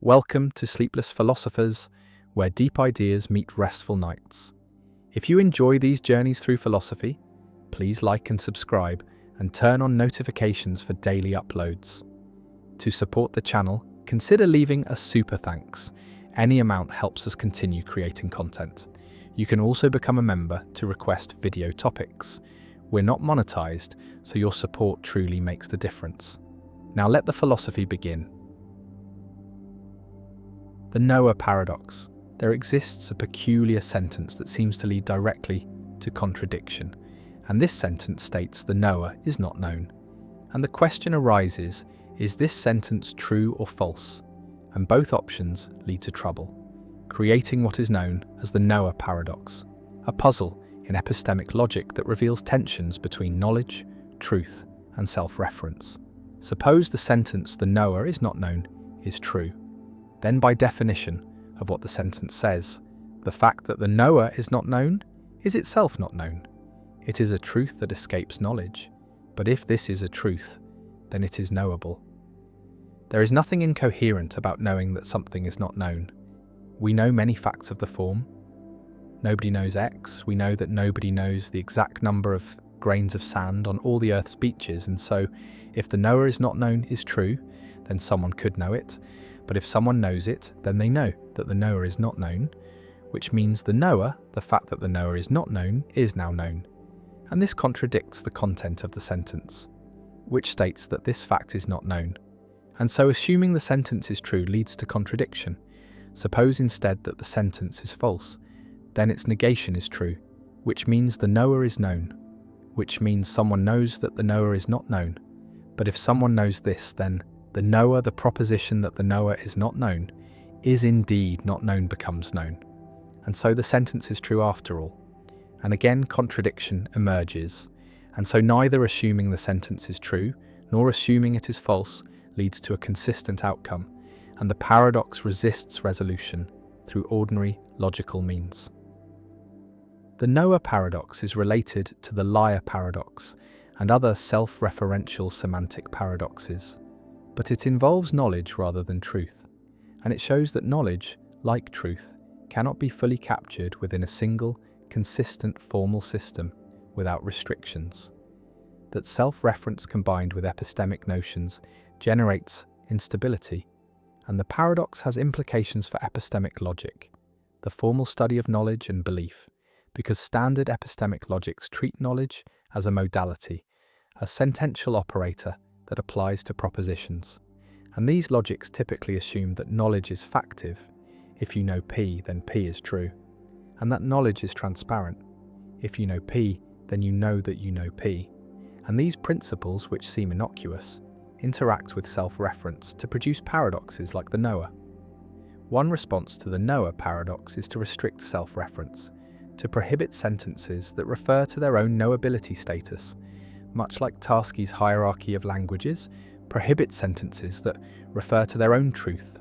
Welcome to Sleepless Philosophers, where deep ideas meet restful nights. If you enjoy these journeys through philosophy, please like and subscribe and turn on notifications for daily uploads. To support the channel, consider leaving a super thanks. Any amount helps us continue creating content. You can also become a member to request video topics. We're not monetized, so your support truly makes the difference. Now let the philosophy begin. The knower paradox. There exists a peculiar sentence that seems to lead directly to contradiction, and this sentence states the knower is not known. And the question arises, is this sentence true or false? And both options lead to trouble, creating what is known as the knower paradox, a puzzle in epistemic logic that reveals tensions between knowledge, truth, and self-reference. Suppose the sentence "the knower is not known" is true. Then by definition of what the sentence says, the fact that the knower is not known is itself not known. It is a truth that escapes knowledge, but if this is a truth, then it is knowable. There is nothing incoherent about knowing that something is not known. We know many facts of the form. Nobody knows X. We know that nobody knows the exact number of grains of sand on all the Earth's beaches, and so if the knower is not known is true, then someone could know it. But if someone knows it, then they know that the knower is not known, which means the knower, the fact that the knower is not known, is now known. And this contradicts the content of the sentence, which states that this fact is not known. And so assuming the sentence is true leads to contradiction. Suppose instead that the sentence is false, then its negation is true, which means the knower is known, which means someone knows that the knower is not known. But if someone knows this, then the knower, the proposition that the knower is not known, is indeed not known becomes known. And so the sentence is true after all. And again, contradiction emerges. And so neither assuming the sentence is true, nor assuming it is false, leads to a consistent outcome. And the paradox resists resolution through ordinary logical means. The knower paradox is related to the liar paradox and other self-referential semantic paradoxes. But it involves knowledge rather than truth, and it shows that knowledge, like truth, cannot be fully captured within a single, consistent formal system without restrictions. That self-reference combined with epistemic notions generates instability, and the paradox has implications for epistemic logic, the formal study of knowledge and belief, because standard epistemic logics treat knowledge as a modality, a sentential operator that applies to propositions. And these logics typically assume that knowledge is factive. If you know P, then P is true. And that knowledge is transparent. If you know P, then you know that you know P. And these principles, which seem innocuous, interact with self-reference to produce paradoxes like the knower. One response to the knower paradox is to restrict self-reference, to prohibit sentences that refer to their own knowability status, much like Tarski's hierarchy of languages prohibits sentences that refer to their own truth.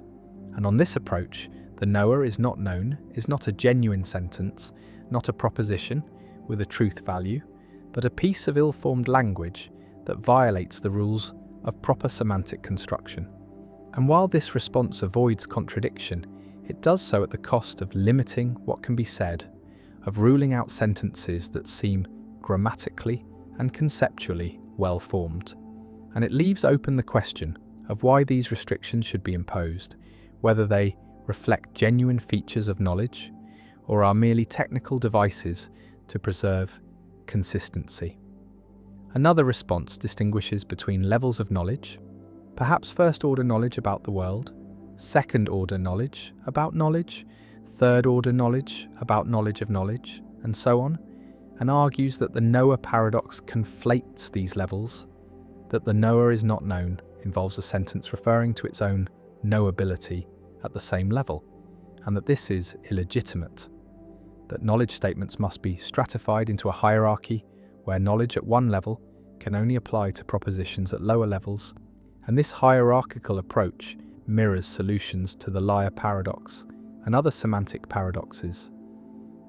And on this approach, the knower is not known is not a genuine sentence, not a proposition with a truth value, but a piece of ill-formed language that violates the rules of proper semantic construction. And while this response avoids contradiction, it does so at the cost of limiting what can be said, of ruling out sentences that seem grammatically and conceptually well-formed. And it leaves open the question of why these restrictions should be imposed, whether they reflect genuine features of knowledge or are merely technical devices to preserve consistency. Another response distinguishes between levels of knowledge, perhaps first-order knowledge about the world, second-order knowledge about knowledge, third-order knowledge about knowledge of knowledge, and so on, and argues that the knower paradox conflates these levels, that the knower is not known involves a sentence referring to its own knowability at the same level, and that this is illegitimate, that knowledge statements must be stratified into a hierarchy where knowledge at one level can only apply to propositions at lower levels, and this hierarchical approach mirrors solutions to the liar paradox and other semantic paradoxes.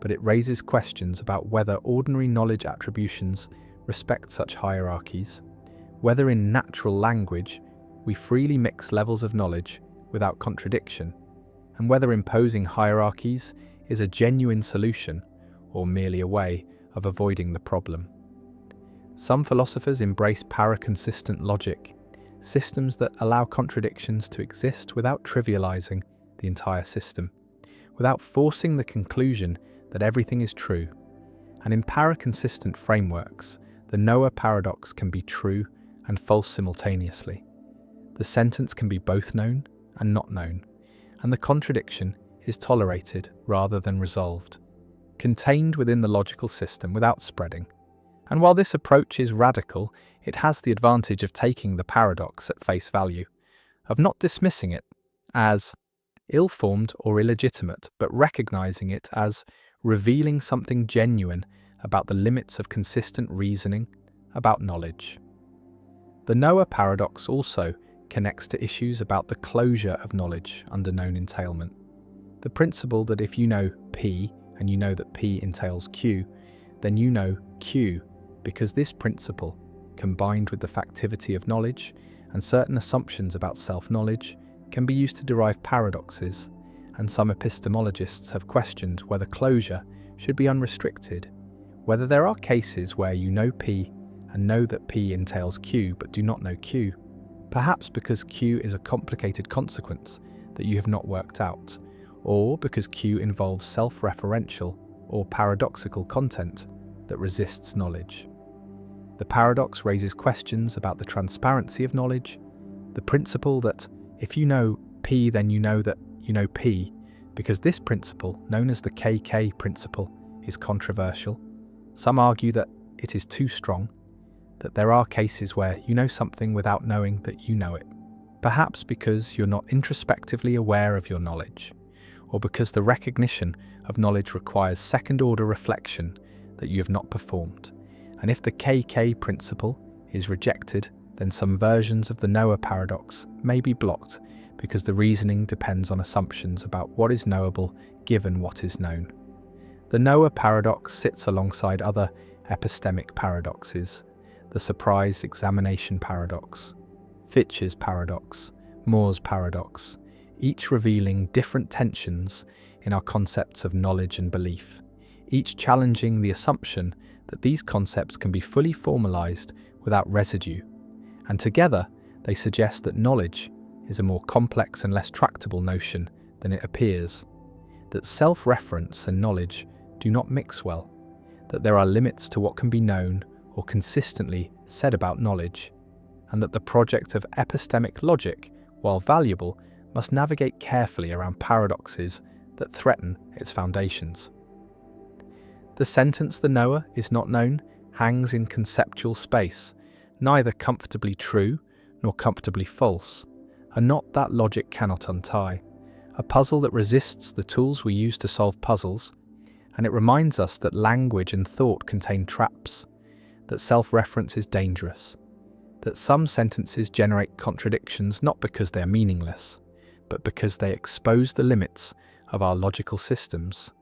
But it raises questions about whether ordinary knowledge attributions respect such hierarchies, whether in natural language we freely mix levels of knowledge without contradiction, and whether imposing hierarchies is a genuine solution or merely a way of avoiding the problem. Some philosophers embrace paraconsistent logic, systems that allow contradictions to exist without trivializing the entire system, without forcing the conclusion that everything is true. And in paraconsistent frameworks, the Noah paradox can be true and false simultaneously. The sentence can be both known and not known, and the contradiction is tolerated rather than resolved, contained within the logical system without spreading. And while this approach is radical, it has the advantage of taking the paradox at face value, of not dismissing it as ill-formed or illegitimate, but recognizing it as revealing something genuine about the limits of consistent reasoning about knowledge. The Noah paradox also connects to issues about the closure of knowledge under known entailment. The principle that if you know P and you know that P entails Q, then you know Q, because this principle, combined with the factivity of knowledge and certain assumptions about self-knowledge, can be used to derive paradoxes, and some epistemologists have questioned whether closure should be unrestricted, whether there are cases where you know P and know that P entails Q but do not know Q, perhaps because Q is a complicated consequence that you have not worked out, or because Q involves self-referential or paradoxical content that resists knowledge. The paradox raises questions about the transparency of knowledge, the principle that if you know P, then you know that you know P, because this principle, known as the KK principle, is controversial. Some argue that it is too strong, that there are cases where you know something without knowing that you know it, perhaps because you're not introspectively aware of your knowledge, or because the recognition of knowledge requires second-order reflection that you have not performed. And if the KK principle is rejected, then some versions of the Noah paradox may be blocked because the reasoning depends on assumptions about what is knowable given what is known. The Noah paradox sits alongside other epistemic paradoxes, the surprise examination paradox, Fitch's paradox, Moore's paradox, each revealing different tensions in our concepts of knowledge and belief, each challenging the assumption that these concepts can be fully formalized without residue, and together they suggest that knowledge is a more complex and less tractable notion than it appears, that self-reference and knowledge do not mix well, that there are limits to what can be known or consistently said about knowledge, and that the project of epistemic logic, while valuable, must navigate carefully around paradoxes that threaten its foundations. The sentence "the knower is not known" hangs in conceptual space, neither comfortably true nor comfortably false, a knot that logic cannot untie, a puzzle that resists the tools we use to solve puzzles, and it reminds us that language and thought contain traps, that self-reference is dangerous, that some sentences generate contradictions not because they are meaningless, but because they expose the limits of our logical systems,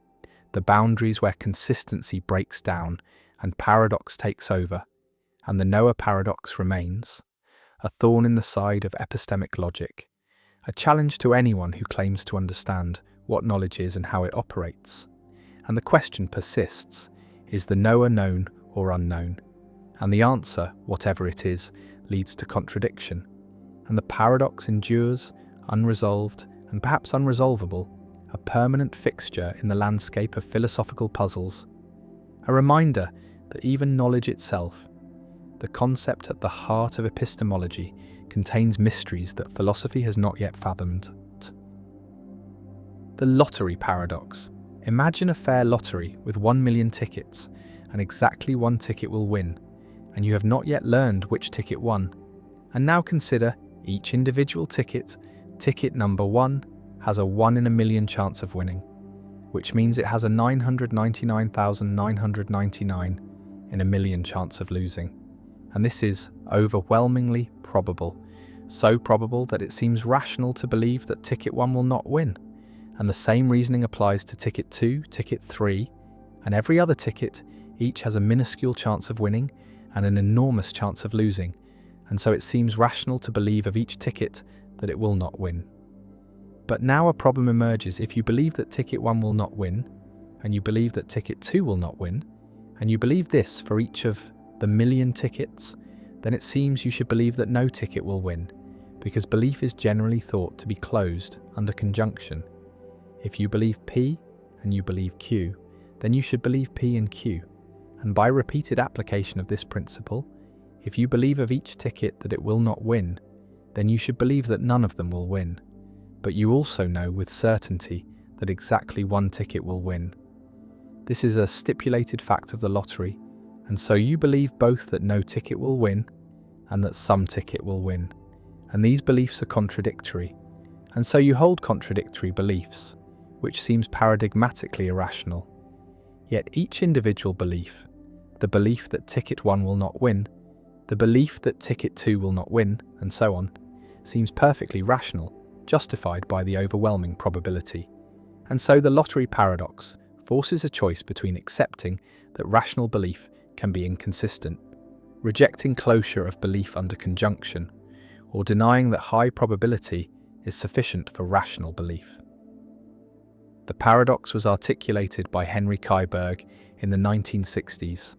the boundaries where consistency breaks down and paradox takes over, and the Noah paradox remains, a thorn in the side of epistemic logic, a challenge to anyone who claims to understand what knowledge is and how it operates. And the question persists, is the knower known or unknown? And the answer, whatever it is, leads to contradiction. And the paradox endures, unresolved and perhaps unresolvable, a permanent fixture in the landscape of philosophical puzzles, a reminder that even knowledge itself, the concept at the heart of epistemology, contains mysteries that philosophy has not yet fathomed. The lottery paradox. Imagine a fair lottery with 1 million tickets, and exactly one ticket will win, and you have not yet learned which ticket won. And now consider each individual ticket. Ticket number 1 has a 1 in a million chance of winning, which means it has a 999,999 in a million chance of losing. And this is overwhelmingly probable, so probable that it seems rational to believe that ticket 1 will not win. And the same reasoning applies to ticket 2, ticket 3, and every other ticket. Each has a minuscule chance of winning and an enormous chance of losing, and so it seems rational to believe of each ticket that it will not win. But now a problem emerges. If you believe that ticket 1 will not win, and you believe that ticket 2 will not win, and you believe this for each of the million tickets, then it seems you should believe that no ticket will win, because belief is generally thought to be closed under conjunction. If you believe P and you believe Q, then you should believe P and Q. And by repeated application of this principle, if you believe of each ticket that it will not win, then you should believe that none of them will win. But you also know with certainty that exactly one ticket will win. This is a stipulated fact of the lottery, and so you believe both that no ticket will win and that some ticket will win. And these beliefs are contradictory, and so you hold contradictory beliefs, which seems paradigmatically irrational. Yet each individual belief, the belief that ticket 1 will not win, the belief that ticket 2 will not win, and so on, seems perfectly rational, justified by the overwhelming probability. And so the lottery paradox forces a choice between accepting that rational belief can be inconsistent, rejecting closure of belief under conjunction, or denying that high probability is sufficient for rational belief. The paradox was articulated by Henry Kaiberg in the 1960s,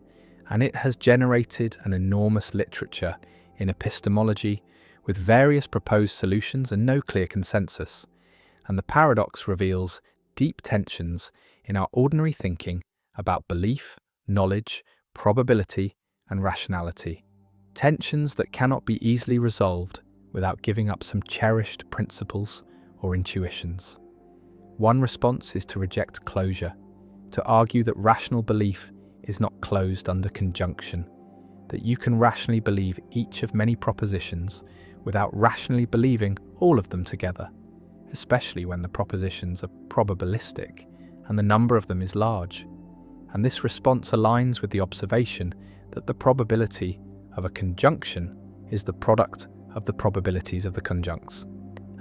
and it has generated an enormous literature in epistemology with various proposed solutions and no clear consensus. And the paradox reveals deep tensions in our ordinary thinking about belief, knowledge, probability, and rationality. Tensions that cannot be easily resolved without giving up some cherished principles or intuitions. One response is to reject closure, to argue that rational belief is not closed under conjunction, that you can rationally believe each of many propositions without rationally believing all of them together, especially when the propositions are probabilistic and the number of them is large. And this response aligns with the observation that the probability of a conjunction is the product of the probabilities of the conjuncts.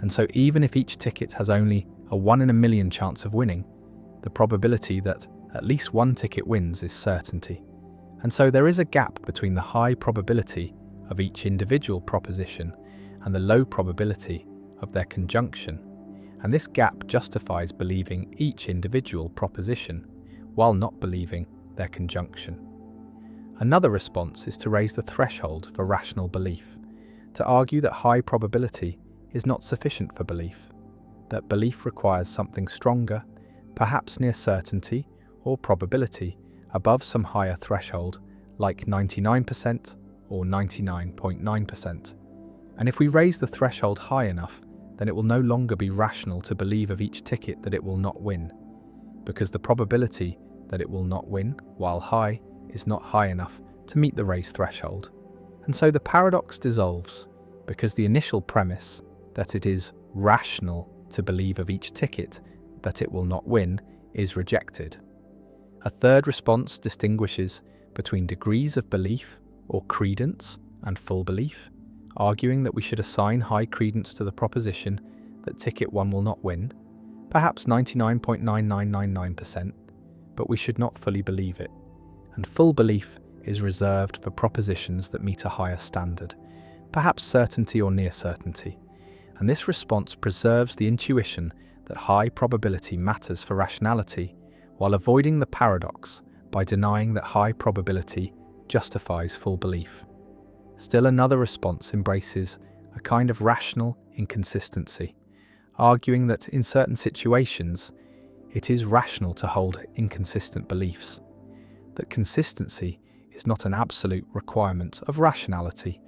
And so even if each ticket has only a 1 in a million chance of winning, the probability that at least one ticket wins is certainty. And so there is a gap between the high probability of each individual proposition and the low probability of their conjunction. And this gap justifies believing each individual proposition while not believing their conjunction. Another response is to raise the threshold for rational belief, to argue that high probability is not sufficient for belief, that belief requires something stronger, perhaps near certainty or probability, above some higher threshold, like 99% or 99.9%. And if we raise the threshold high enough, then it will no longer be rational to believe of each ticket that it will not win, because the probability that it will not win, while high, is not high enough to meet the raised threshold. And so the paradox dissolves, because the initial premise that it is rational to believe of each ticket that it will not win is rejected. A third response distinguishes between degrees of belief or credence and full belief, arguing that we should assign high credence to the proposition that ticket 1 will not win, perhaps 99.9999%, but we should not fully believe it. And full belief is reserved for propositions that meet a higher standard, perhaps certainty or near certainty. And this response preserves the intuition that high probability matters for rationality, while avoiding the paradox by denying that high probability justifies full belief. Still another response embraces a kind of rational inconsistency, arguing that in certain situations it is rational to hold inconsistent beliefs, that consistency is not an absolute requirement of rationality,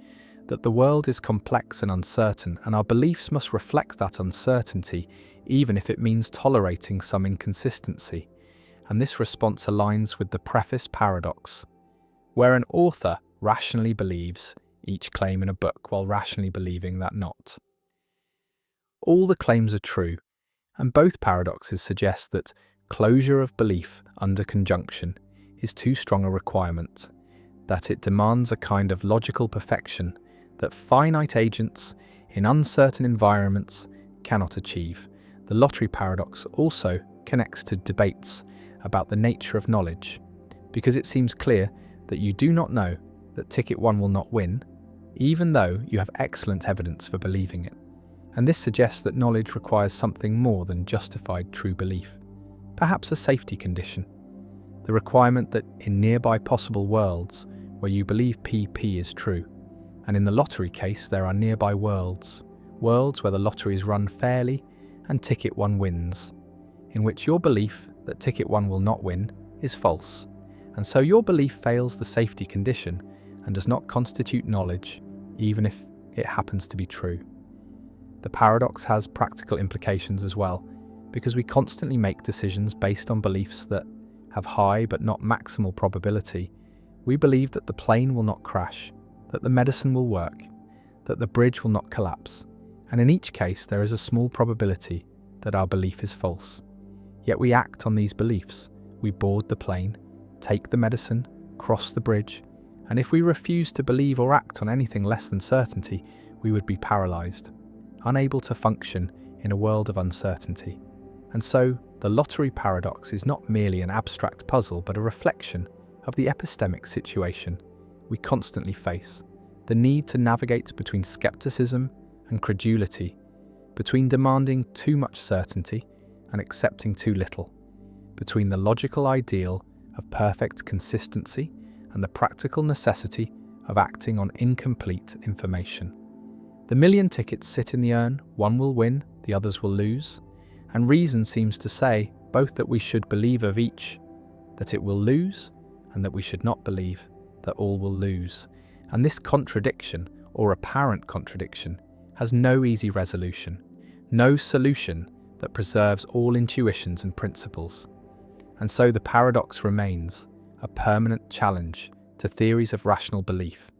that the world is complex and uncertain, and our beliefs must reflect that uncertainty, even if it means tolerating some inconsistency. And this response aligns with the preface paradox, where an author rationally believes each claim in a book while rationally believing that not. All the claims are true, and both paradoxes suggest that closure of belief under conjunction is too strong a requirement, that it demands a kind of logical perfection that finite agents in uncertain environments cannot achieve. The lottery paradox also connects to debates about the nature of knowledge, because it seems clear that you do not know that ticket 1 will not win, even though you have excellent evidence for believing it. And this suggests that knowledge requires something more than justified true belief, perhaps a safety condition. The requirement that in nearby possible worlds where you believe PP is true, and in the lottery case there are nearby worlds where the lottery is run fairly and ticket one wins, in which your belief that ticket one will not win is false, and so your belief fails the safety condition and does not constitute knowledge, even if it happens to be true. The paradox has practical implications as well, because we constantly make decisions based on beliefs that have high but not maximal probability. We believe that the plane will not crash, that the medicine will work, that the bridge will not collapse, and in each case there is a small probability that our belief is false. Yet we act on these beliefs. We board the plane, take the medicine, cross the bridge, and if we refuse to believe or act on anything less than certainty, we would be paralyzed, unable to function in a world of uncertainty. And so, the lottery paradox is not merely an abstract puzzle, but a reflection of the epistemic situation we constantly face, the need to navigate between skepticism and credulity, between demanding too much certainty and accepting too little, between the logical ideal of perfect consistency and the practical necessity of acting on incomplete information. The million tickets sit in the urn, one will win, the others will lose, and reason seems to say both that we should believe of each that it will lose, and that we should not believe that all will lose. And this contradiction, or apparent contradiction, has no easy resolution, no solution that preserves all intuitions and principles. And so the paradox remains a permanent challenge to theories of rational belief,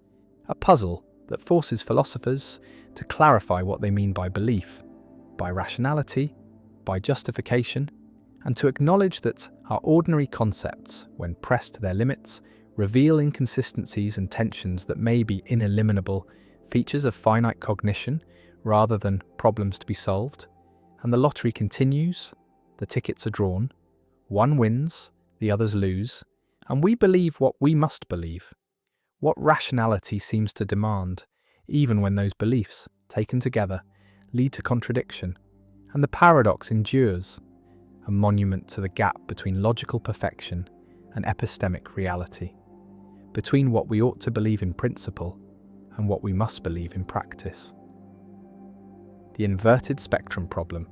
a puzzle that forces philosophers to clarify what they mean by belief, by rationality, by justification, and to acknowledge that our ordinary concepts, when pressed to their limits, reveal inconsistencies and tensions that may be ineliminable features of finite cognition rather than problems to be solved. And the lottery continues, the tickets are drawn, one wins, the others lose, and we believe what we must believe, what rationality seems to demand, even when those beliefs, taken together, lead to contradiction. And the paradox endures, a monument to the gap between logical perfection and epistemic reality, between what we ought to believe in principle and what we must believe in practice. The inverted spectrum problem.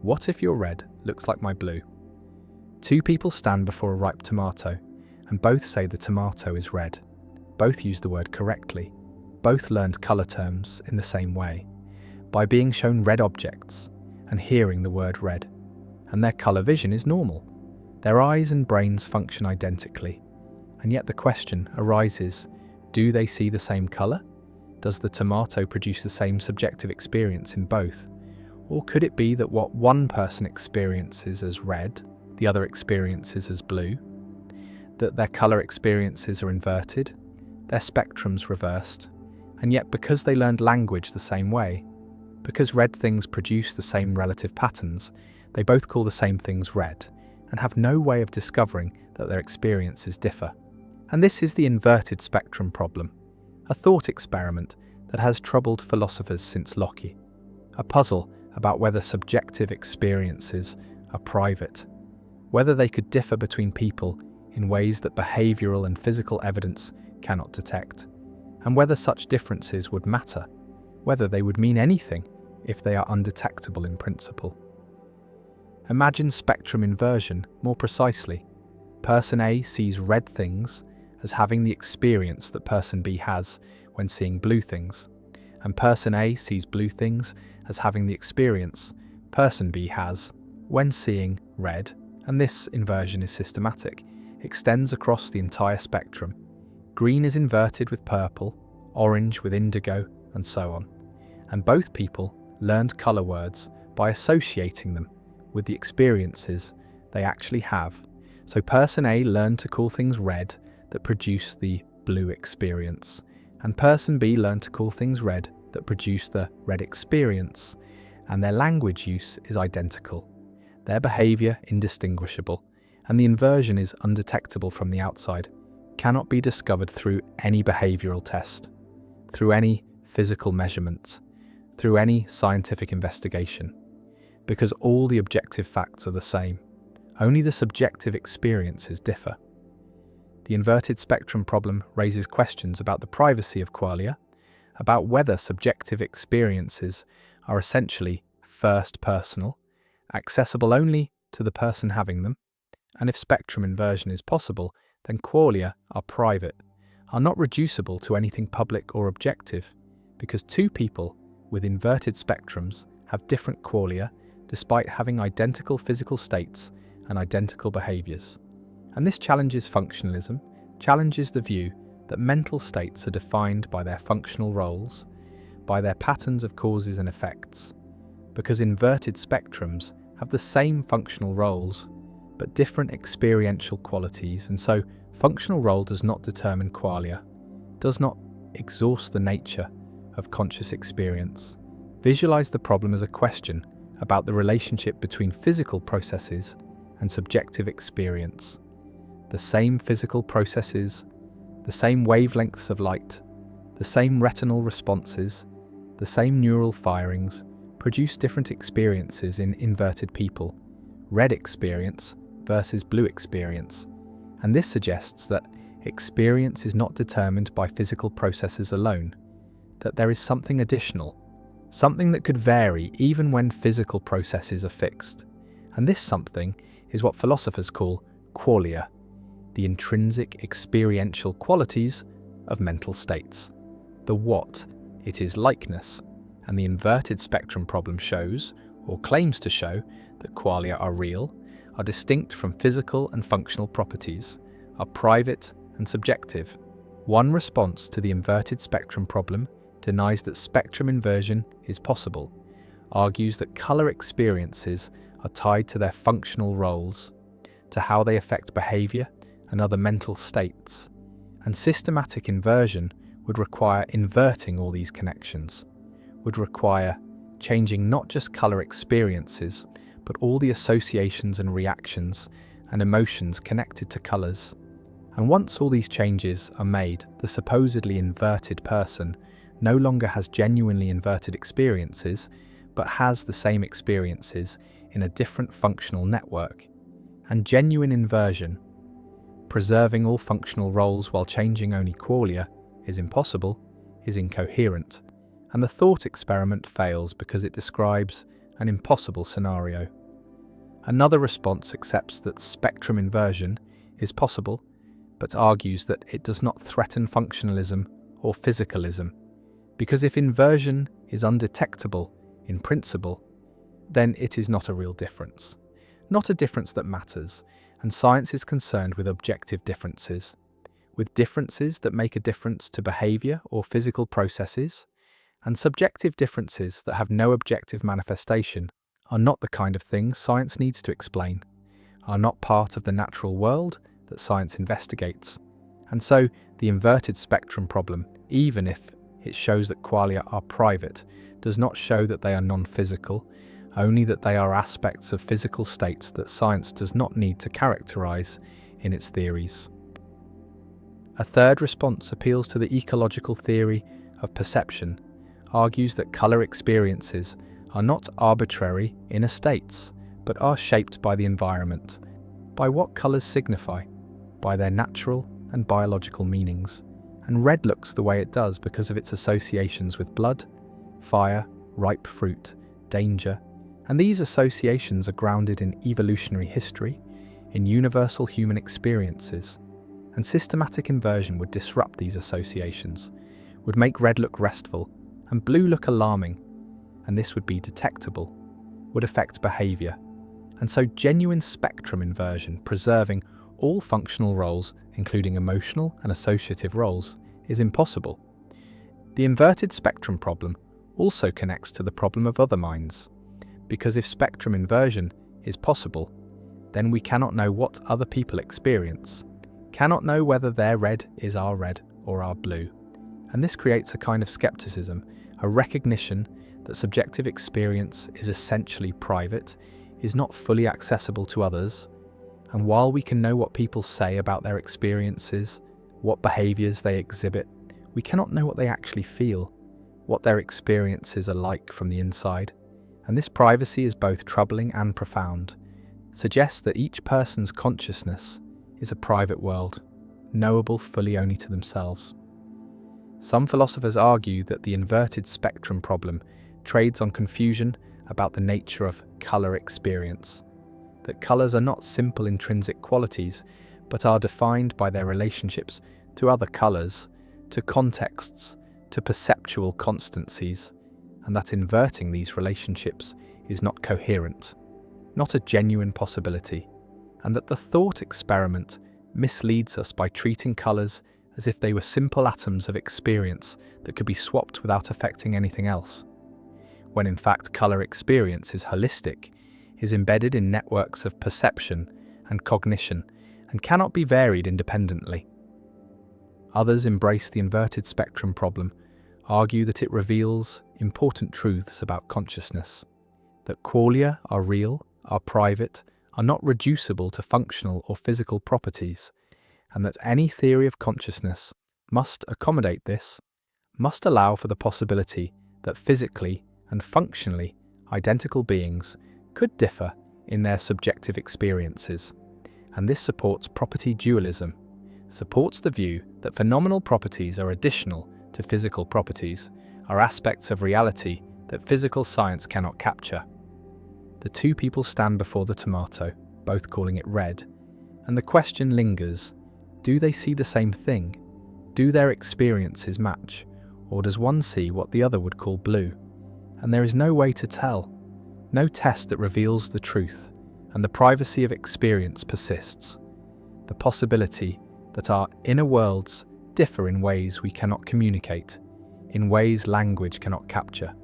What if your red looks like my blue? Two people stand before a ripe tomato, and both say the tomato is red. Both use the word correctly. Both learned colour terms in the same way, by being shown red objects and hearing the word red, and their colour vision is normal. Their eyes and brains function identically, and yet the question arises, do they see the same colour? Does the tomato produce the same subjective experience in both? Or could it be that what one person experiences as red, the other experiences as blue? That their colour experiences are inverted, their spectrums reversed, and yet because they learned language the same way, because red things produce the same relative patterns, they both call the same things red, and have no way of discovering that their experiences differ. And this is the inverted spectrum problem, a thought experiment that has troubled philosophers since Locke, a puzzle about whether subjective experiences are private, whether they could differ between people in ways that behavioural and physical evidence cannot detect, and whether such differences would matter, whether they would mean anything if they are undetectable in principle. Imagine spectrum inversion more precisely. Person A sees red things as having the experience that person B has when seeing blue things, and person A sees blue things as having the experience person B has when seeing red, and this inversion is systematic, extends across the entire spectrum. Green is inverted with purple, orange with indigo, and so on. And both people learned colour words by associating them with the experiences they actually have. So person A learned to call things red that produce the blue experience, and person B learned to call things red that produce the red experience, and their language use is identical, their behaviour indistinguishable, and the inversion is undetectable from the outside, cannot be discovered through any behavioural test, through any physical measurement, through any scientific investigation, because all the objective facts are the same. Only the subjective experiences differ. The inverted spectrum problem raises questions about the privacy of qualia, about whether subjective experiences are essentially first personal, accessible only to the person having them, and if spectrum inversion is possible, then qualia are private, are not reducible to anything public or objective, because two people with inverted spectrums have different qualia despite having identical physical states and identical behaviours. And this challenges functionalism, challenges the view that mental states are defined by their functional roles, by their patterns of causes and effects, because inverted spectrums have the same functional roles but different experiential qualities, and so functional role does not determine qualia, does not exhaust the nature of conscious experience. Visualize the problem as a question about the relationship between physical processes and subjective experience. The same physical processes, the same wavelengths of light, the same retinal responses, the same neural firings produce different experiences in inverted people, red experience versus blue experience. And this suggests that experience is not determined by physical processes alone, that there is something additional, something that could vary even when physical processes are fixed. And this something is what philosophers call qualia, the intrinsic experiential qualities of mental states. The what, it is likeness, and the inverted spectrum problem shows, or claims to show, that qualia are real, are distinct from physical and functional properties, are private and subjective. One response to the inverted spectrum problem denies that spectrum inversion is possible, argues that colour experiences are tied to their functional roles, to how they affect behaviour and other mental states, and systematic inversion would require inverting all these connections, would require changing not just colour experiences, but all the associations and reactions and emotions connected to colours. And once all these changes are made, the supposedly inverted person no longer has genuinely inverted experiences, but has the same experiences in a different functional network. And genuine inversion, preserving all functional roles while changing only qualia, is impossible, is incoherent, and the thought experiment fails because it describes an impossible scenario. Another response accepts that spectrum inversion is possible, but argues that it does not threaten functionalism or physicalism, because if inversion is undetectable in principle, then it is not a real difference, not a difference that matters, and science is concerned with objective differences, with differences that make a difference to behaviour or physical processes, and subjective differences that have no objective manifestation are not the kind of things science needs to explain, are not part of the natural world that science investigates. And so the inverted spectrum problem, even if it shows that qualia are private, does not show that they are non-physical, only that they are aspects of physical states that science does not need to characterize in its theories. A third response appeals to the ecological theory of perception, argues that colour experiences are not arbitrary inner states, but are shaped by the environment, by what colours signify, by their natural and biological meanings. And red looks the way it does because of its associations with blood, fire, ripe fruit, danger, and these associations are grounded in evolutionary history, in universal human experiences. And systematic inversion would disrupt these associations, would make red look restful and blue look alarming, and this would be detectable, would affect behaviour. And so genuine spectrum inversion, preserving all functional roles, including emotional and associative roles, is impossible. The inverted spectrum problem also connects to the problem of other minds, because if spectrum inversion is possible, then we cannot know what other people experience, cannot know whether their red is our red or our blue. And this creates a kind of skepticism, a recognition that subjective experience is essentially private, is not fully accessible to others, and while we can know what people say about their experiences, what behaviours they exhibit, we cannot know what they actually feel, what their experiences are like from the inside. And this privacy is both troubling and profound, suggests that each person's consciousness is a private world, knowable fully only to themselves. Some philosophers argue that the inverted spectrum problem trades on confusion about the nature of colour experience, that colours are not simple intrinsic qualities, but are defined by their relationships to other colours, to contexts, to perceptual constancies, and that inverting these relationships is not coherent, not a genuine possibility, and that the thought experiment misleads us by treating colours as if they were simple atoms of experience that could be swapped without affecting anything else, when in fact colour experience is holistic, is embedded in networks of perception and cognition, and cannot be varied independently. Others embrace the inverted spectrum problem, argue that it reveals important truths about consciousness, that qualia are real, are private, are not reducible to functional or physical properties, and that any theory of consciousness must accommodate this, must allow for the possibility that physically and functionally identical beings could differ in their subjective experiences. And this supports property dualism, supports the view that phenomenal properties are additional to physical properties, are aspects of reality that physical science cannot capture. The two people stand before the tomato, both calling it red, and the question lingers: do they see the same thing? Do their experiences match? Or does one see what the other would call blue? And there is no way to tell, no test that reveals the truth, and the privacy of experience persists. The possibility that our inner worlds differ in ways we cannot communicate, in ways language cannot capture,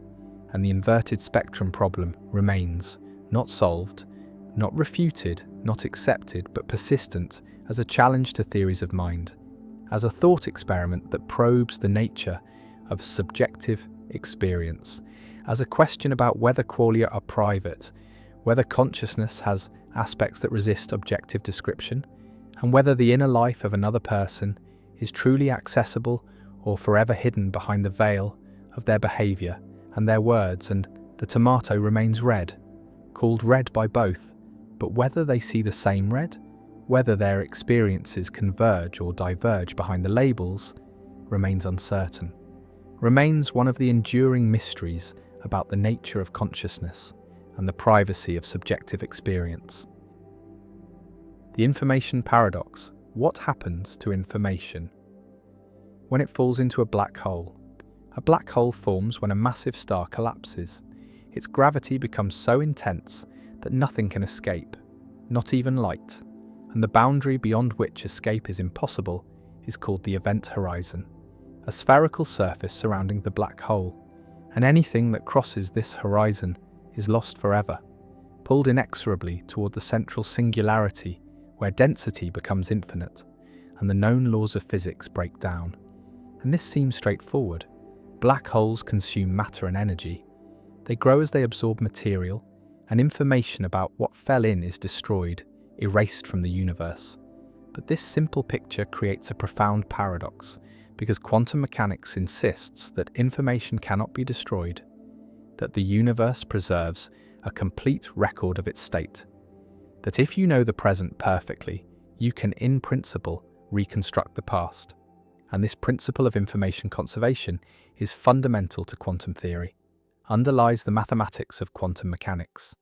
and the inverted spectrum problem remains, not solved, not refuted, not accepted, but persistent as a challenge to theories of mind, as a thought experiment that probes the nature of subjective experience, as a question about whether qualia are private, whether consciousness has aspects that resist objective description, and whether the inner life of another person is truly accessible or forever hidden behind the veil of their behaviour and their words. And the tomato remains red, called red by both, but whether they see the same red, whether their experiences converge or diverge behind the labels, remains uncertain, remains one of the enduring mysteries about the nature of consciousness and the privacy of subjective experience. The information paradox. What happens to information? When it falls into a black hole. A black hole forms when a massive star collapses. Its gravity becomes so intense that nothing can escape, not even light, and the boundary beyond which escape is impossible is called the event horizon, a spherical surface surrounding the black hole, and anything that crosses this horizon is lost forever, pulled inexorably toward the central singularity where density becomes infinite and the known laws of physics break down. And this seems straightforward. Black holes consume matter and energy. They grow as they absorb material, and information about what fell in is destroyed, erased from the universe. But this simple picture creates a profound paradox, because quantum mechanics insists that information cannot be destroyed, that the universe preserves a complete record of its state, that if you know the present perfectly, you can, in principle, reconstruct the past. And this principle of information conservation is fundamental to quantum theory, underlies the mathematics of quantum mechanics.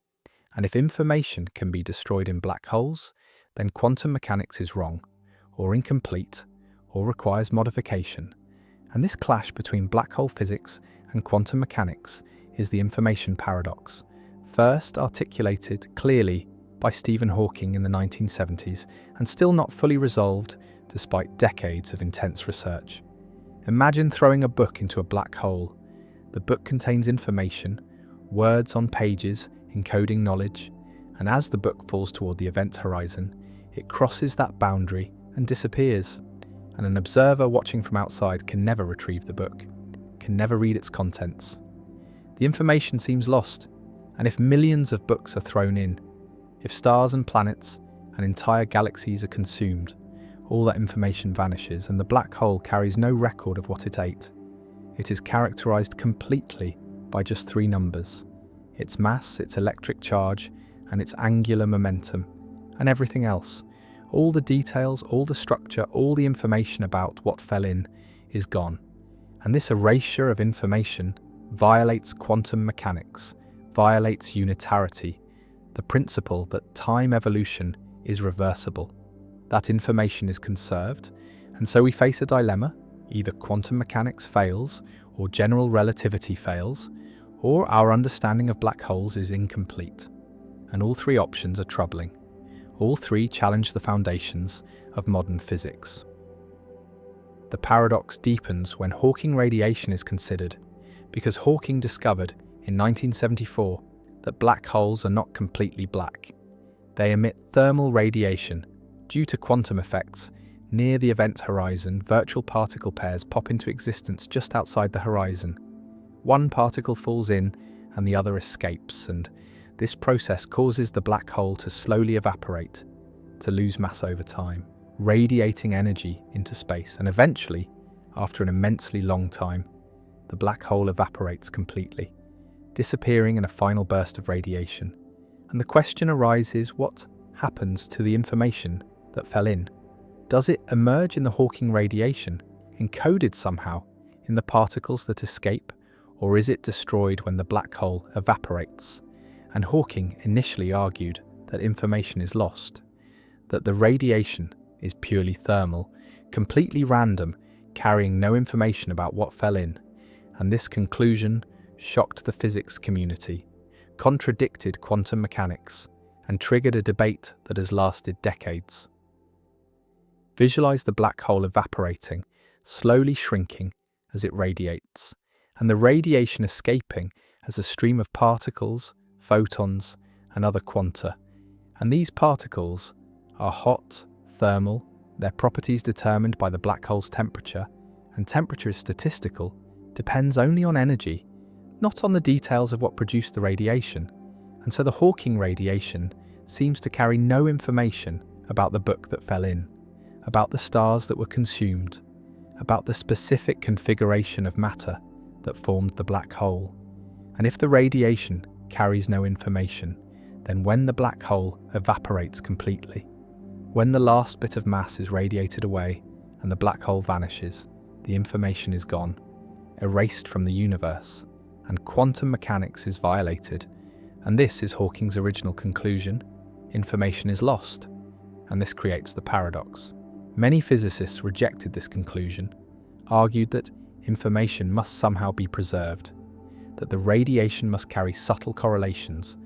And if information can be destroyed in black holes, then quantum mechanics is wrong, or incomplete, or requires modification. And this clash between black hole physics and quantum mechanics is the information paradox, first articulated clearly by Stephen Hawking in the 1970s and still not fully resolved despite decades of intense research. Imagine throwing a book into a black hole. The book contains information, words on pages encoding knowledge, and as the book falls toward the event horizon, it crosses that boundary and disappears. And an observer watching from outside can never retrieve the book, can never read its contents. The information seems lost, and if millions of books are thrown in, if stars and planets and entire galaxies are consumed, all that information vanishes and the black hole carries no record of what it ate. it is characterized completely by just three numbers: its mass, its electric charge, and its angular momentum, and everything else. All the details, all the structure, all the information about what fell in is gone. And this erasure of information violates quantum mechanics, violates unitarity, the principle that time evolution is reversible, that information is conserved, and so we face a dilemma: either quantum mechanics fails, or general relativity fails, or our understanding of black holes is incomplete. And all three options are troubling. All three challenge the foundations of modern physics. The paradox deepens when Hawking radiation is considered, because Hawking discovered in 1974 that black holes are not completely black. They emit thermal radiation. Due to quantum effects, near the event horizon, virtual particle pairs pop into existence just outside the horizon. One particle falls in and the other escapes, and this process causes the black hole to slowly evaporate, to lose mass over time, radiating energy into space, and eventually, after an immensely long time, the black hole evaporates completely, disappearing in a final burst of radiation. And the question arises: what happens to the information that fell in? Does it emerge in the Hawking radiation, encoded somehow in the particles that escape, or is it destroyed when the black hole evaporates? And Hawking initially argued that information is lost, that the radiation is purely thermal, completely random, carrying no information about what fell in. And this conclusion shocked the physics community, contradicted quantum mechanics, and triggered a debate that has lasted decades. Visualize the black hole evaporating, slowly shrinking as it radiates, and the radiation escaping as a stream of particles, photons, and other quanta. And these particles are hot, thermal, their properties determined by the black hole's temperature, and temperature is statistical, depends only on energy, not on the details of what produced the radiation. And so the Hawking radiation seems to carry no information about the book that fell in, about the stars that were consumed, about the specific configuration of matter that formed the black hole. And if the radiation carries no information, then when the black hole evaporates completely, when the last bit of mass is radiated away and the black hole vanishes, the information is gone, erased from the universe, and quantum mechanics is violated. And this is Hawking's original conclusion: information is lost. And this creates the paradox. Many physicists rejected this conclusion, argued that information must somehow be preserved, that the radiation must carry subtle correlations,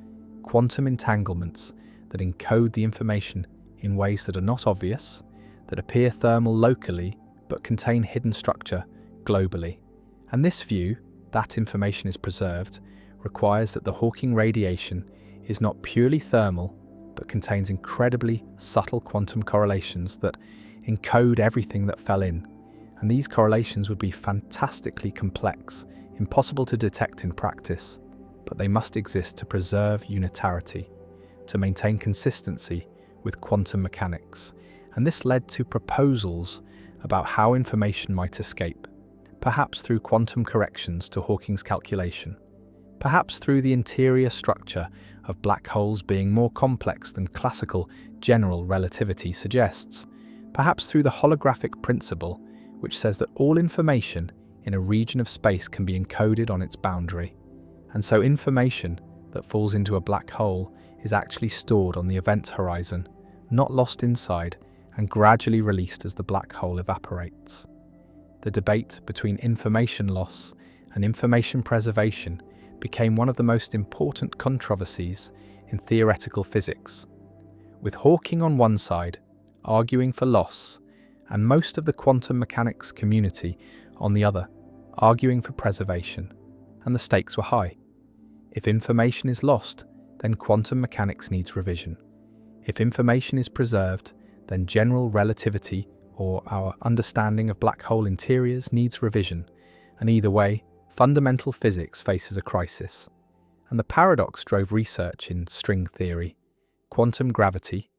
quantum entanglements that encode the information in ways that are not obvious, that appear thermal locally but contain hidden structure globally. And this view, that information is preserved, requires that the Hawking radiation is not purely thermal but contains incredibly subtle quantum correlations that encode everything that fell in. And these correlations would be fantastically complex, impossible to detect in practice, but they must exist to preserve unitarity, to maintain consistency with quantum mechanics. And this led to proposals about how information might escape, perhaps through quantum corrections to Hawking's calculation, perhaps through the interior structure of black holes being more complex than classical general relativity suggests, perhaps through the holographic principle, which says that all information in a region of space can be encoded on its boundary. And so information that falls into a black hole is actually stored on the event horizon, not lost inside, and gradually released as the black hole evaporates. The debate between information loss and information preservation became one of the most important controversies in theoretical physics, with Hawking on one side arguing for loss, and most of the quantum mechanics community on the other arguing for preservation, and the stakes were high. If information is lost, then quantum mechanics needs revision. If information is preserved, then general relativity, or our understanding of black hole interiors, needs revision, and either way, fundamental physics faces a crisis. And the paradox drove research in string theory, quantum gravity,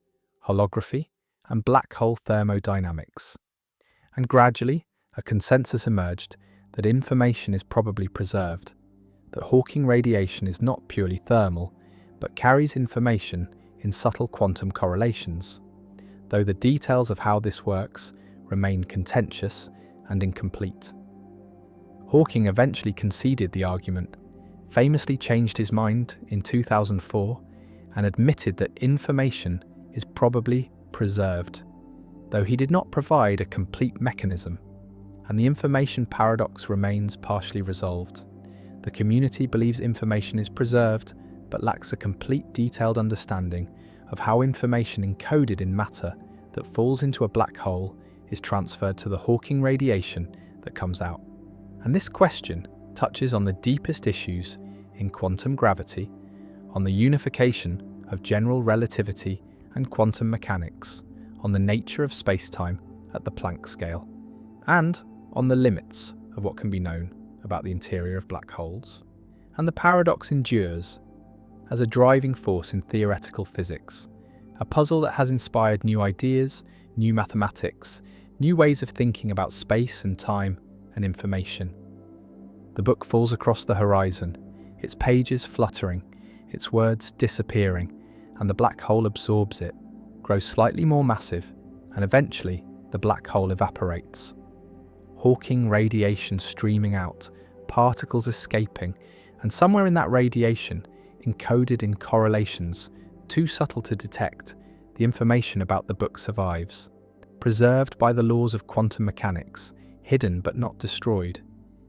holography, and black hole thermodynamics. And gradually, a consensus emerged that information is probably preserved, that Hawking radiation is not purely thermal, but carries information in subtle quantum correlations, though the details of how this works remain contentious and incomplete. Hawking eventually conceded the argument, famously changed his mind in 2004, and admitted that information is probably preserved, though he did not provide a complete mechanism, and the information paradox remains partially resolved. The community believes information is preserved, but lacks a complete detailed understanding of how information encoded in matter that falls into a black hole is transferred to the Hawking radiation that comes out. And this question touches on the deepest issues in quantum gravity, on the unification of general relativity and quantum mechanics, on the nature of space-time at the Planck scale, and on the limits of what can be known about the interior of black holes. And the paradox endures as a driving force in theoretical physics, a puzzle that has inspired new ideas, new mathematics, new ways of thinking about space and time and information. The book falls across the horizon, its pages fluttering, its words disappearing, and the black hole absorbs it, grows slightly more massive, and eventually the black hole evaporates. Hawking radiation streaming out, particles escaping, and somewhere in that radiation, encoded in correlations too subtle to detect, the information about the book survives, preserved by the laws of quantum mechanics, hidden but not destroyed.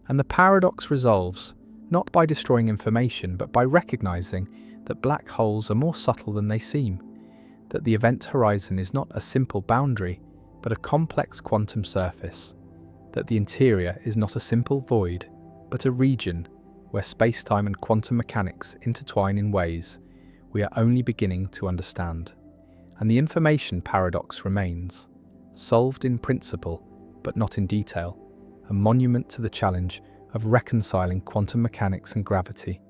And the paradox resolves, not by destroying information, but by recognizing that black holes are more subtle than they seem, that the event horizon is not a simple boundary, but a complex quantum surface, that the interior is not a simple void, but a region where space-time and quantum mechanics intertwine in ways we are only beginning to understand. And the information paradox remains, solved in principle, but not in detail, a monument to the challenge of reconciling quantum mechanics and gravity,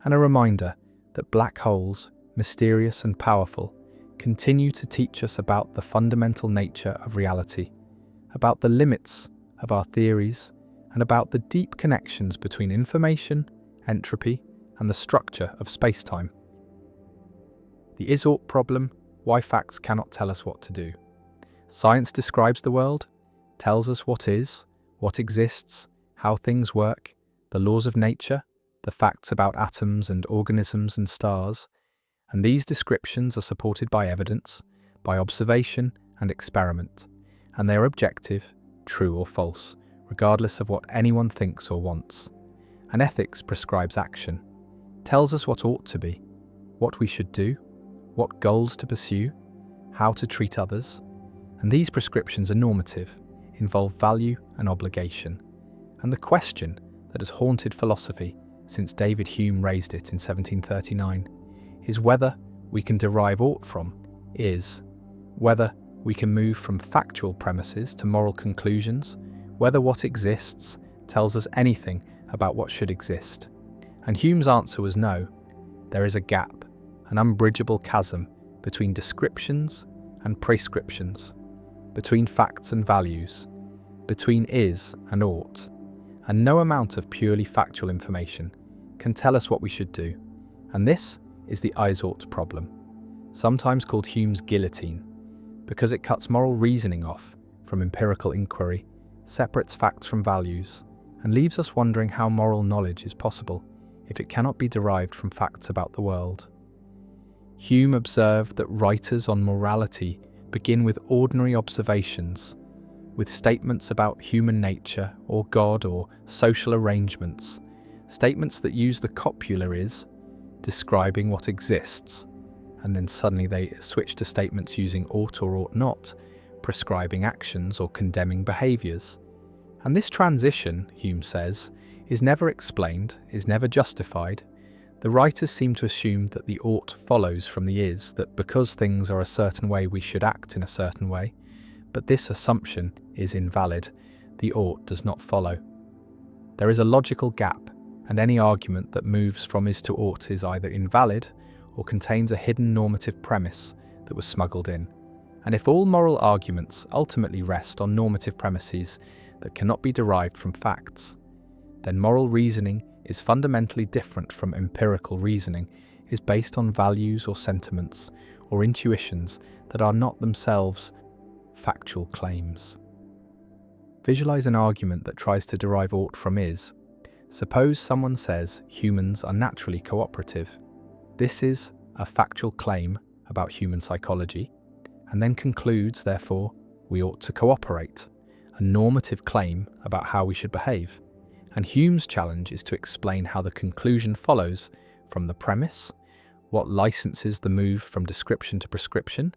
and a reminder that black holes, mysterious and powerful, continue to teach us about the fundamental nature of reality, about the limits of our theories, and about the deep connections between information, entropy, and the structure of space-time. The is-ought problem, why facts cannot tell us what to do. Science describes the world, tells us what is, what exists, how things work, the laws of nature, the facts about atoms and organisms and stars, and these descriptions are supported by evidence, by observation and experiment, and they are objective, true or false, regardless of what anyone thinks or wants. And ethics prescribes action, tells us what ought to be, what we should do, what goals to pursue, how to treat others, and these prescriptions are normative, involve value and obligation. And the question that has haunted philosophy since David Hume raised it in 1739 is whether we can derive ought from is, whether we can move from factual premises to moral conclusions, whether what exists tells us anything about what should exist. And Hume's answer was no. There is a gap, an unbridgeable chasm between descriptions and prescriptions, between facts and values, between is and ought, and no amount of purely factual information can tell us what we should do. And this is the is-ought problem, sometimes called Hume's guillotine, because it cuts moral reasoning off from empirical inquiry, separates facts from values, and leaves us wondering how moral knowledge is possible if it cannot be derived from facts about the world. Hume observed that writers on morality begin with ordinary observations, with statements about human nature or God or social arrangements, statements that use the copula is, describing what exists, and then suddenly they switch to statements using ought or ought not, prescribing actions or condemning behaviours. And this transition, Hume says, is never explained, is never justified. The writers seem to assume that the ought follows from the is, that because things are a certain way we should act in a certain way, but this assumption is invalid. The ought does not follow. There is a logical gap, and any argument that moves from is to ought is either invalid or contains a hidden normative premise that was smuggled in. And if all moral arguments ultimately rest on normative premises that cannot be derived from facts, then moral reasoning is fundamentally different from empirical reasoning, is based on values or sentiments or intuitions that are not themselves factual claims. Visualize an argument that tries to derive ought from is. Suppose someone says humans are naturally cooperative. This is a factual claim about human psychology, and then concludes, therefore, we ought to cooperate, a normative claim about how we should behave. And Hume's challenge is to explain how the conclusion follows from the premise, what licenses the move from description to prescription,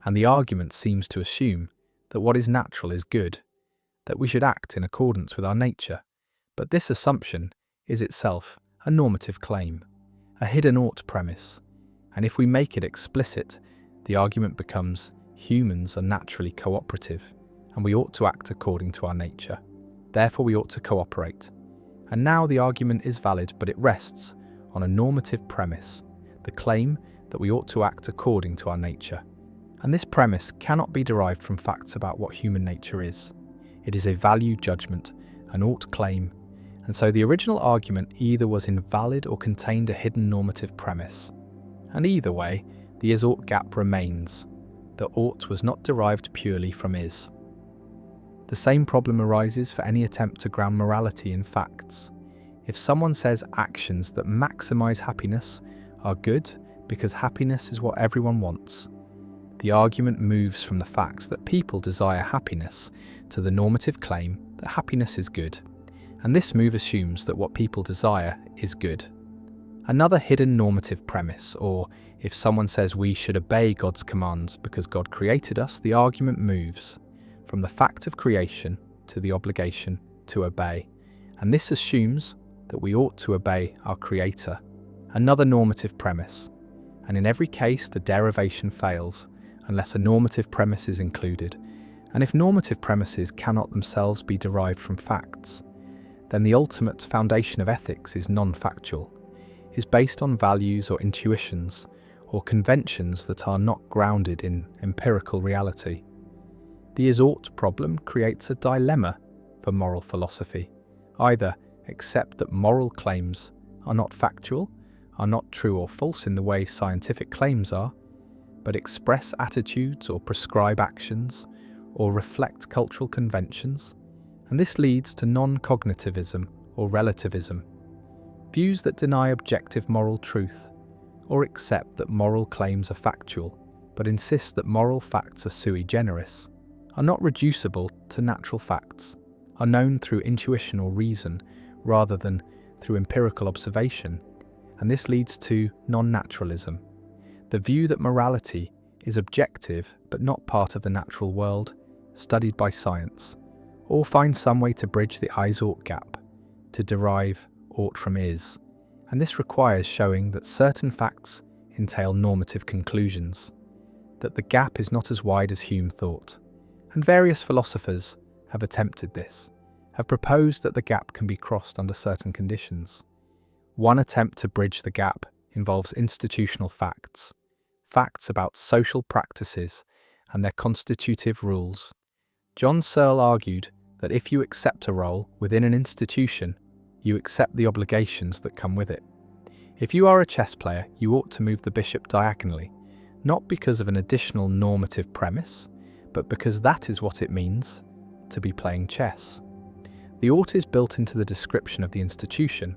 and the argument seems to assume that what is natural is good, that we should act in accordance with our nature. But this assumption is itself a normative claim, a hidden ought premise, and if we make it explicit, the argument becomes humans are naturally cooperative, and we ought to act according to our nature. Therefore we ought to cooperate. And now the argument is valid, but it rests on a normative premise, the claim that we ought to act according to our nature. And this premise cannot be derived from facts about what human nature is. It is a value judgment, an ought claim, and so the original argument either was invalid or contained a hidden normative premise. And either way, the is-ought gap remains. The ought was not derived purely from is. The same problem arises for any attempt to ground morality in facts. If someone says actions that maximize happiness are good because happiness is what everyone wants, the argument moves from the facts that people desire happiness to the normative claim that happiness is good. And this move assumes that what people desire is good. Another hidden normative premise, or if someone says we should obey God's commands because God created us, the argument moves from the fact of creation to the obligation to obey. And this assumes that we ought to obey our Creator. Another normative premise. And in every case, the derivation fails unless a normative premise is included. And if normative premises cannot themselves be derived from facts, then the ultimate foundation of ethics is non-factual, is based on values or intuitions or conventions that are not grounded in empirical reality. The is-ought problem creates a dilemma for moral philosophy. Either accept that moral claims are not factual, are not true or false in the way scientific claims are, but express attitudes or prescribe actions or reflect cultural conventions, and this leads to non-cognitivism or relativism, views that deny objective moral truth, or accept that moral claims are factual, but insist that moral facts are sui generis, are not reducible to natural facts, are known through intuition or reason rather than through empirical observation, and this leads to non-naturalism, the view that morality is objective but not part of the natural world, studied by science, or find some way to bridge the is-ought gap, to derive ought from is, and this requires showing that certain facts entail normative conclusions, that the gap is not as wide as Hume thought, and various philosophers have attempted this, have proposed that the gap can be crossed under certain conditions. One attempt to bridge the gap involves institutional facts, facts about social practices and their constitutive rules. John Searle argued that if you accept a role within an institution, you accept the obligations that come with it. If you are a chess player, you ought to move the bishop diagonally, not because of an additional normative premise, but because that is what it means to be playing chess. The ought is built into the description of the institution,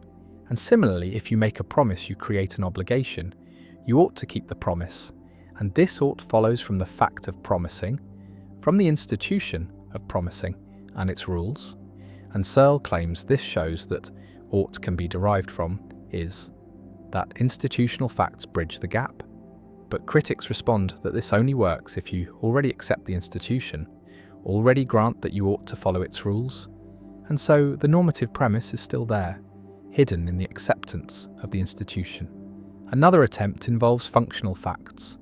and similarly, if you make a promise, you create an obligation. You ought to keep the promise, and this ought follows from the fact of promising, from the institution of promising and its rules, and Searle claims this shows that ought can be derived from is, that institutional facts bridge the gap. But critics respond that this only works if you already accept the institution, already grant that you ought to follow its rules, and so the normative premise is still there, hidden in the acceptance of the institution. Another attempt involves functional facts.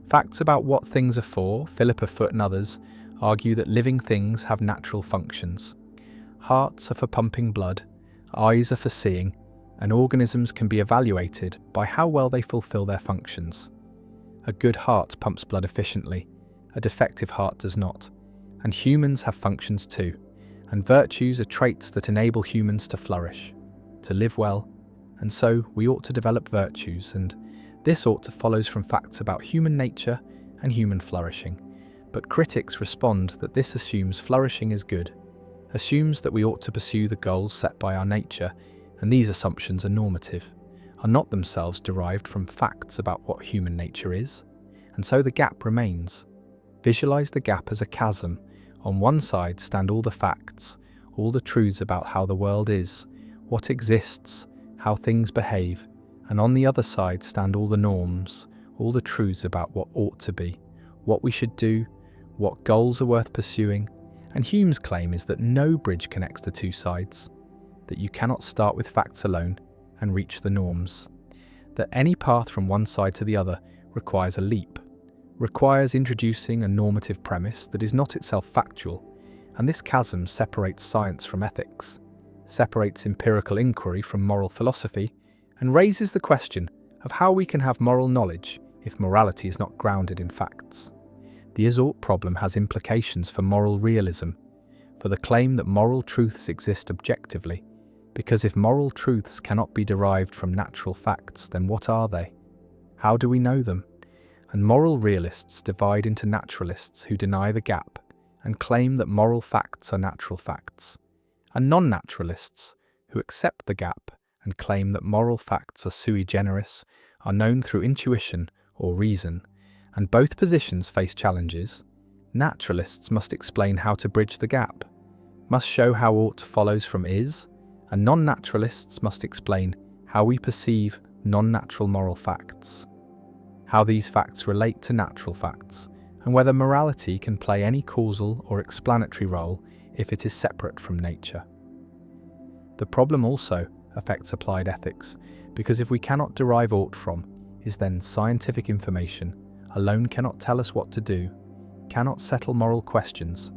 Facts about what things are for. Philippa Foot and others argue that living things have natural functions. Hearts are for pumping blood, eyes are for seeing, and organisms can be evaluated by how well they fulfill their functions. A good heart pumps blood efficiently, a defective heart does not, and humans have functions too, and virtues are traits that enable humans to flourish, to live well, and so we ought to develop virtues, and this ought to follows from facts about human nature and human flourishing. But critics respond that this assumes flourishing is good, assumes that we ought to pursue the goals set by our nature, and these assumptions are normative, are not themselves derived from facts about what human nature is, and so the gap remains. Visualize the gap as a chasm. On one side stand all the facts, all the truths about how the world is, what exists, how things behave, and on the other side stand all the norms, all the truths about what ought to be, what we should do, what goals are worth pursuing. And Hume's claim is that no bridge connects the two sides, that you cannot start with facts alone and reach the norms, that any path from one side to the other requires a leap, requires introducing a normative premise that is not itself factual, and this chasm separates science from ethics, separates empirical inquiry from moral philosophy, and raises the question of how we can have moral knowledge if morality is not grounded in facts. The is-ought problem has implications for moral realism, for the claim that moral truths exist objectively, because if moral truths cannot be derived from natural facts, then what are they? How do we know them? And moral realists divide into naturalists who deny the gap and claim that moral facts are natural facts, and non-naturalists who accept the gap and claim that moral facts are sui generis, are known through intuition or reason, and both positions face challenges. Naturalists must explain how to bridge the gap, must show how ought follows from is, and non-naturalists must explain how we perceive non-natural moral facts, how these facts relate to natural facts, and whether morality can play any causal or explanatory role if it is separate from nature. The problem also affects applied ethics, because if we cannot derive ought from is then scientific information, alone cannot tell us what to do, cannot settle moral questions.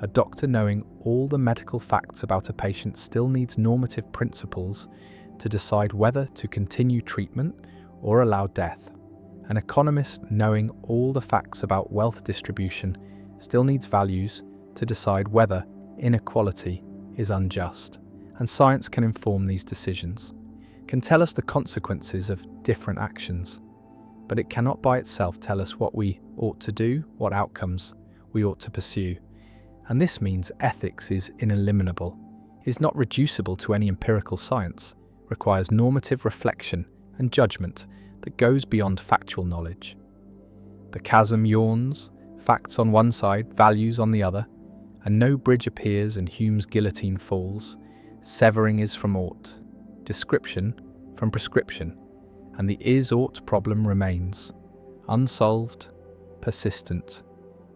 A doctor knowing all the medical facts about a patient still needs normative principles to decide whether to continue treatment or allow death. An economist knowing all the facts about wealth distribution still needs values to decide whether inequality is unjust. And science can inform these decisions, can tell us the consequences of different actions, but it cannot by itself tell us what we ought to do, what outcomes we ought to pursue. And this means ethics is ineliminable, is not reducible to any empirical science, requires normative reflection and judgment that goes beyond factual knowledge. The chasm yawns, facts on one side, values on the other, and no bridge appears and Hume's guillotine falls. Severing is from ought, description from prescription, and the is-ought problem remains, unsolved, persistent,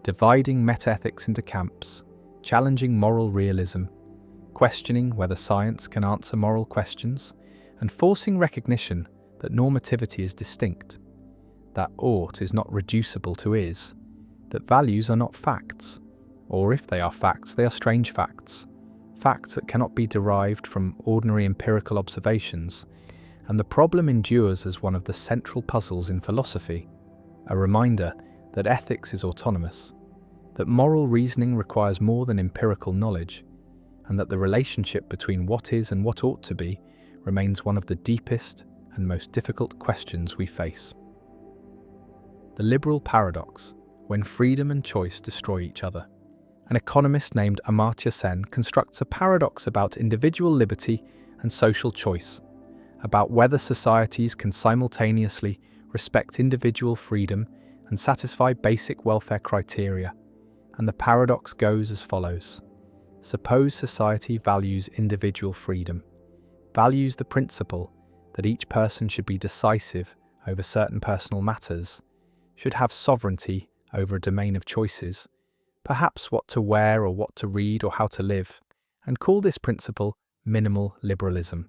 dividing metaethics into camps, challenging moral realism, questioning whether science can answer moral questions, and forcing recognition that normativity is distinct, that ought is not reducible to is, that values are not facts, or if they are facts, they are strange facts, facts that cannot be derived from ordinary empirical observations, and the problem endures as one of the central puzzles in philosophy, a reminder that ethics is autonomous, that moral reasoning requires more than empirical knowledge, and that the relationship between what is and what ought to be remains one of the deepest and most difficult questions we face. The liberal paradox, when freedom and choice destroy each other. An economist named Amartya Sen constructs a paradox about individual liberty and social choice, about whether societies can simultaneously respect individual freedom and satisfy basic welfare criteria. And the paradox goes as follows. Suppose society values individual freedom, values the principle that each person should be decisive over certain personal matters, should have sovereignty over a domain of choices, perhaps what to wear or what to read or how to live, and call this principle minimal liberalism,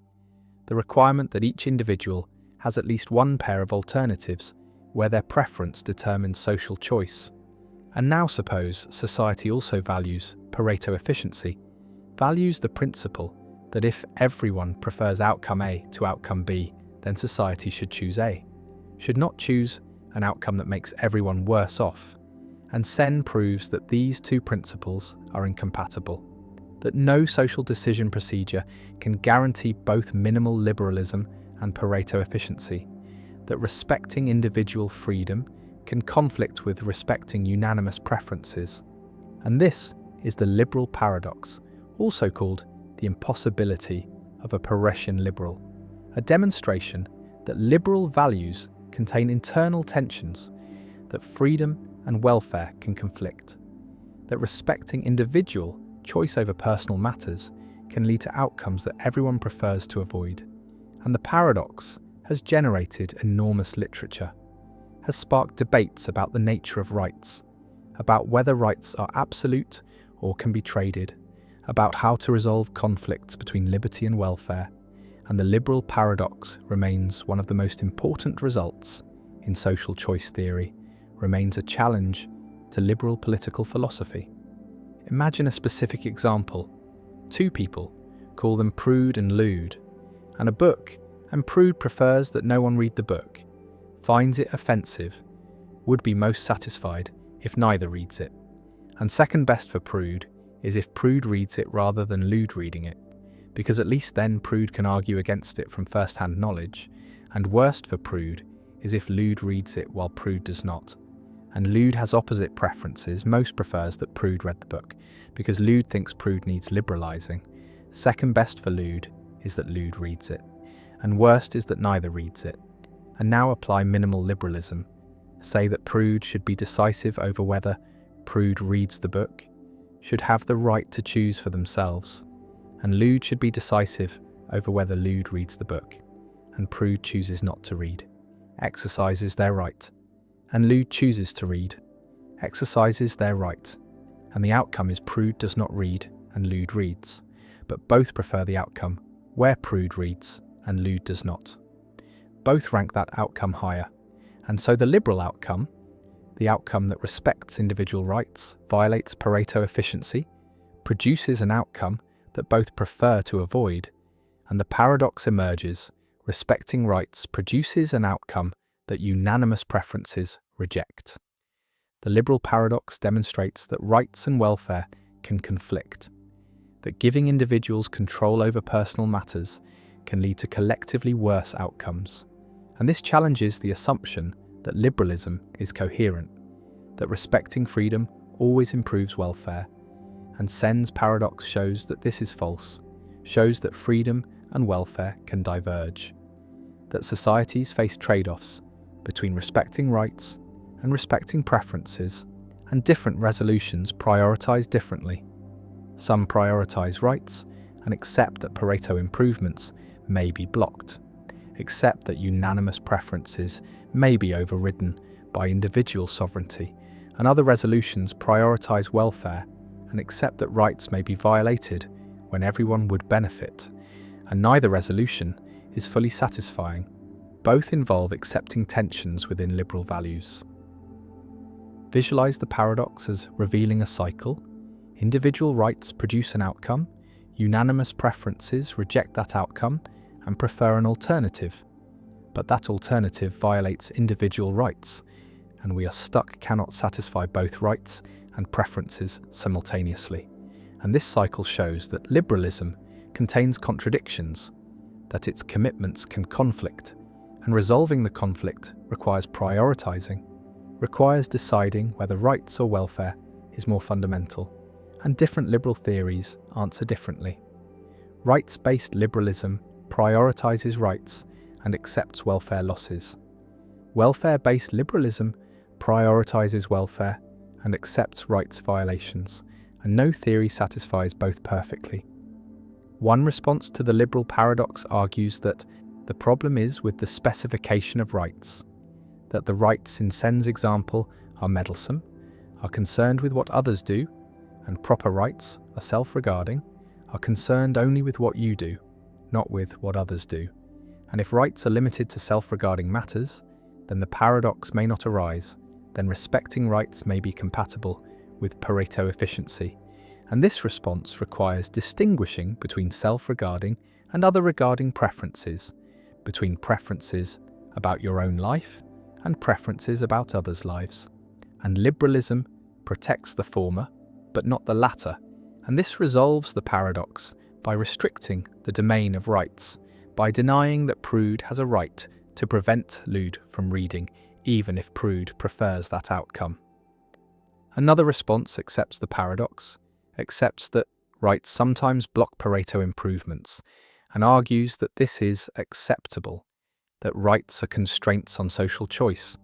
the requirement that each individual has at least one pair of alternatives where their preference determines social choice. And now suppose society also values Pareto efficiency, values the principle that if everyone prefers outcome A to outcome B, then society should choose A, should not choose an outcome that makes everyone worse off. And Sen proves that these two principles are incompatible. that no social decision procedure can guarantee both minimal liberalism and Pareto efficiency, that respecting individual freedom can conflict with respecting unanimous preferences. And this is the liberal paradox, also called the impossibility of a Paretian liberal, a demonstration that liberal values contain internal tensions, that freedom and welfare can conflict, that respecting individual choice over personal matters can lead to outcomes that everyone prefers to avoid. And the paradox has generated enormous literature, has sparked debates about the nature of rights, about whether rights are absolute or can be traded, about how to resolve conflicts between liberty and welfare, and the liberal paradox remains one of the most important results in social choice theory, remains a challenge to liberal political philosophy. Imagine a specific example. Two people, call them Prude and Lewd, and a book, and Prude prefers that no one read the book, finds it offensive, would be most satisfied if neither reads it. And second best for Prude is if Prude reads it rather than Lewd reading it, because at least then Prude can argue against it from first-hand knowledge, and worst for Prude is if Lewd reads it while Prude does not. And Lewd has opposite preferences, most prefers that Prude read the book, because Lewd thinks Prude needs liberalising. Second best for Lewd is that Lewd reads it, and worst is that neither reads it. And now apply minimal liberalism. Say that Prude should be decisive over whether Prude reads the book, should have the right to choose for themselves, and Lewd should be decisive over whether Lewd reads the book, and Prude chooses not to read, exercises their right, and Lewd chooses to read, exercises their right, and the outcome is Prude does not read and Lewd reads, but both prefer the outcome where Prude reads and Lewd does not. Both rank that outcome higher, and so the liberal outcome, the outcome that respects individual rights, violates Pareto efficiency, produces an outcome that both prefer to avoid, and the paradox emerges, respecting rights produces an outcome that unanimous preferences reject. The liberal paradox demonstrates that rights and welfare can conflict, that giving individuals control over personal matters can lead to collectively worse outcomes. And this challenges the assumption that liberalism is coherent, that respecting freedom always improves welfare, and Sen's paradox shows that this is false, shows that freedom and welfare can diverge, that societies face trade-offs between respecting rights and respecting preferences, and different resolutions prioritize differently. Some prioritize rights and accept that Pareto improvements may be blocked, accept that unanimous preferences may be overridden by individual sovereignty, and other resolutions prioritize welfare and accept that rights may be violated when everyone would benefit, and neither resolution is fully satisfying. Both involve accepting tensions within liberal values. Visualize the paradox as revealing a cycle. Individual rights produce an outcome, unanimous preferences reject that outcome and prefer an alternative. But that alternative violates individual rights, and we are stuck cannot satisfy both rights and preferences simultaneously. And this cycle shows that liberalism contains contradictions, that its commitments can conflict, and resolving the conflict requires prioritizing, requires deciding whether rights or welfare is more fundamental, and different liberal theories answer differently. Rights-based liberalism prioritizes rights and accepts welfare losses. Welfare-based liberalism prioritizes welfare and accepts rights violations, and no theory satisfies both perfectly. One response to the liberal paradox argues that the problem is with the specification of rights, that the rights in Sen's example are meddlesome, are concerned with what others do, and proper rights are self-regarding, are concerned only with what you do, not with what others do. And if rights are limited to self-regarding matters, then the paradox may not arise, then respecting rights may be compatible with Pareto efficiency. And this response requires distinguishing between self-regarding and other regarding preferences, between preferences about your own life and preferences about others' lives. And liberalism protects the former, but not the latter, And this resolves the paradox by restricting the domain of rights, by denying that Prude has a right to prevent Lude from reading, even if Prude prefers that outcome. Another response accepts the paradox, accepts that rights sometimes block Pareto improvements, and argues that this is acceptable, that rights are constraints on social choice,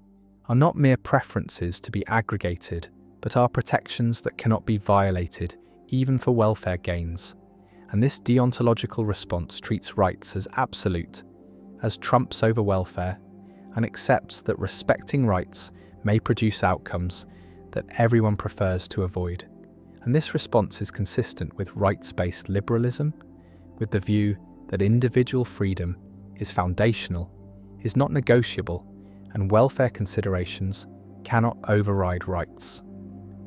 are not mere preferences to be aggregated, but are protections that cannot be violated, even for welfare gains. And this deontological response treats rights as absolute, as trumps over welfare, and accepts that respecting rights may produce outcomes that everyone prefers to avoid. And this response is consistent with rights-based liberalism, with the view that individual freedom is foundational, is not negotiable, and welfare considerations cannot override rights.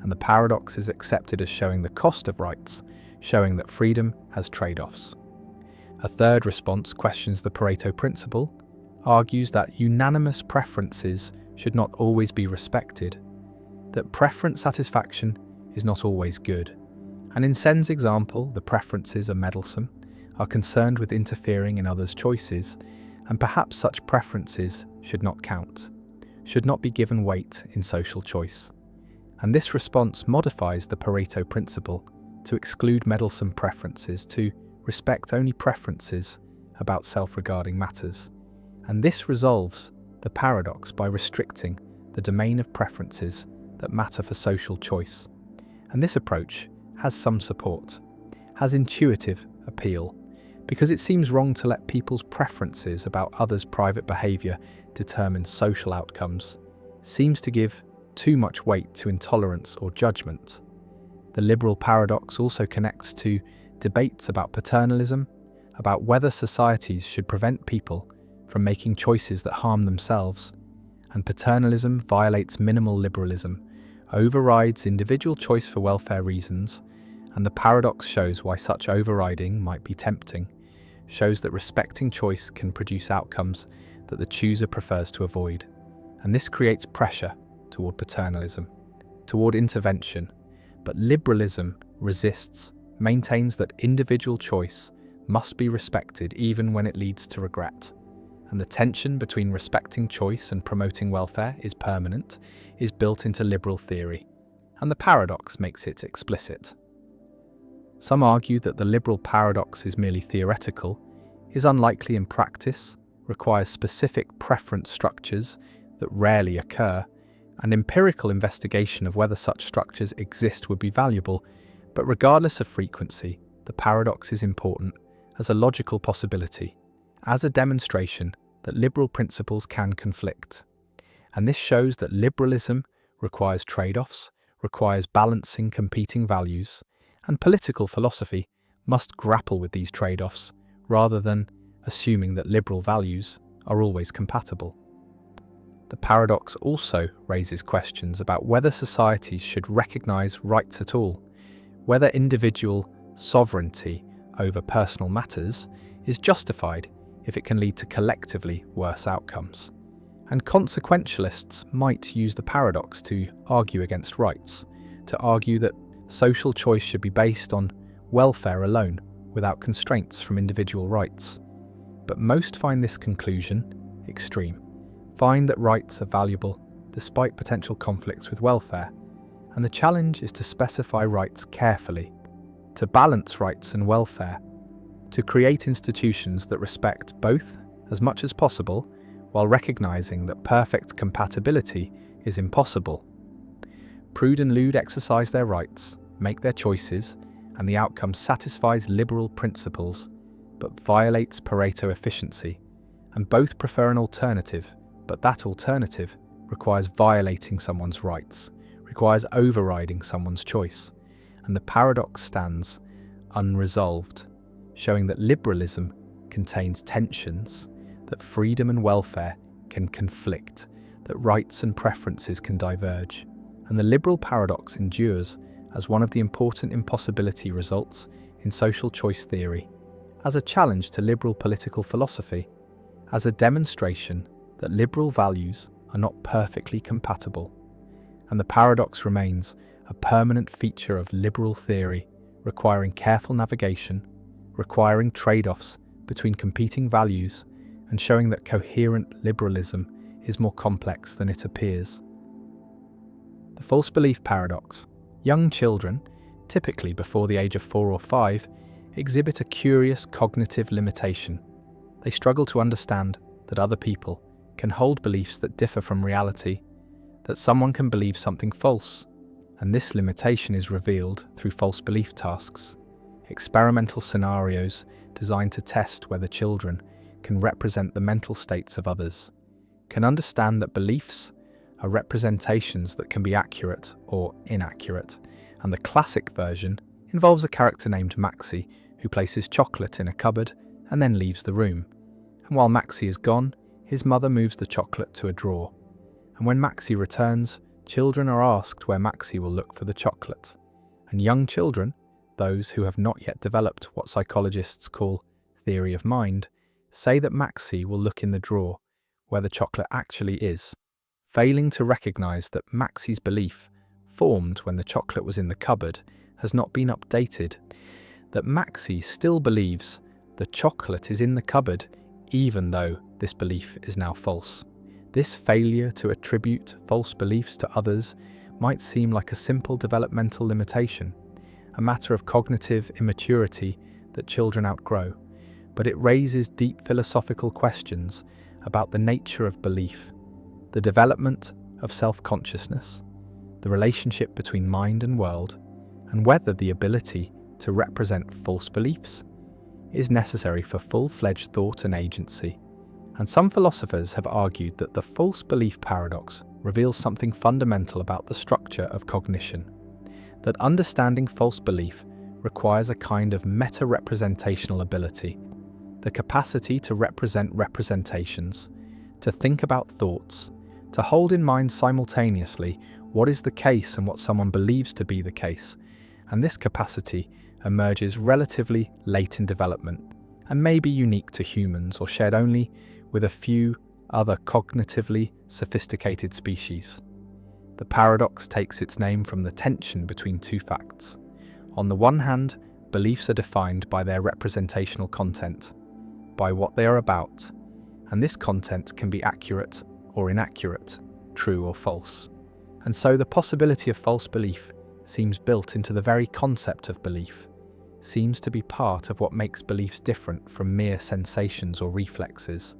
And the paradox is accepted as showing the cost of rights, showing that freedom has trade-offs. A third response questions the Pareto principle, argues that unanimous preferences should not always be respected, that preference satisfaction is not always good. And in Sen's example, the preferences are meddlesome, are concerned with interfering in others' choices, and perhaps such preferences should not count, should not be given weight in social choice. And this response modifies the Pareto principle to exclude meddlesome preferences, to respect only preferences about self-regarding matters. And this resolves the paradox by restricting the domain of preferences that matter for social choice. And this approach has some support, has intuitive appeal, because it seems wrong to let people's preferences about others' private behaviour determine social outcomes, seems to give too much weight to intolerance or judgment. The liberal paradox also connects to debates about paternalism, about whether societies should prevent people from making choices that harm themselves, and paternalism violates minimal liberalism, overrides individual choice for welfare reasons, and the paradox shows why such overriding might be tempting, shows that respecting choice can produce outcomes that the chooser prefers to avoid. And this creates pressure toward paternalism, toward intervention, but liberalism resists, maintains that individual choice must be respected even when it leads to regret. And the tension between respecting choice and promoting welfare is permanent, is built into liberal theory, and the paradox makes it explicit. Some argue that the liberal paradox is merely theoretical, is unlikely in practice, requires specific preference structures that rarely occur, and empirical investigation of whether such structures exist would be valuable, but regardless of frequency, the paradox is important as a logical possibility, as a demonstration that liberal principles can conflict. And this shows that liberalism requires trade-offs, requires balancing competing values, and political philosophy must grapple with these trade-offs rather than assuming that liberal values are always compatible. The paradox also raises questions about whether societies should recognize rights at all, whether individual sovereignty over personal matters is justified if it can lead to collectively worse outcomes. And consequentialists might use the paradox to argue against rights, to argue that social choice should be based on welfare alone, without constraints from individual rights. But most find this conclusion extreme, find that rights are valuable despite potential conflicts with welfare, and the challenge is to specify rights carefully, to balance rights and welfare, to create institutions that respect both as much as possible while recognizing that perfect compatibility is impossible. Prude and Lude exercise their rights, make their choices, and the outcome satisfies liberal principles but violates Pareto efficiency, and both prefer an alternative, but that alternative requires violating someone's rights, requires overriding someone's choice, and the paradox stands unresolved, showing that liberalism contains tensions, that freedom and welfare can conflict, that rights and preferences can diverge, and the liberal paradox endures as one of the important impossibility results in social choice theory, as a challenge to liberal political philosophy, as a demonstration that liberal values are not perfectly compatible. And the paradox remains a permanent feature of liberal theory, requiring careful navigation, requiring trade-offs between competing values, and showing that coherent liberalism is more complex than it appears. The false belief paradox. Young children, typically before the age of 4 or 5, exhibit a curious cognitive limitation. They struggle to understand that other people can hold beliefs that differ from reality, that someone can believe something false, and this limitation is revealed through false belief tasks, experimental scenarios designed to test whether children can represent the mental states of others, can understand that beliefs are representations that can be accurate or inaccurate, and the classic version involves a character named Maxie who places chocolate in a cupboard and then leaves the room. And while Maxie is gone, his mother moves the chocolate to a drawer. And when Maxie returns, children are asked where Maxie will look for the chocolate. And young children, those who have not yet developed what psychologists call theory of mind, say that Maxie will look in the drawer where the chocolate actually is, failing to recognize that Maxie's belief, formed when the chocolate was in the cupboard, has not been updated, that Maxie still believes the chocolate is in the cupboard even though this belief is now false. This failure to attribute false beliefs to others might seem like a simple developmental limitation, a matter of cognitive immaturity that children outgrow, but it raises deep philosophical questions about the nature of belief, the development of self-consciousness, the relationship between mind and world, and whether the ability to represent false beliefs is necessary for full-fledged thought and agency. And some philosophers have argued that the false belief paradox reveals something fundamental about the structure of cognition, that understanding false belief requires a kind of meta-representational ability, the capacity to represent representations, to think about thoughts, to hold in mind simultaneously what is the case and what someone believes to be the case. And this capacity emerges relatively late in development and may be unique to humans or shared only with a few other cognitively sophisticated species. The paradox takes its name from the tension between two facts. On the one hand, beliefs are defined by their representational content, by what they are about, and this content can be accurate or inaccurate, true or false. And so the possibility of false belief seems built into the very concept of belief, seems to be part of what makes beliefs different from mere sensations or reflexes.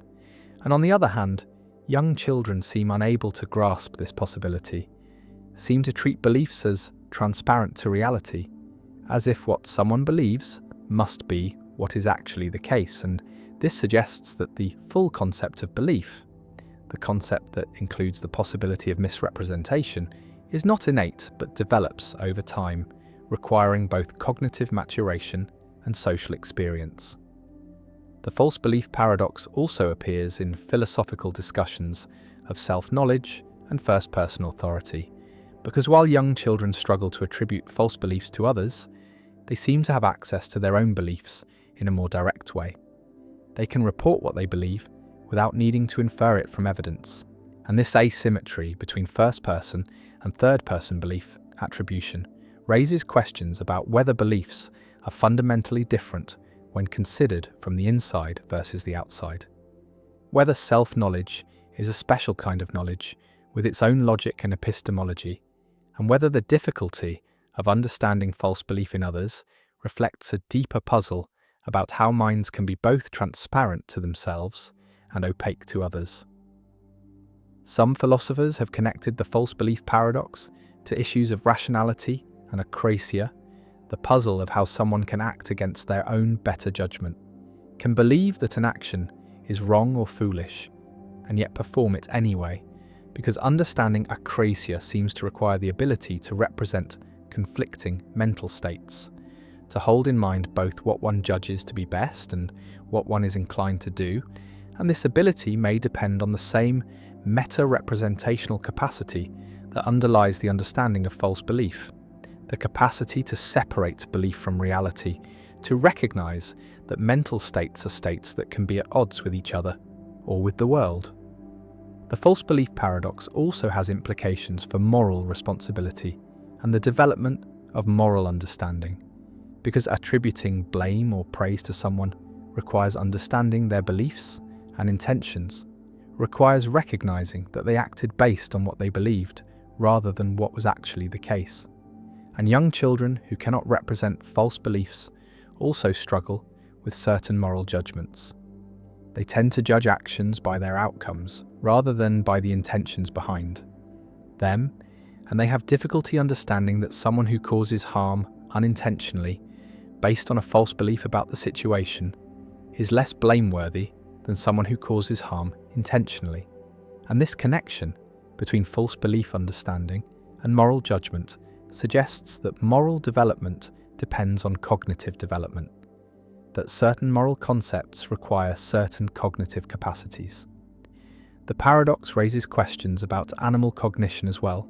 And on the other hand, young children seem unable to grasp this possibility, seem to treat beliefs as transparent to reality, as if what someone believes must be what is actually the case, and this suggests that the full concept of belief, the concept that includes the possibility of misrepresentation, is not innate but develops over time, requiring both cognitive maturation and social experience. The false belief paradox also appears in philosophical discussions of self-knowledge and first-person authority, because while young children struggle to attribute false beliefs to others, they seem to have access to their own beliefs in a more direct way. They can report what they believe without needing to infer it from evidence, and this asymmetry between first-person and third-person belief attribution raises questions about whether beliefs are fundamentally different when considered from the inside versus the outside. Whether self-knowledge is a special kind of knowledge with its own logic and epistemology, and whether the difficulty of understanding false belief in others reflects a deeper puzzle about how minds can be both transparent to themselves and opaque to others. Some philosophers have connected the false belief paradox to issues of rationality and acrasia, the puzzle of how someone can act against their own better judgment, can believe that an action is wrong or foolish, and yet perform it anyway, because understanding acrasia seems to require the ability to represent conflicting mental states, to hold in mind both what one judges to be best and what one is inclined to do, and this ability may depend on the same meta-representational capacity that underlies the understanding of false belief, the capacity to separate belief from reality, to recognize that mental states are states that can be at odds with each other or with the world. The false belief paradox also has implications for moral responsibility and the development of moral understanding, because attributing blame or praise to someone requires understanding their beliefs and intentions, requires recognizing that they acted based on what they believed rather than what was actually the case. And young children who cannot represent false beliefs also struggle with certain moral judgments. They tend to judge actions by their outcomes rather than by the intentions behind them, and they have difficulty understanding that someone who causes harm unintentionally, based on a false belief about the situation, is less blameworthy than someone who causes harm intentionally. And this connection between false belief understanding and moral judgment suggests that moral development depends on cognitive development, that certain moral concepts require certain cognitive capacities. The paradox raises questions about animal cognition as well,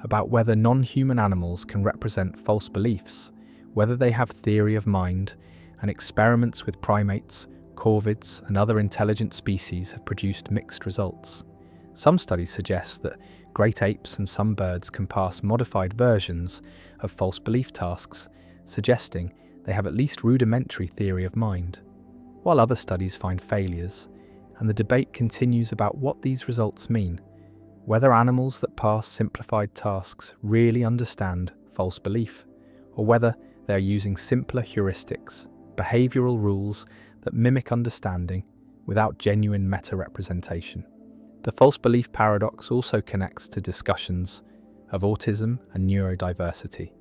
about whether non-human animals can represent false beliefs, whether they have theory of mind, and experiments with primates, corvids, and other intelligent species have produced mixed results. Some studies suggest that great apes and some birds can pass modified versions of false belief tasks, suggesting they have at least rudimentary theory of mind, while other studies find failures, and the debate continues about what these results mean, whether animals that pass simplified tasks really understand false belief, or whether they are using simpler heuristics, behavioral rules that mimic understanding without genuine meta-representation. The false belief paradox also connects to discussions of autism and neurodiversity,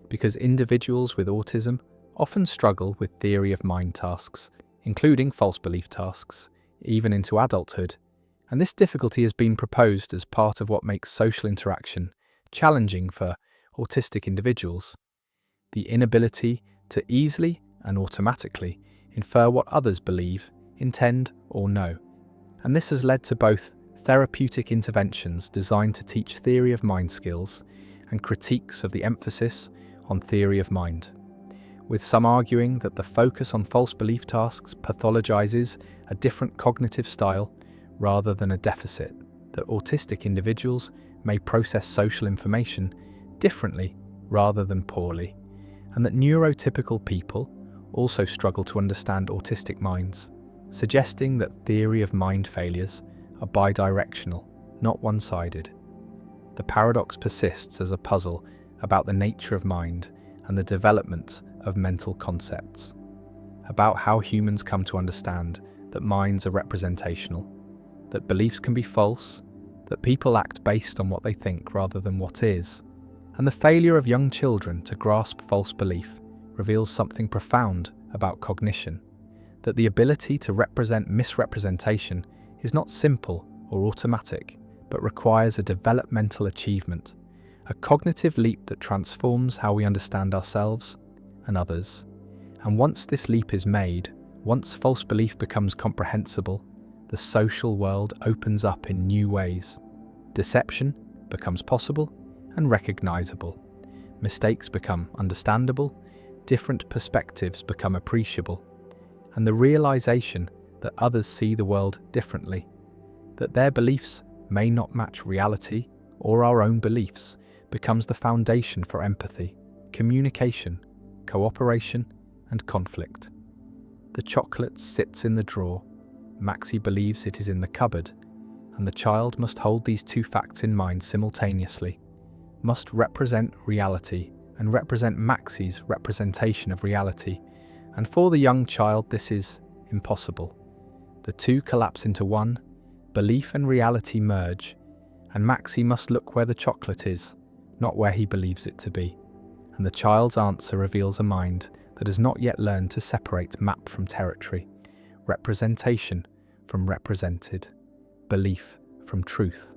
because individuals with autism often struggle with theory of mind tasks, including false belief tasks, even into adulthood, and this difficulty has been proposed as part of what makes social interaction challenging for autistic individuals. The inability to easily and automatically infer what others believe, intend, or know. And this has led to both therapeutic interventions designed to teach theory of mind skills and critiques of the emphasis on theory of mind, with some arguing that the focus on false belief tasks pathologizes a different cognitive style rather than a deficit, that autistic individuals may process social information differently rather than poorly, and that neurotypical people also struggle to understand autistic minds, suggesting that theory of mind failures are bidirectional, not one-sided. The paradox persists as a puzzle about the nature of mind and the development of mental concepts, about how humans come to understand that minds are representational, that beliefs can be false, that people act based on what they think rather than what is, and the failure of young children to grasp false belief reveals something profound about cognition, that the ability to represent misrepresentation is not simple or automatic, but requires a developmental achievement, a cognitive leap that transforms how we understand ourselves and others. And once this leap is made, once false belief becomes comprehensible, the social world opens up in new ways. Deception becomes possible and recognizable. Mistakes become understandable, different perspectives become appreciable, and the realization that others see the world differently, that their beliefs may not match reality or our own beliefs, becomes the foundation for empathy, communication, cooperation, and conflict. The chocolate sits in the drawer. Maxie believes it is in the cupboard, and the child must hold these two facts in mind simultaneously, must represent reality and represent Maxie's representation of reality, and for the young child this is impossible. The two collapse into one, belief and reality merge, and Maxie must look where the chocolate is, not where he believes it to be. And the child's answer reveals a mind that has not yet learned to separate map from territory, representation from represented, belief from truth.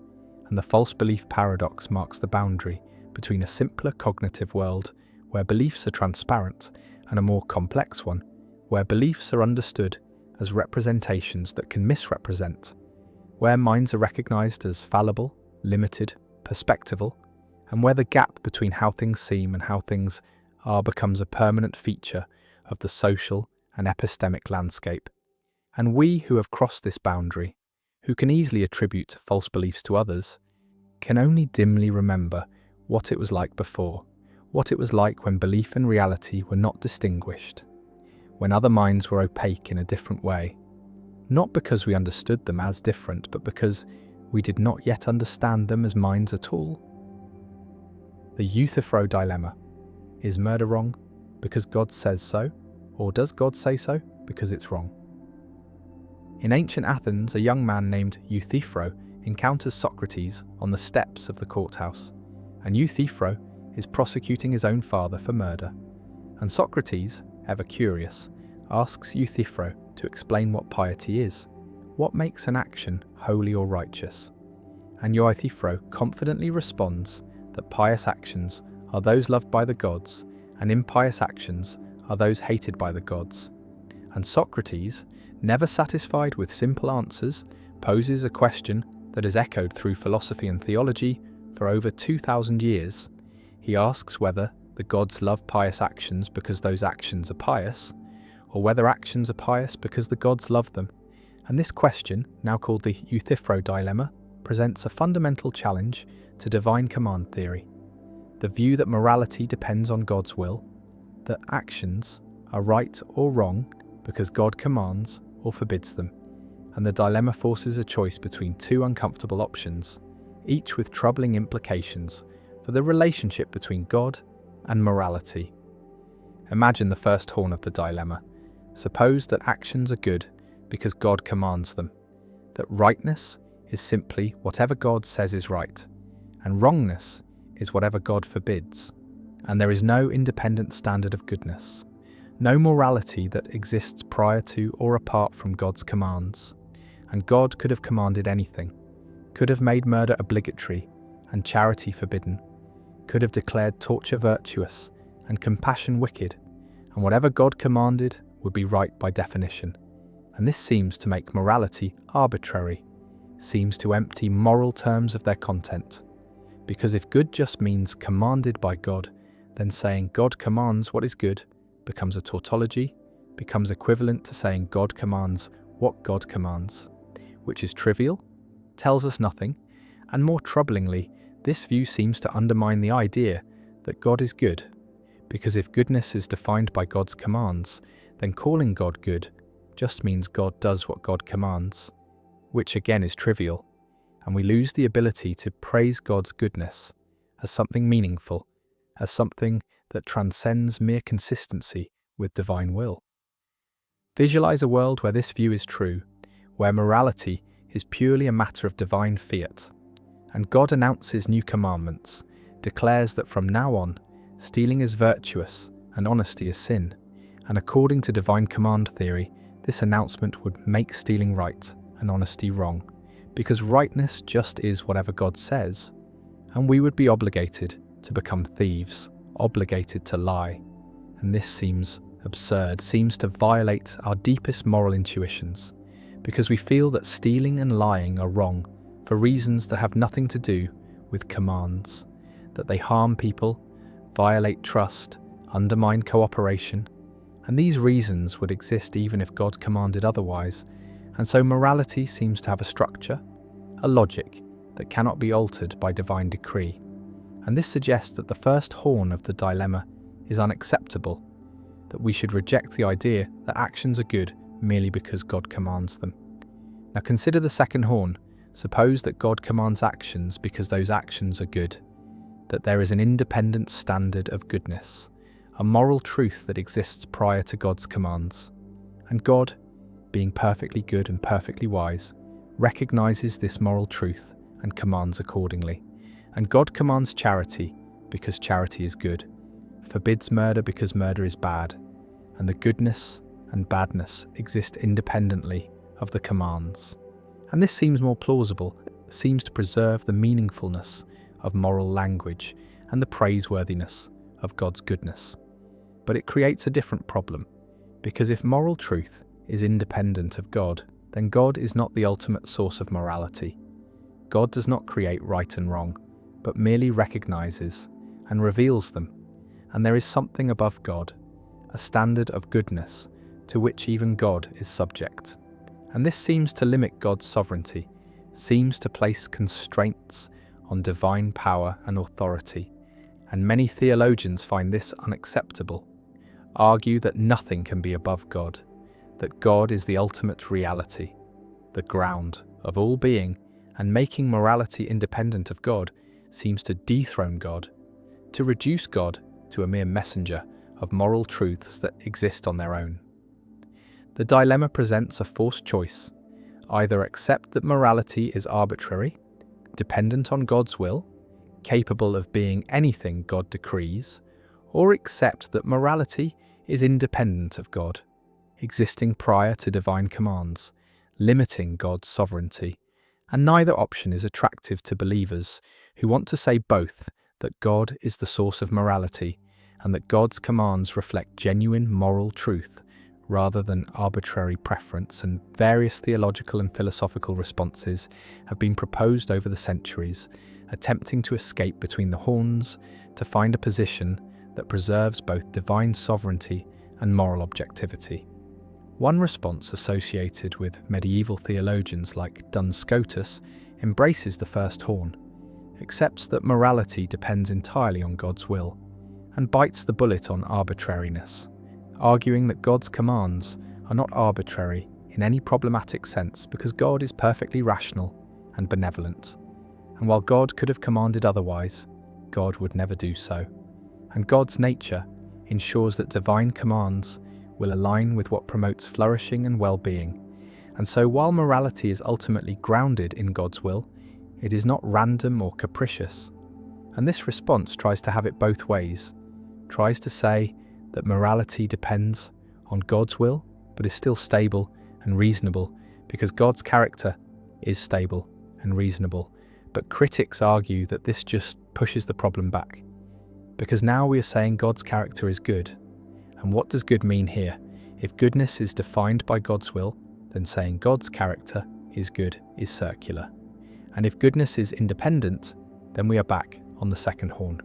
And the false belief paradox marks the boundary between a simpler cognitive world where beliefs are transparent and a more complex one where beliefs are understood as representations that can misrepresent, where minds are recognized as fallible, limited, perspectival, and where the gap between how things seem and how things are becomes a permanent feature of the social and epistemic landscape. And we who have crossed this boundary, who can easily attribute false beliefs to others, can only dimly remember what it was like before, what it was like when belief and reality were not distinguished, when other minds were opaque in a different way, not because we understood them as different, but because we did not yet understand them as minds at all. The Euthyphro dilemma. Is murder wrong because God says so, or does God say so because it's wrong? In ancient Athens, a young man named Euthyphro encounters Socrates on the steps of the courthouse, and Euthyphro is prosecuting his own father for murder. And Socrates, ever curious, asks Euthyphro to explain what piety is, what makes an action holy or righteous. And Euthyphro confidently responds that pious actions are those loved by the gods, and impious actions are those hated by the gods. And Socrates, never satisfied with simple answers, poses a question that has echoed through philosophy and theology for over 2,000 years. He asks whether the gods love pious actions because those actions are pious, or whether actions are pious because the gods love them. And this question, now called the Euthyphro dilemma, presents a fundamental challenge to divine command theory. The view that morality depends on God's will, that actions are right or wrong because God commands or forbids them. And the dilemma forces a choice between two uncomfortable options, each with troubling implications for the relationship between God and morality. Imagine the first horn of the dilemma. Suppose that actions are good because God commands them, that rightness is simply whatever God says is right, and wrongness is whatever God forbids, and there is no independent standard of goodness, no morality that exists prior to or apart from God's commands. And God could have commanded anything, could have made murder obligatory and charity forbidden, could have declared torture virtuous and compassion wicked, and whatever God commanded would be right by definition. And this seems to make morality arbitrary, seems to empty moral terms of their content. Because if good just means commanded by God, then saying God commands what is good becomes a tautology, becomes equivalent to saying God commands what God commands, which is trivial, tells us nothing, and more troublingly, this view seems to undermine the idea that God is good, because if goodness is defined by God's commands, then calling God good just means God does what God commands, which again is trivial, and we lose the ability to praise God's goodness as something meaningful, as something that transcends mere consistency with divine will. Visualize a world where this view is true, where morality is purely a matter of divine fiat, and God announces new commandments, declares that from now on, stealing is virtuous and honesty is sin, and according to divine command theory, this announcement would make stealing right and honesty wrong, because rightness just is whatever God says, and we would be obligated to become thieves, obligated to lie. And this seems absurd, seems to violate our deepest moral intuitions, because we feel that stealing and lying are wrong for reasons that have nothing to do with commands, that they harm people, violate trust, undermine cooperation, and these reasons would exist even if God commanded otherwise. And so morality seems to have a structure, a logic that cannot be altered by divine decree. And this suggests that the first horn of the dilemma is unacceptable, that we should reject the idea that actions are good merely because God commands them. Now consider the second horn. Suppose that God commands actions because those actions are good, that there is an independent standard of goodness, a moral truth that exists prior to God's commands. And God, being perfectly good and perfectly wise, recognizes this moral truth and commands accordingly. And God commands charity because charity is good, forbids murder because murder is bad, and the goodness and badness exist independently of the commands. And this seems more plausible, seems to preserve the meaningfulness of moral language and the praiseworthiness of God's goodness. But it creates a different problem, because if moral truth is independent of God, then God is not the ultimate source of morality. God does not create right and wrong, but merely recognizes and reveals them. And there is something above God, a standard of goodness to which even God is subject. And this seems to limit God's sovereignty, seems to place constraints on divine power and authority, and many theologians find this unacceptable, argue that nothing can be above God, that God is the ultimate reality, the ground of all being, and making morality independent of God seems to dethrone God, to reduce God to a mere messenger of moral truths that exist on their own. The dilemma presents a forced choice: either accept that morality is arbitrary, dependent on God's will, capable of being anything God decrees, or accept that morality is independent of God, existing prior to divine commands, limiting God's sovereignty. And neither option is attractive to believers who want to say both that God is the source of morality and that God's commands reflect genuine moral truth rather than arbitrary preference. And various theological and philosophical responses have been proposed over the centuries, attempting to escape between the horns to find a position that preserves both divine sovereignty and moral objectivity. One response associated with medieval theologians like Duns Scotus embraces the first horn, accepts that morality depends entirely on God's will, and bites the bullet on arbitrariness, arguing that God's commands are not arbitrary in any problematic sense because God is perfectly rational and benevolent. And while God could have commanded otherwise, God would never do so. And God's nature ensures that divine commands will align with what promotes flourishing and well-being. And so while morality is ultimately grounded in God's will, it is not random or capricious. And this response tries to have it both ways, tries to say that morality depends on God's will, but is still stable and reasonable because God's character is stable and reasonable. But critics argue that this just pushes the problem back, because now we are saying God's character is good. And what does good mean here? If goodness is defined by God's will, then saying God's character is good is circular. And if goodness is independent, then we are back on the second horn.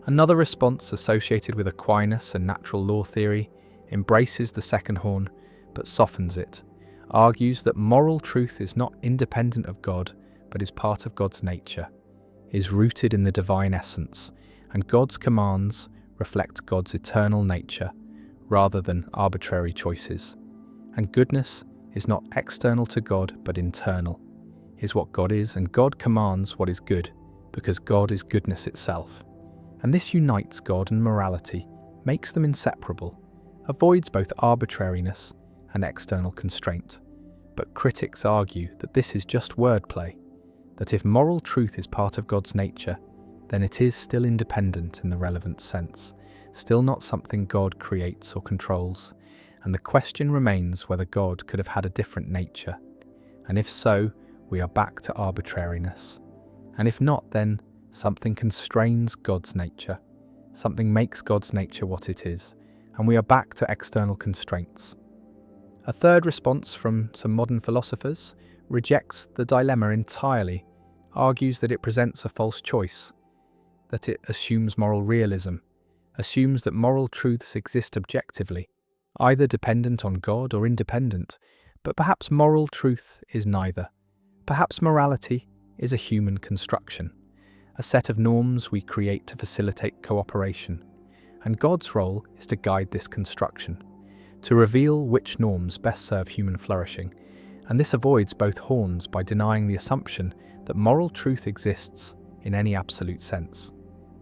Another response associated with Aquinas and natural law theory embraces the second horn but softens it, argues that moral truth is not independent of God but is part of God's nature, is rooted in the divine essence, and God's commands reflect God's eternal nature rather than arbitrary choices. And goodness is not external to God but internal, is what God is, and God commands what is good because God is goodness itself. And this unites God and morality, makes them inseparable, avoids both arbitrariness and external constraint. But critics argue that this is just wordplay, that if moral truth is part of God's nature, then it is still independent in the relevant sense, still not something God creates or controls, and the question remains whether God could have had a different nature. And if so, we are back to arbitrariness. And if not, then something constrains God's nature, something makes God's nature what it is, and we are back to external constraints. A third response from some modern philosophers rejects the dilemma entirely, argues that it presents a false choice, that it assumes moral realism, assumes that moral truths exist objectively, either dependent on God or independent, but perhaps moral truth is neither. Perhaps morality is a human construction, a set of norms we create to facilitate cooperation, and God's role is to guide this construction, to reveal which norms best serve human flourishing, and this avoids both horns by denying the assumption that moral truth exists in any absolute sense,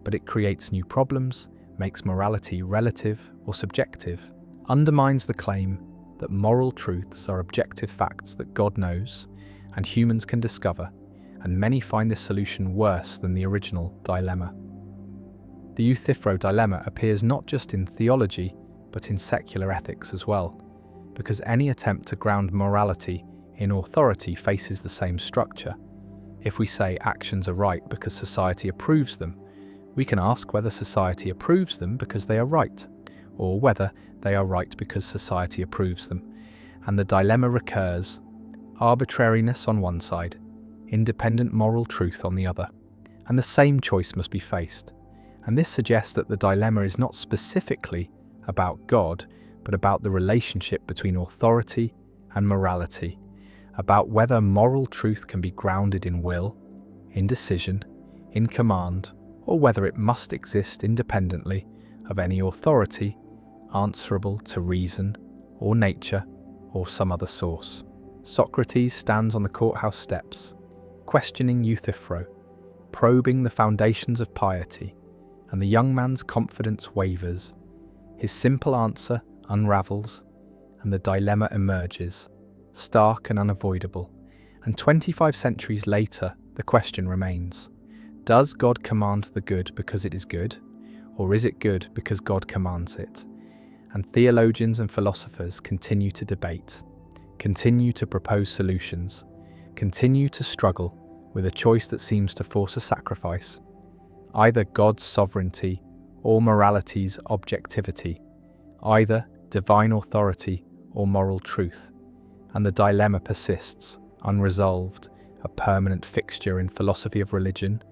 but it creates new problems, makes morality relative or subjective, undermines the claim that moral truths are objective facts that God knows and humans can discover, and many find this solution worse than the original dilemma. The Euthyphro dilemma appears not just in theology, but in secular ethics as well, because any attempt to ground morality in authority faces the same structure. If we say actions are right because society approves them, we can ask whether society approves them because they are right, or whether they are right because society approves them. And the dilemma recurs: arbitrariness on one side, independent moral truth on the other. And the same choice must be faced. And this suggests that the dilemma is not specifically about God, but about the relationship between authority and morality, about whether moral truth can be grounded in will, in decision, in command, or whether it must exist independently of any authority, answerable to reason or nature or some other source. Socrates stands on the courthouse steps, questioning Euthyphro, probing the foundations of piety, and the young man's confidence wavers. His simple answer unravels, and the dilemma emerges, stark and unavoidable. And 25 centuries later, the question remains: does God command the good because it is good, or is it good because God commands it? And theologians and philosophers continue to debate, continue to propose solutions, continue to struggle with a choice that seems to force a sacrifice, either God's sovereignty or morality's objectivity, either divine authority or moral truth. And the dilemma persists, unresolved, a permanent fixture in philosophy of religion,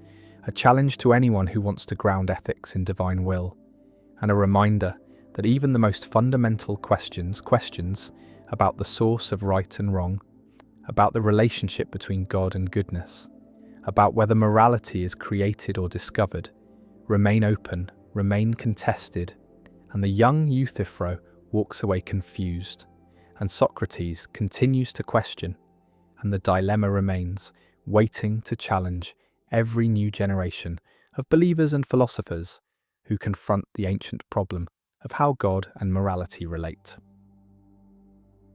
a challenge to anyone who wants to ground ethics in divine will, and a reminder that even the most fundamental questions about the source of right and wrong, about the relationship between God and goodness, about whether morality is created or discovered, remain open, remain contested, and the young Euthyphro walks away confused, and Socrates continues to question, and the dilemma remains, waiting to challenge every new generation of believers and philosophers who confront the ancient problem of how God and morality relate.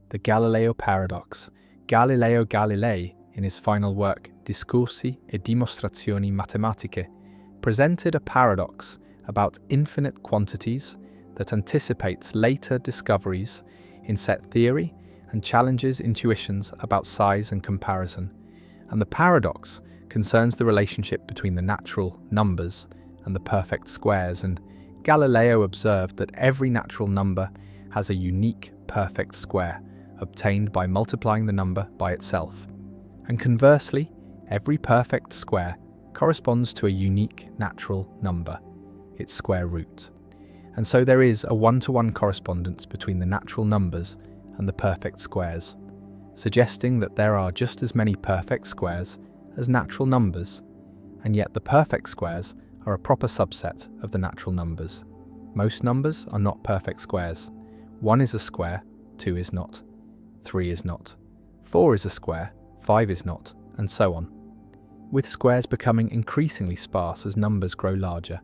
The Galileo paradox. Galileo Galilei, in his final work Discorsi e dimostrazioni matematiche, presented a paradox about infinite quantities that anticipates later discoveries in set theory and challenges intuitions about size and comparison. And the paradox concerns the relationship between the natural numbers and the perfect squares, and Galileo observed that every natural number has a unique perfect square, obtained by multiplying the number by itself. And conversely, every perfect square corresponds to a unique natural number, its square root. And so there is a one-to-one correspondence between the natural numbers and the perfect squares, suggesting that there are just as many perfect squares as natural numbers, and yet the perfect squares are a proper subset of the natural numbers. Most numbers are not perfect squares. 1 is a square, 2 is not, 3 is not, 4 is a square, 5 is not, and so on, with squares becoming increasingly sparse as numbers grow larger.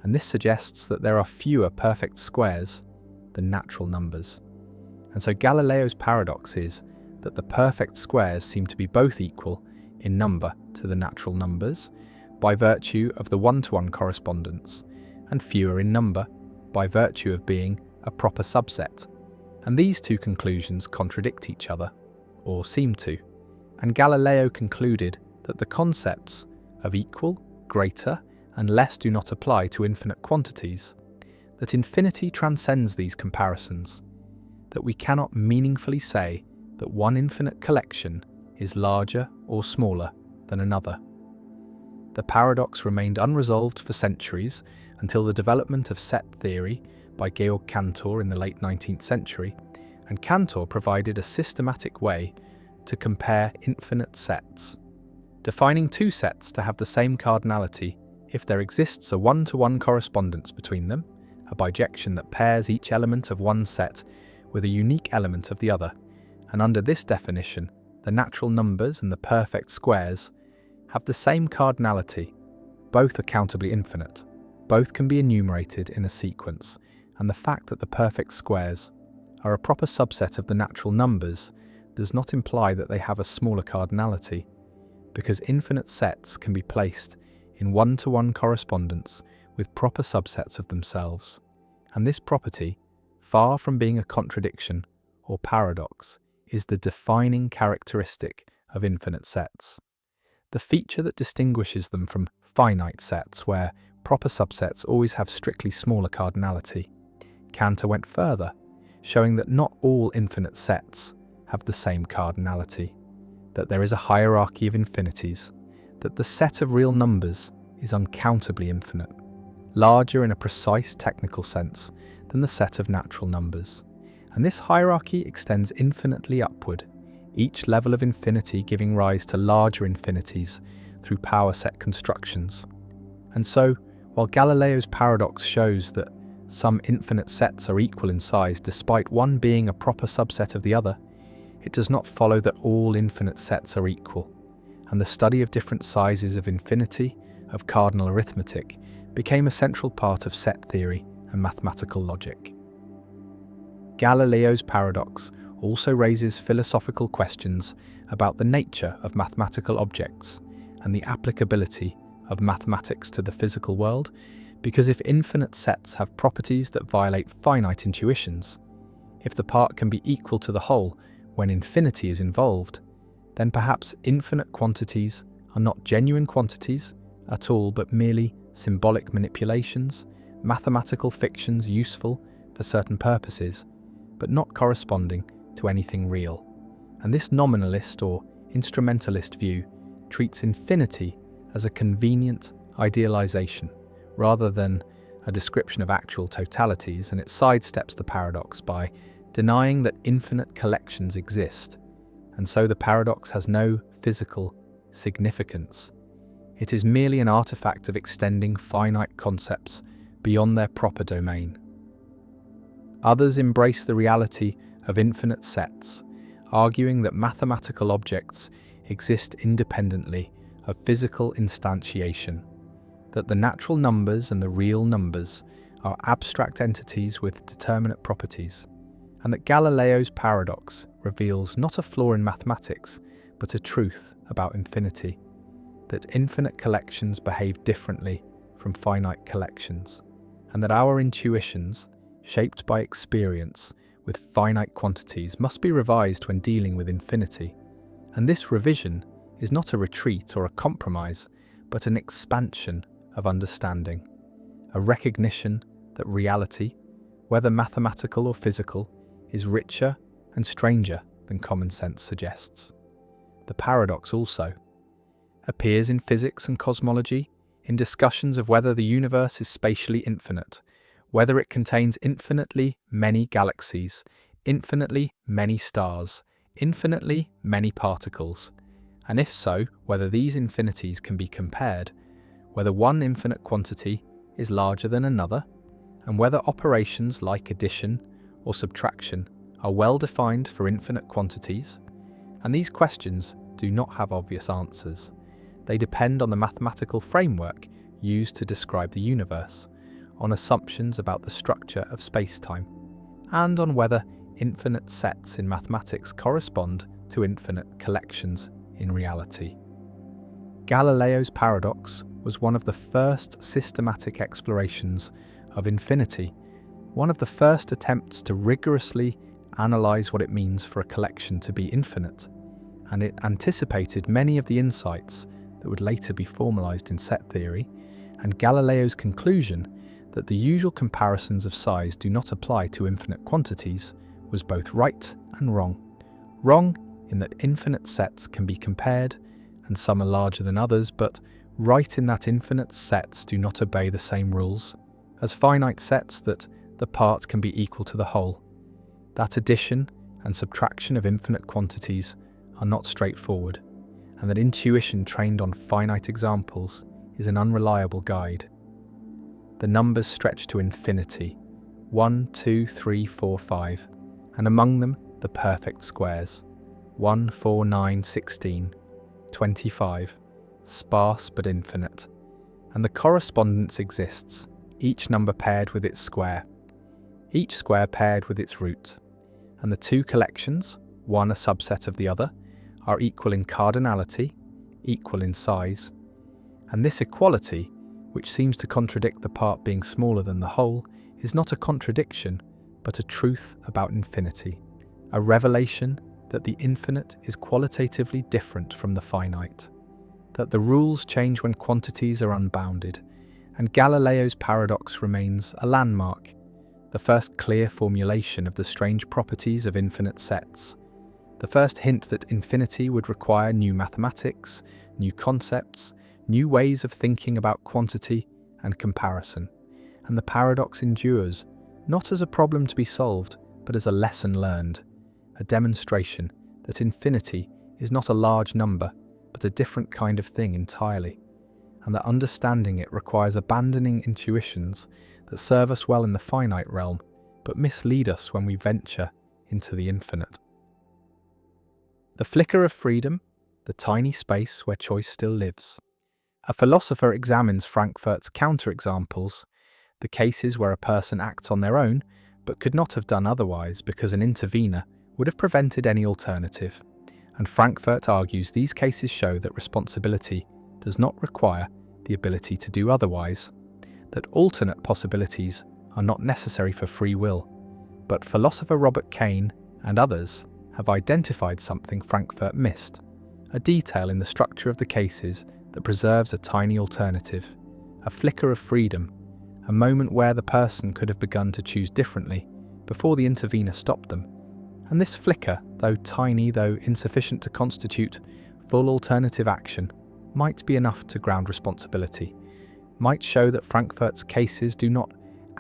And this suggests that there are fewer perfect squares than natural numbers. And so Galileo's paradox is that the perfect squares seem to be both equal in number to the natural numbers by virtue of the one-to-one correspondence, and fewer in number by virtue of being a proper subset. And these two conclusions contradict each other, or seem to. And Galileo concluded that the concepts of equal, greater, and less do not apply to infinite quantities, that infinity transcends these comparisons, that we cannot meaningfully say that one infinite collection is larger or smaller than another. The paradox remained unresolved for centuries until the development of set theory by Georg Cantor in the late 19th century, and Cantor provided a systematic way to compare infinite sets, defining two sets to have the same cardinality if there exists a one-to-one correspondence between them, a bijection that pairs each element of one set with a unique element of the other. And under this definition, the natural numbers and the perfect squares have the same cardinality, both are countably infinite, both can be enumerated in a sequence, and the fact that the perfect squares are a proper subset of the natural numbers does not imply that they have a smaller cardinality, because infinite sets can be placed in one-to-one correspondence with proper subsets of themselves. And this property, far from being a contradiction or paradox, is the defining characteristic of infinite sets, the feature that distinguishes them from finite sets where proper subsets always have strictly smaller cardinality. Cantor went further, showing that not all infinite sets have the same cardinality, that there is a hierarchy of infinities, that the set of real numbers is uncountably infinite, larger in a precise technical sense than the set of natural numbers. And this hierarchy extends infinitely upward, each level of infinity giving rise to larger infinities through power set constructions. And so, While Galileo's paradox shows that some infinite sets are equal in size despite one being a proper subset of the other, it does not follow that all infinite sets are equal, and the study of different sizes of infinity, of cardinal arithmetic, became a central part of set theory and mathematical logic. Galileo's paradox also raises philosophical questions about the nature of mathematical objects and the applicability of mathematics to the physical world, because if infinite sets have properties that violate finite intuitions, if the part can be equal to the whole when infinity is involved, then perhaps infinite quantities are not genuine quantities at all, but merely symbolic manipulations, mathematical fictions useful for certain purposes, but not corresponding to anything real. And this nominalist or instrumentalist view treats infinity as a convenient idealization rather than a description of actual totalities, and it sidesteps the paradox by denying that infinite collections exist, and so the paradox has no physical significance. It is merely an artifact of extending finite concepts beyond their proper domain. Others embrace the reality of infinite sets, arguing that mathematical objects exist independently of physical instantiation, that the natural numbers and the real numbers are abstract entities with determinate properties, and that Galileo's paradox reveals not a flaw in mathematics, but a truth about infinity, that infinite collections behave differently from finite collections, and that our intuitions, shaped by experience with finite quantities, must be revised when dealing with infinity. And this revision is not a retreat or a compromise, but an expansion of understanding, a recognition that reality, whether mathematical or physical, is richer and stranger than common sense suggests. The paradox also appears in physics and cosmology, in discussions of whether the universe is spatially infinite, whether it contains infinitely many galaxies, infinitely many stars, infinitely many particles, and if so, whether these infinities can be compared, whether one infinite quantity is larger than another, and whether operations like addition or subtraction are well defined for infinite quantities. And these questions do not have obvious answers. They depend on the mathematical framework used to describe the universe, on assumptions about the structure of space-time, and on whether infinite sets in mathematics correspond to infinite collections in reality. Galileo's paradox was one of the first systematic explorations of infinity, one of the first attempts to rigorously analyze what it means for a collection to be infinite, and it anticipated many of the insights that would later be formalized in set theory, and Galileo's conclusion that the usual comparisons of size do not apply to infinite quantities was both right and wrong. Wrong in that infinite sets can be compared, and some are larger than others, but right in that infinite sets do not obey the same rules as finite sets, that the part can be equal to the whole, that addition and subtraction of infinite quantities are not straightforward, and that intuition trained on finite examples is an unreliable guide. The numbers stretch to infinity, 1, 2, 3, 4, 5, and among them the perfect squares, 1, 4, 9, 16, 25, sparse but infinite, and the correspondence exists, each number paired with its square, each square paired with its root, and the two collections, one a subset of the other, are equal in cardinality, equal in size, and this equality, which seems to contradict the part being smaller than the whole, is not a contradiction, but a truth about infinity, a revelation that the infinite is qualitatively different from the finite, that the rules change when quantities are unbounded, and Galileo's paradox remains a landmark, the first clear formulation of the strange properties of infinite sets, the first hint that infinity would require new mathematics, new concepts, new ways of thinking about quantity and comparison, and the paradox endures, not as a problem to be solved, but as a lesson learned, a demonstration that infinity is not a large number, but a different kind of thing entirely, and that understanding it requires abandoning intuitions that serve us well in the finite realm, but mislead us when we venture into the infinite. The flicker of freedom, the tiny space where choice still lives. A philosopher examines Frankfurt's counterexamples, the cases where a person acts on their own, but could not have done otherwise because an intervener would have prevented any alternative. And Frankfurt argues these cases show that responsibility does not require the ability to do otherwise, that alternate possibilities are not necessary for free will. But philosopher Robert Kane and others have identified something Frankfurt missed, a detail in the structure of the cases that preserves a tiny alternative, a flicker of freedom, a moment where the person could have begun to choose differently before the intervener stopped them. And this flicker, though tiny, though insufficient to constitute full alternative action, might be enough to ground responsibility, might show that Frankfurt's cases do not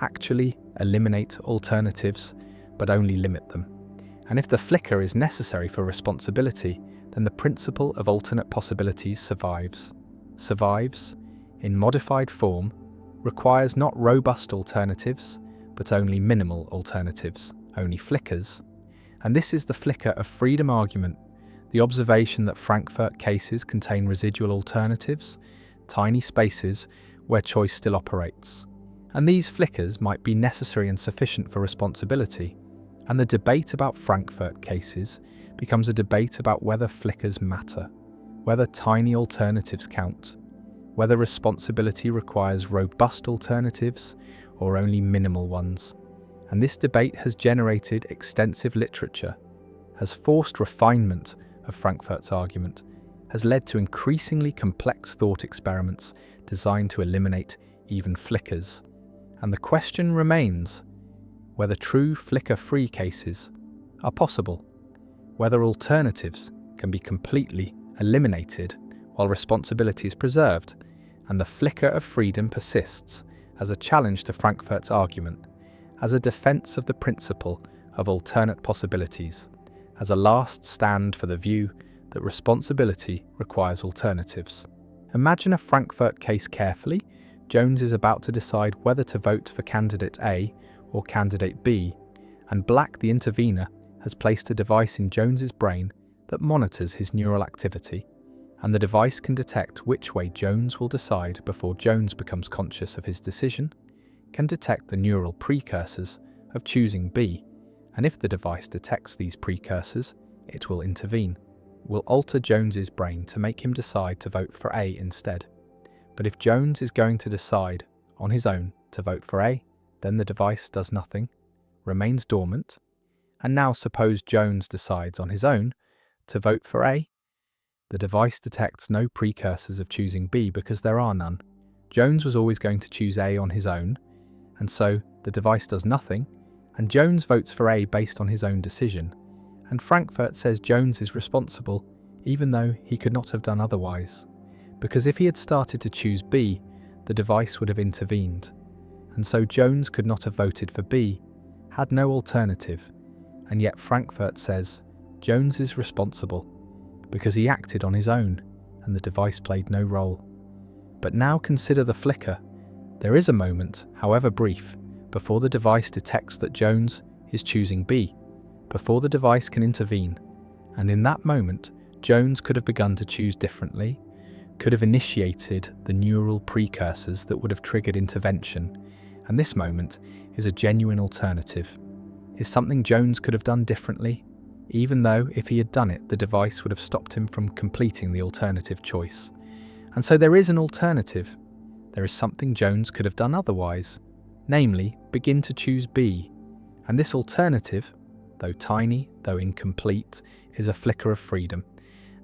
actually eliminate alternatives, but only limit them. And if the flicker is necessary for responsibility, then the principle of alternate possibilities survives in modified form, requires not robust alternatives, but only minimal alternatives, only flickers. And this is the flicker of freedom argument, the observation that Frankfurt cases contain residual alternatives, tiny spaces where choice still operates. And these flickers might be necessary and sufficient for responsibility. And the debate about Frankfurt cases becomes a debate about whether flickers matter, whether tiny alternatives count, whether responsibility requires robust alternatives or only minimal ones. And this debate has generated extensive literature, has forced refinement of Frankfurt's argument, has led to increasingly complex thought experiments designed to eliminate even flickers. And the question remains whether true flicker-free cases are possible, whether alternatives can be completely eliminated while responsibility is preserved, and the flicker of freedom persists as a challenge to Frankfurt's argument, as a defense of the principle of alternate possibilities, as a last stand for the view that responsibility requires alternatives. Imagine a Frankfurt case carefully. Jones is about to decide whether to vote for candidate A or candidate B, and Black, the intervener, has placed a device in Jones's brain that monitors his neural activity, and the device can detect which way Jones will decide before Jones becomes conscious of his decision, can detect the neural precursors of choosing B, and if the device detects these precursors, it will intervene, will alter Jones's brain to make him decide to vote for A instead. But if Jones is going to decide on his own to vote for A, then the device does nothing, remains dormant, and now suppose Jones decides on his own to vote for A. The device detects no precursors of choosing B because there are none. Jones was always going to choose A on his own, and so the device does nothing, and Jones votes for A based on his own decision. And Frankfurt says Jones is responsible, even though he could not have done otherwise, because if he had started to choose B, the device would have intervened. And so Jones could not have voted for B, had no alternative, and yet Frankfurt says Jones is responsible because he acted on his own and the device played no role. But now consider the flicker. There is a moment, however brief, before the device detects that Jones is choosing B, before the device can intervene, and in that moment Jones could have begun to choose differently, could have initiated the neural precursors that would have triggered intervention, and this moment is a genuine alternative. Is something Jones could have done differently, even though if he had done it, the device would have stopped him from completing the alternative choice. And so there is an alternative. There is something Jones could have done otherwise, namely, begin to choose B. And this alternative, though tiny, though incomplete, is a flicker of freedom.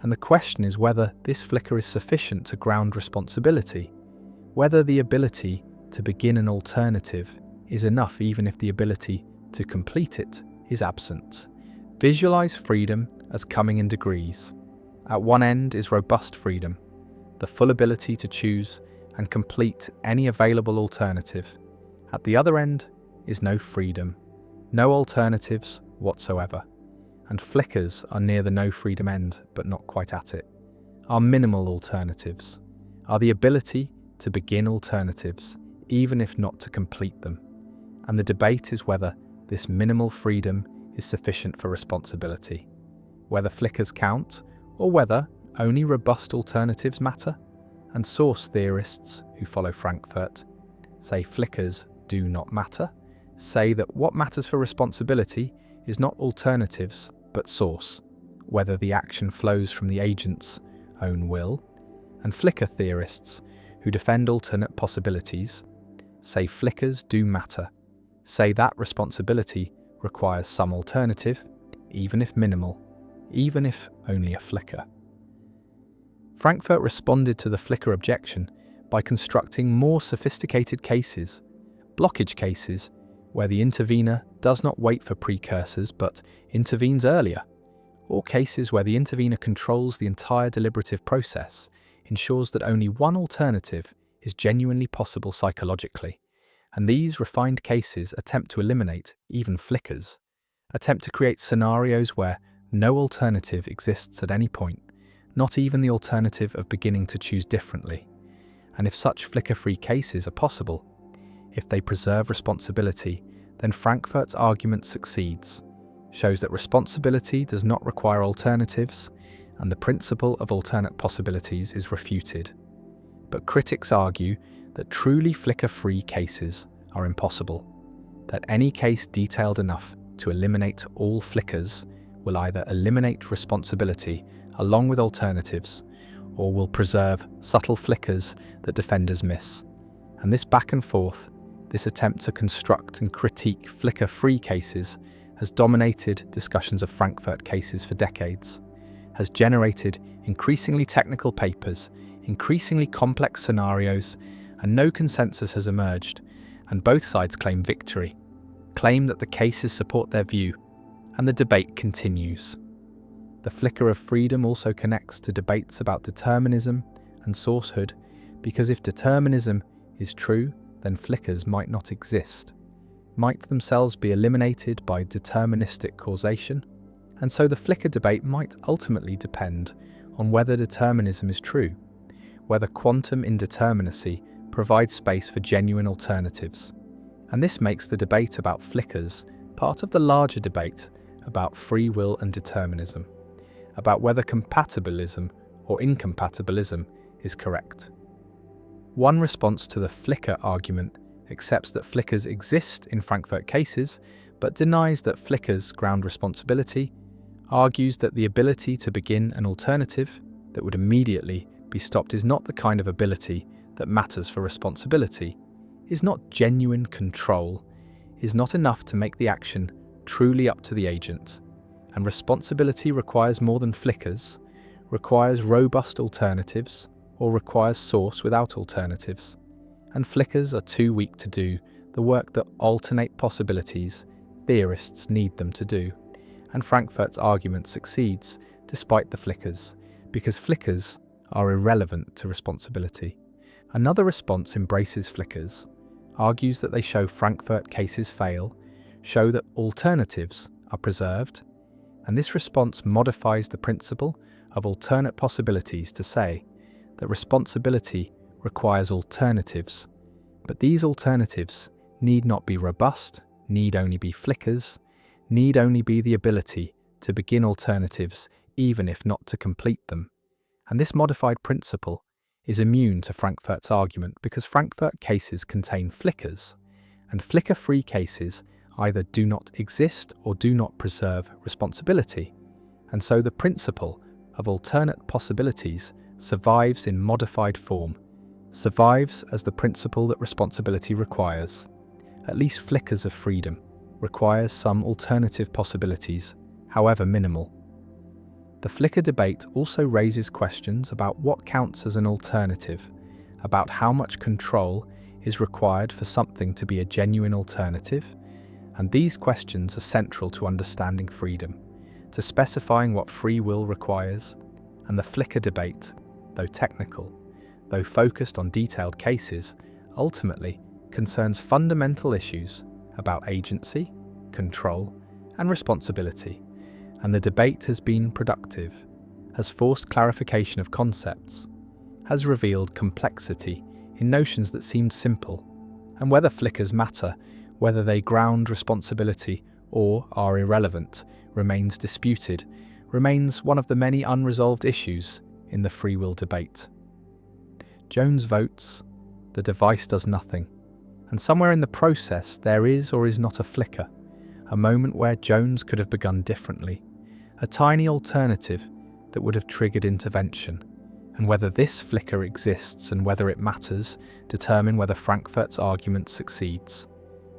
And the question is whether this flicker is sufficient to ground responsibility, whether the ability to begin an alternative is enough even if the ability to complete it is absent. Visualize freedom as coming in degrees. At one end is robust freedom, the full ability to choose and complete any available alternative. At the other end is no freedom, no alternatives whatsoever. And flickers are near the no freedom end, but not quite at it, are minimal alternatives. are the ability to begin alternatives, even if not to complete them. And the debate is whether this minimal freedom is sufficient for responsibility, whether flickers count, or whether only robust alternatives matter. And source theorists who follow Frankfurt say flickers do not matter, say that what matters for responsibility is not alternatives, but source, whether the action flows from the agent's own will. And flicker theorists who defend alternate possibilities say flickers do matter, say that responsibility requires some alternative, even if minimal, even if only a flicker. Frankfurt responded to the flicker objection by constructing more sophisticated cases, blockage cases, where the intervener does not wait for precursors but intervenes earlier, or cases where the intervener controls the entire deliberative process, ensures that only one alternative is genuinely possible psychologically. And these refined cases attempt to eliminate even flickers, attempt to create scenarios where no alternative exists at any point, not even the alternative of beginning to choose differently. And if such flicker-free cases are possible, if they preserve responsibility, then Frankfurt's argument succeeds, shows that responsibility does not require alternatives, and the principle of alternate possibilities is refuted. But critics argue that truly flicker-free cases are impossible, that any case detailed enough to eliminate all flickers will either eliminate responsibility along with alternatives, or will preserve subtle flickers that defenders miss. And this back and forth, this attempt to construct and critique flicker-free cases, has dominated discussions of Frankfurt cases for decades, has generated increasingly technical papers, increasingly complex scenarios, and no consensus has emerged, and both sides claim victory, claim that the cases support their view, and the debate continues. The flicker of freedom also connects to debates about determinism and sourcehood, because if determinism is true, then flickers might not exist, might themselves be eliminated by deterministic causation, and so the flicker debate might ultimately depend on whether determinism is true, whether quantum indeterminacy provides space for genuine alternatives. And this makes the debate about flickers part of the larger debate about free will and determinism, about whether compatibilism or incompatibilism is correct. One response to the flicker argument accepts that flickers exist in Frankfurt cases, but denies that flickers ground responsibility, argues that the ability to begin an alternative that would immediately be stopped is not the kind of ability that matters for responsibility, is not genuine control, is not enough to make the action truly up to the agent, and responsibility requires more than flickers, requires robust alternatives, or requires source without alternatives. And flickers are too weak to do the work that alternate possibilities theorists need them to do. And Frankfurt's argument succeeds despite the flickers, because flickers are irrelevant to responsibility. Another response embraces flickers, argues that they show Frankfurt cases fail, show that alternatives are preserved, and this response modifies the principle of alternate possibilities to say that responsibility requires alternatives, but these alternatives need not be robust, need only be flickers, need only be the ability to begin alternatives even if not to complete them. And this modified principle is immune to Frankfurt's argument because Frankfurt cases contain flickers, and flicker-free cases either do not exist or do not preserve responsibility, and so the principle of alternate possibilities survives in modified form, survives as the principle that responsibility requires, at least flickers of freedom, requires some alternative possibilities, however minimal. The flicker debate also raises questions about what counts as an alternative, about how much control is required for something to be a genuine alternative, and these questions are central to understanding freedom, to specifying what free will requires, and the flicker debate, though technical, though focused on detailed cases, ultimately concerns fundamental issues about agency, control, and responsibility. And the debate has been productive, has forced clarification of concepts, has revealed complexity in notions that seemed simple, and whether flickers matter, whether they ground responsibility or are irrelevant, remains disputed, remains one of the many unresolved issues in the free will debate. Jones votes, the device does nothing, and somewhere in the process there is or is not a flicker, a moment where Jones could have begun differently, a tiny alternative that would have triggered intervention. And whether this flicker exists and whether it matters determine whether Frankfurt's argument succeeds,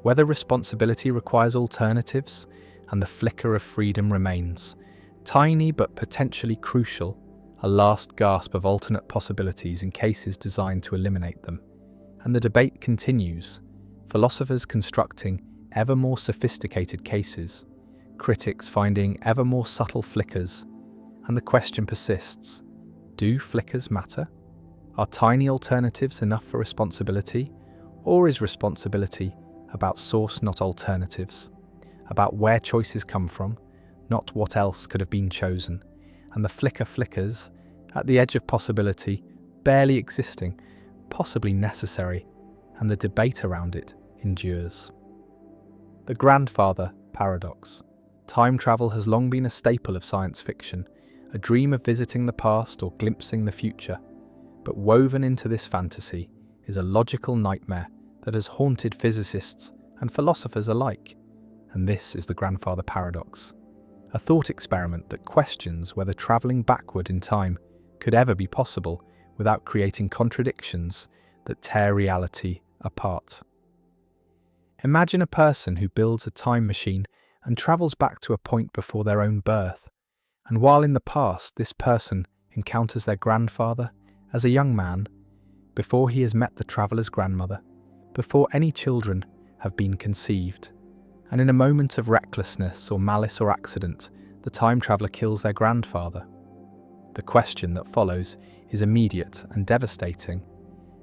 whether responsibility requires alternatives and the flicker of freedom remains, tiny but potentially crucial, a last gasp of alternate possibilities in cases designed to eliminate them. And the debate continues, philosophers constructing ever more sophisticated cases, critics finding ever more subtle flickers, and the question persists. Do flickers matter? Are tiny alternatives enough for responsibility? Or is responsibility about source, not alternatives? About where choices come from, not what else could have been chosen? And the flicker flickers, at the edge of possibility, barely existing, possibly necessary, and the debate around it endures. The grandfather paradox. Time travel has long been a staple of science fiction, a dream of visiting the past or glimpsing the future. But woven into this fantasy is a logical nightmare that has haunted physicists and philosophers alike. And this is the grandfather paradox, a thought experiment that questions whether travelling backward in time could ever be possible without creating contradictions that tear reality apart. Imagine a person who builds a time machine and travels back to a point before their own birth. And while in the past this person encounters their grandfather as a young man, before he has met the traveller's grandmother, before any children have been conceived, and in a moment of recklessness or malice or accident, the time traveller kills their grandfather. The question that follows is immediate and devastating.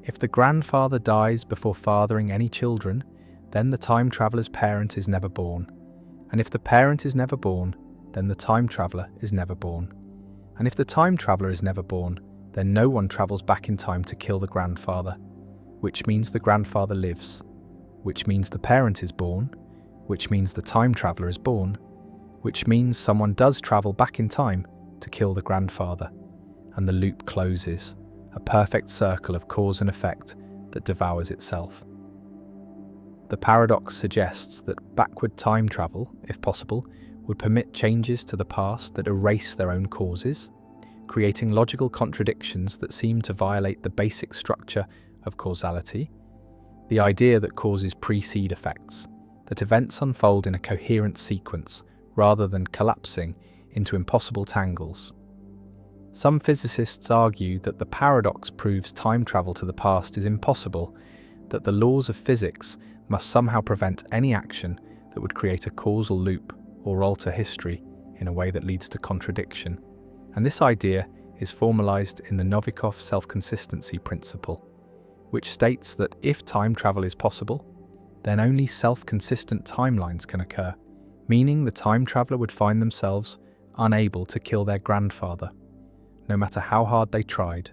If the grandfather dies before fathering any children, then the time traveller's parent is never born. And if the parent is never born, then the time traveller is never born. And if the time traveller is never born, then no one travels back in time to kill the grandfather, which means the grandfather lives, which means the parent is born, which means the time traveller is born, which means someone does travel back in time to kill the grandfather, and the loop closes, a perfect circle of cause and effect that devours itself. The paradox suggests that backward time travel, if possible, would permit changes to the past that erase their own causes, creating logical contradictions that seem to violate the basic structure of causality, the idea that causes precede effects, that events unfold in a coherent sequence rather than collapsing into impossible tangles. Some physicists argue that the paradox proves time travel to the past is impossible, that the laws of physics must somehow prevent any action that would create a causal loop or alter history in a way that leads to contradiction. And this idea is formalized in the Novikov self-consistency principle, which states that if time travel is possible, then only self-consistent timelines can occur, meaning the time traveler would find themselves unable to kill their grandfather. No matter how hard they tried,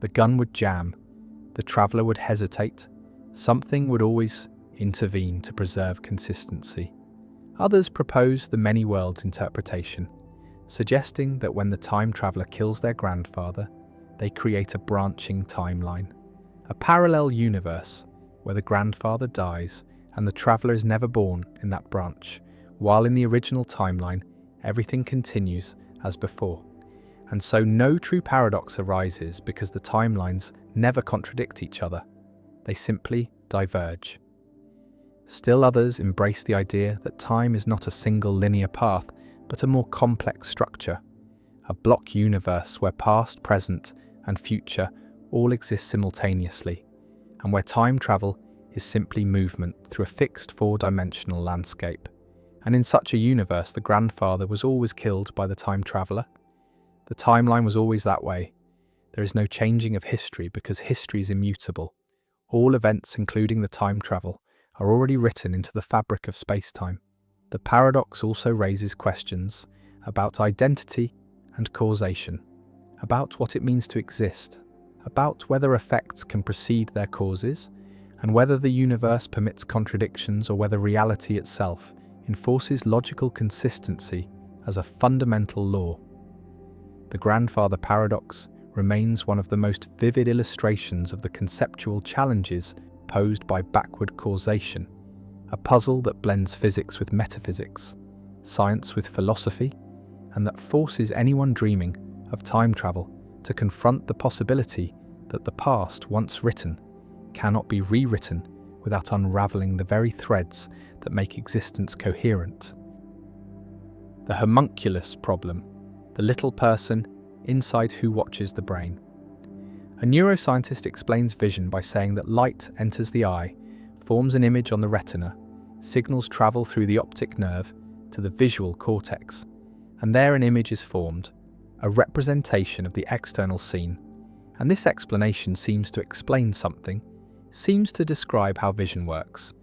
the gun would jam, the traveler would hesitate, something would always intervene to preserve consistency. Others propose the many worlds interpretation, suggesting that when the time traveler kills their grandfather, they create a branching timeline, a parallel universe where the grandfather dies and the traveler is never born in that branch, while in the original timeline, everything continues as before. And so no true paradox arises because the timelines never contradict each other. They simply diverge. Still others embrace the idea that time is not a single linear path, but a more complex structure, a block universe where past, present, and future all exist simultaneously, and where time travel is simply movement through a fixed four-dimensional landscape. And in such a universe, the grandfather was always killed by the time traveler. The timeline was always that way. There is no changing of history because history is immutable. All events, including the time travel, are already written into the fabric of space-time. The paradox also raises questions about identity and causation, about what it means to exist, about whether effects can precede their causes, and whether the universe permits contradictions or whether reality itself enforces logical consistency as a fundamental law. The grandfather paradox remains one of the most vivid illustrations of the conceptual challenges posed by backward causation, a puzzle that blends physics with metaphysics, science with philosophy, and that forces anyone dreaming of time travel to confront the possibility that the past, once written, cannot be rewritten without unraveling the very threads that make existence coherent. The homunculus problem, the little person inside who watches the brain. A neuroscientist explains vision by saying that light enters the eye, forms an image on the retina, signals travel through the optic nerve to the visual cortex, and there an image is formed, a representation of the external scene. And this explanation seems to explain something, seems to describe how vision works.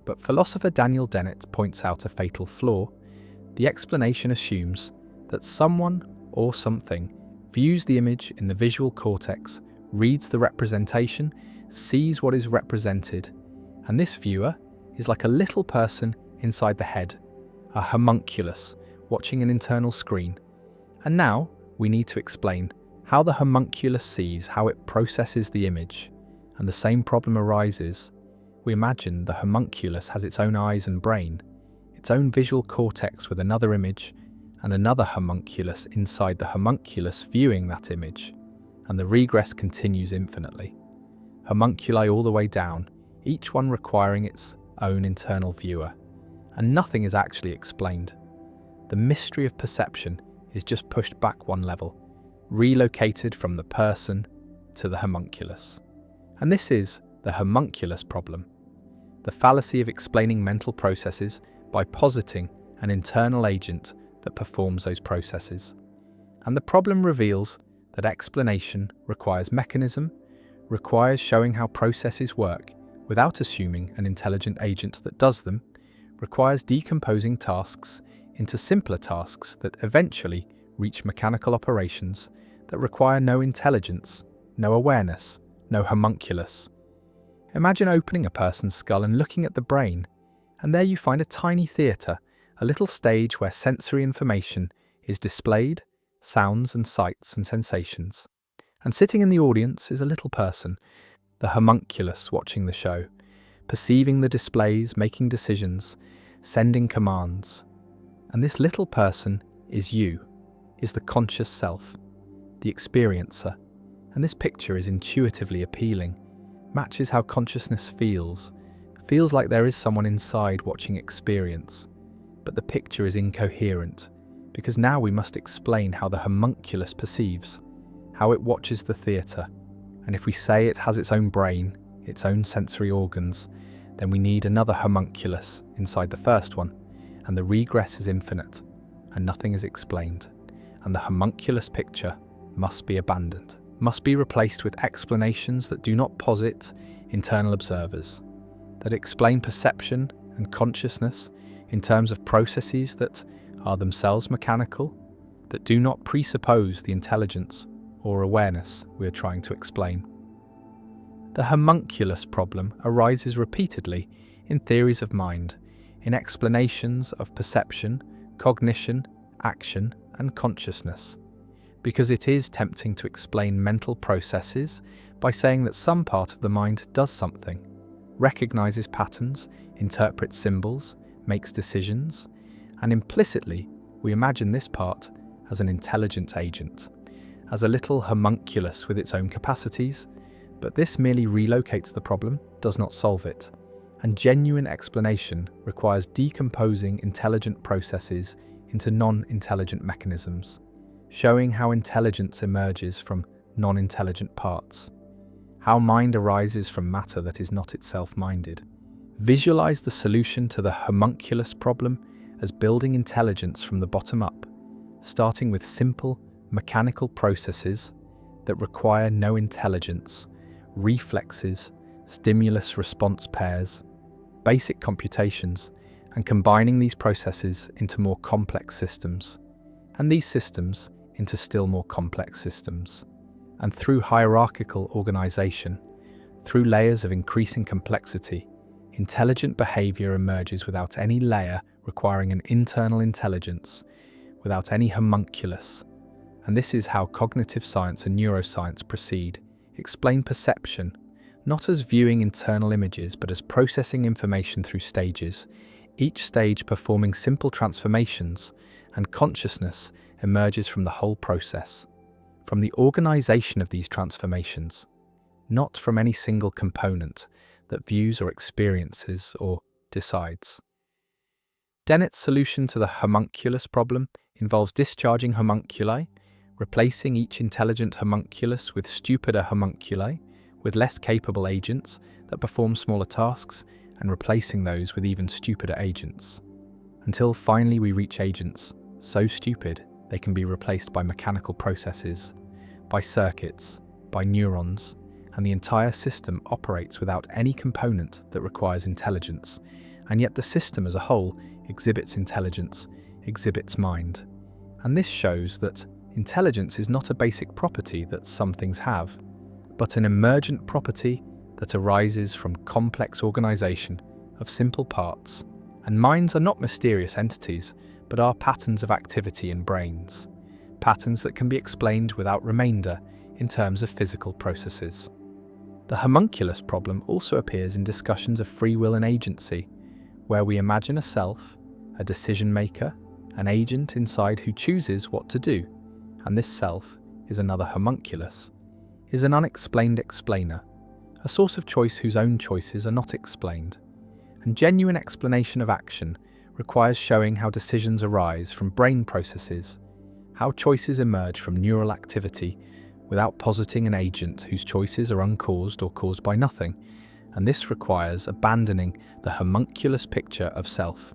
But philosopher Daniel Dennett points out a fatal flaw. The explanation assumes that someone or something views the image in the visual cortex, reads the representation, sees what is represented, and this viewer is like a little person inside the head, a homunculus watching an internal screen. And now we need to explain how the homunculus sees, how it processes the image. And the same problem arises. We imagine the homunculus has its own eyes and brain, its own visual cortex with another image, and another homunculus inside the homunculus viewing that image, and the regress continues infinitely. Homunculi all the way down, each one requiring its own internal viewer, and nothing is actually explained. The mystery of perception is just pushed back one level, relocated from the person to the homunculus. And this is the homunculus problem, the fallacy of explaining mental processes by positing an internal agent that performs those processes. And the problem reveals that explanation requires mechanism, requires showing how processes work without assuming an intelligent agent that does them, requires decomposing tasks into simpler tasks that eventually reach mechanical operations that require no intelligence, no awareness, no homunculus. Imagine opening a person's skull and looking at the brain, and there you find a tiny theatre, a little stage where sensory information is displayed, sounds and sights and sensations. And sitting in the audience is a little person, the homunculus watching the show, perceiving the displays, making decisions, sending commands. And this little person is you, is the conscious self, the experiencer. And this picture is intuitively appealing, matches how consciousness feels like there is someone inside watching experience. But the picture is incoherent, because now we must explain how the homunculus perceives, how it watches the theatre. And if we say it has its own brain, its own sensory organs, then we need another homunculus inside the first one, and the regress is infinite, and nothing is explained. And the homunculus picture must be abandoned, must be replaced with explanations that do not posit internal observers, that explain perception and consciousness in terms of processes that are themselves mechanical, that do not presuppose the intelligence or awareness we are trying to explain. The homunculus problem arises repeatedly in theories of mind, in explanations of perception, cognition, action, and consciousness, because it is tempting to explain mental processes by saying that some part of the mind does something, recognizes patterns, interprets symbols, makes decisions, and implicitly we imagine this part as an intelligent agent, as a little homunculus with its own capacities. But this merely relocates the problem, does not solve it, and genuine explanation requires decomposing intelligent processes into non-intelligent mechanisms, showing how intelligence emerges from non-intelligent parts, how mind arises from matter that is not itself minded. Visualize the solution to the homunculus problem as building intelligence from the bottom up, starting with simple, mechanical processes that require no intelligence, reflexes, stimulus-response pairs, basic computations, and combining these processes into more complex systems, and these systems into still more complex systems. And through hierarchical organization, through layers of increasing complexity, intelligent behavior emerges without any layer requiring an internal intelligence, without any homunculus. And this is how cognitive science and neuroscience proceed, explain perception, not as viewing internal images, but as processing information through stages, each stage performing simple transformations, and consciousness emerges from the whole process, from the organization of these transformations, not from any single component that views or experiences or decides. Dennett's solution to the homunculus problem involves discharging homunculi, replacing each intelligent homunculus with stupider homunculi, with less capable agents that perform smaller tasks, and replacing those with even stupider agents, until finally we reach agents so stupid they can be replaced by mechanical processes, by circuits, by neurons, and the entire system operates without any component that requires intelligence, and yet the system as a whole exhibits intelligence, exhibits mind. And this shows that intelligence is not a basic property that some things have, but an emergent property that arises from complex organization of simple parts. And minds are not mysterious entities, but are patterns of activity in brains, patterns that can be explained without remainder in terms of physical processes. The homunculus problem also appears in discussions of free will and agency, where we imagine a self, a decision maker, an agent inside who chooses what to do, and this self is another homunculus, is an unexplained explainer, a source of choice whose own choices are not explained. And genuine explanation of action requires showing how decisions arise from brain processes, how choices emerge from neural activity without positing an agent whose choices are uncaused or caused by nothing, and this requires abandoning the homunculus picture of self,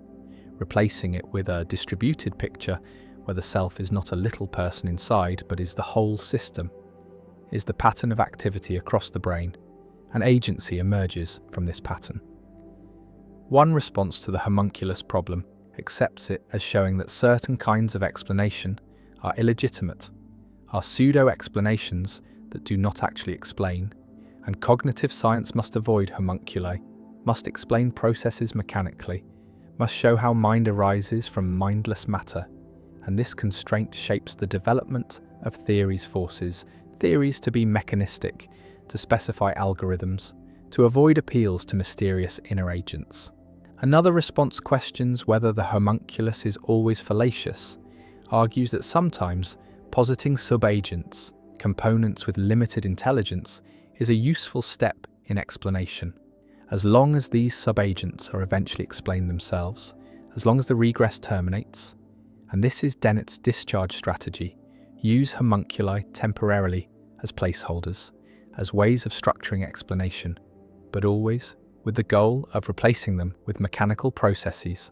replacing it with a distributed picture where the self is not a little person inside but is the whole system, is the pattern of activity across the brain, and agency emerges from this pattern. One response to the homunculus problem accepts it as showing that certain kinds of explanation are illegitimate, are pseudo-explanations that do not actually explain, and cognitive science must avoid homunculi, must explain processes mechanically, must show how mind arises from mindless matter, and this constraint shapes the development of theories forces, theories to be mechanistic, to specify algorithms, to avoid appeals to mysterious inner agents. Another response questions whether the homunculus is always fallacious, argues that sometimes positing subagents, components with limited intelligence, is a useful step in explanation, as long as these subagents are eventually explained themselves, as long as the regress terminates. And this is Dennett's discharge strategy: use homunculi temporarily as placeholders, as ways of structuring explanation, but always with the goal of replacing them with mechanical processes.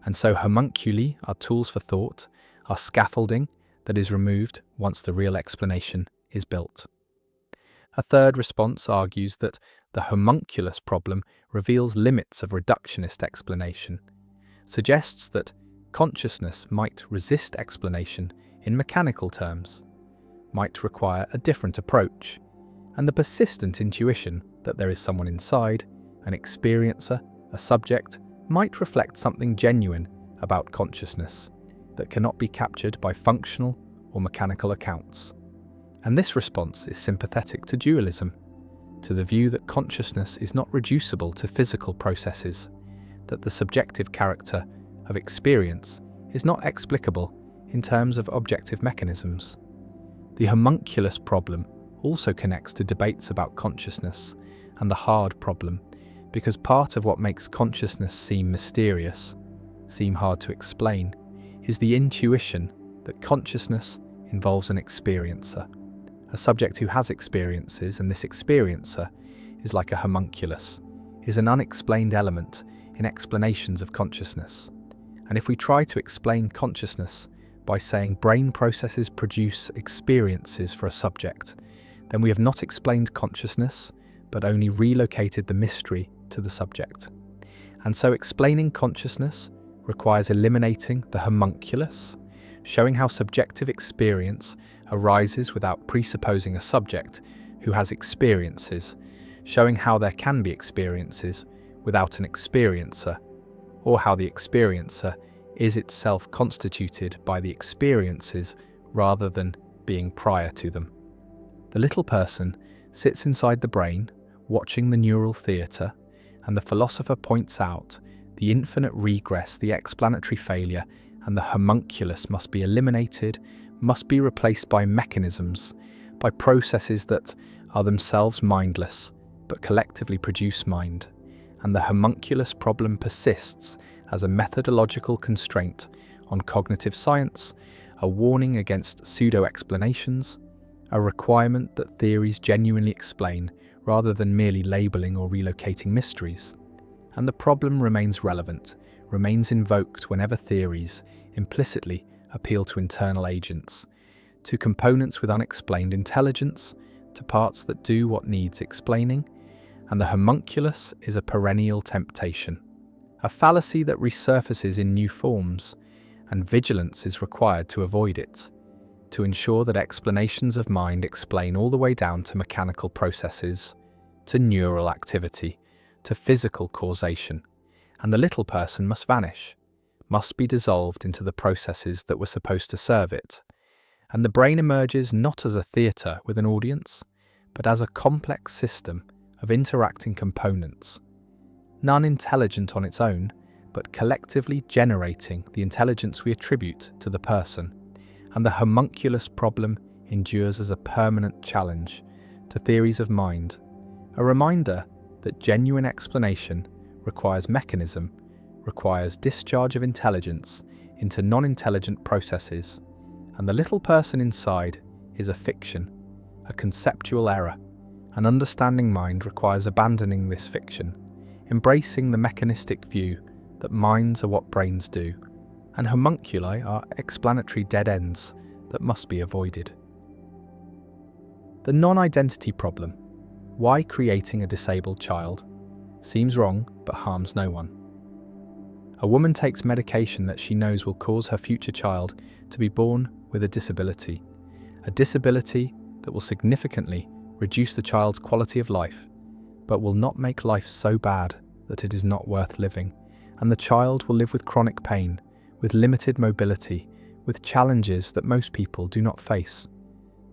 And so homunculi are tools for thought, are scaffolding that is removed once the real explanation is built. A third response argues that the homunculus problem reveals limits of reductionist explanation, suggests that consciousness might resist explanation in mechanical terms, might require a different approach, and the persistent intuition that there is someone inside, an experiencer, a subject, might reflect something genuine about consciousness that cannot be captured by functional or mechanical accounts. And this response is sympathetic to dualism, to the view that consciousness is not reducible to physical processes, that the subjective character of experience is not explicable in terms of objective mechanisms. The homunculus problem also connects to debates about consciousness and the hard problem, because part of what makes consciousness seem mysterious, seem hard to explain, is the intuition that consciousness involves an experiencer, a subject who has experiences, and this experiencer is like a homunculus, is an unexplained element in explanations of consciousness. And if we try to explain consciousness by saying brain processes produce experiences for a subject, then we have not explained consciousness, but only relocated the mystery to the subject. And so explaining consciousness requires eliminating the homunculus, showing how subjective experience arises without presupposing a subject who has experiences, showing how there can be experiences without an experiencer, or how the experiencer is itself constituted by the experiences rather than being prior to them. The little person sits inside the brain, watching the neural theatre, and the philosopher points out the infinite regress, the explanatory failure, and the homunculus must be eliminated, must be replaced by mechanisms, by processes that are themselves mindless, but collectively produce mind. And the homunculus problem persists as a methodological constraint on cognitive science, a warning against pseudo-explanations, a requirement that theories genuinely explain rather than merely labeling or relocating mysteries. And the problem remains relevant, remains invoked whenever theories implicitly appeal to internal agents, to components with unexplained intelligence, to parts that do what needs explaining, and the homunculus is a perennial temptation, a fallacy that resurfaces in new forms, and vigilance is required to avoid it, to ensure that explanations of mind explain all the way down to mechanical processes, to neural activity, to physical causation, and the little person must vanish, must be dissolved into the processes that were supposed to serve it, and the brain emerges not as a theatre with an audience, but as a complex system of interacting components, none intelligent on its own, but collectively generating the intelligence we attribute to the person. And the homunculus problem endures as a permanent challenge to theories of mind, a reminder that genuine explanation requires mechanism, requires discharge of intelligence into non-intelligent processes, and the little person inside is a fiction, a conceptual error. An understanding mind requires abandoning this fiction, embracing the mechanistic view that minds are what brains do, and homunculi are explanatory dead ends that must be avoided. The non-identity problem, why creating a disabled child, seems wrong but harms no one. A woman takes medication that she knows will cause her future child to be born with a disability that will significantly reduce the child's quality of life, but will not make life so bad that it is not worth living, and the child will live with chronic pain, with limited mobility, with challenges that most people do not face.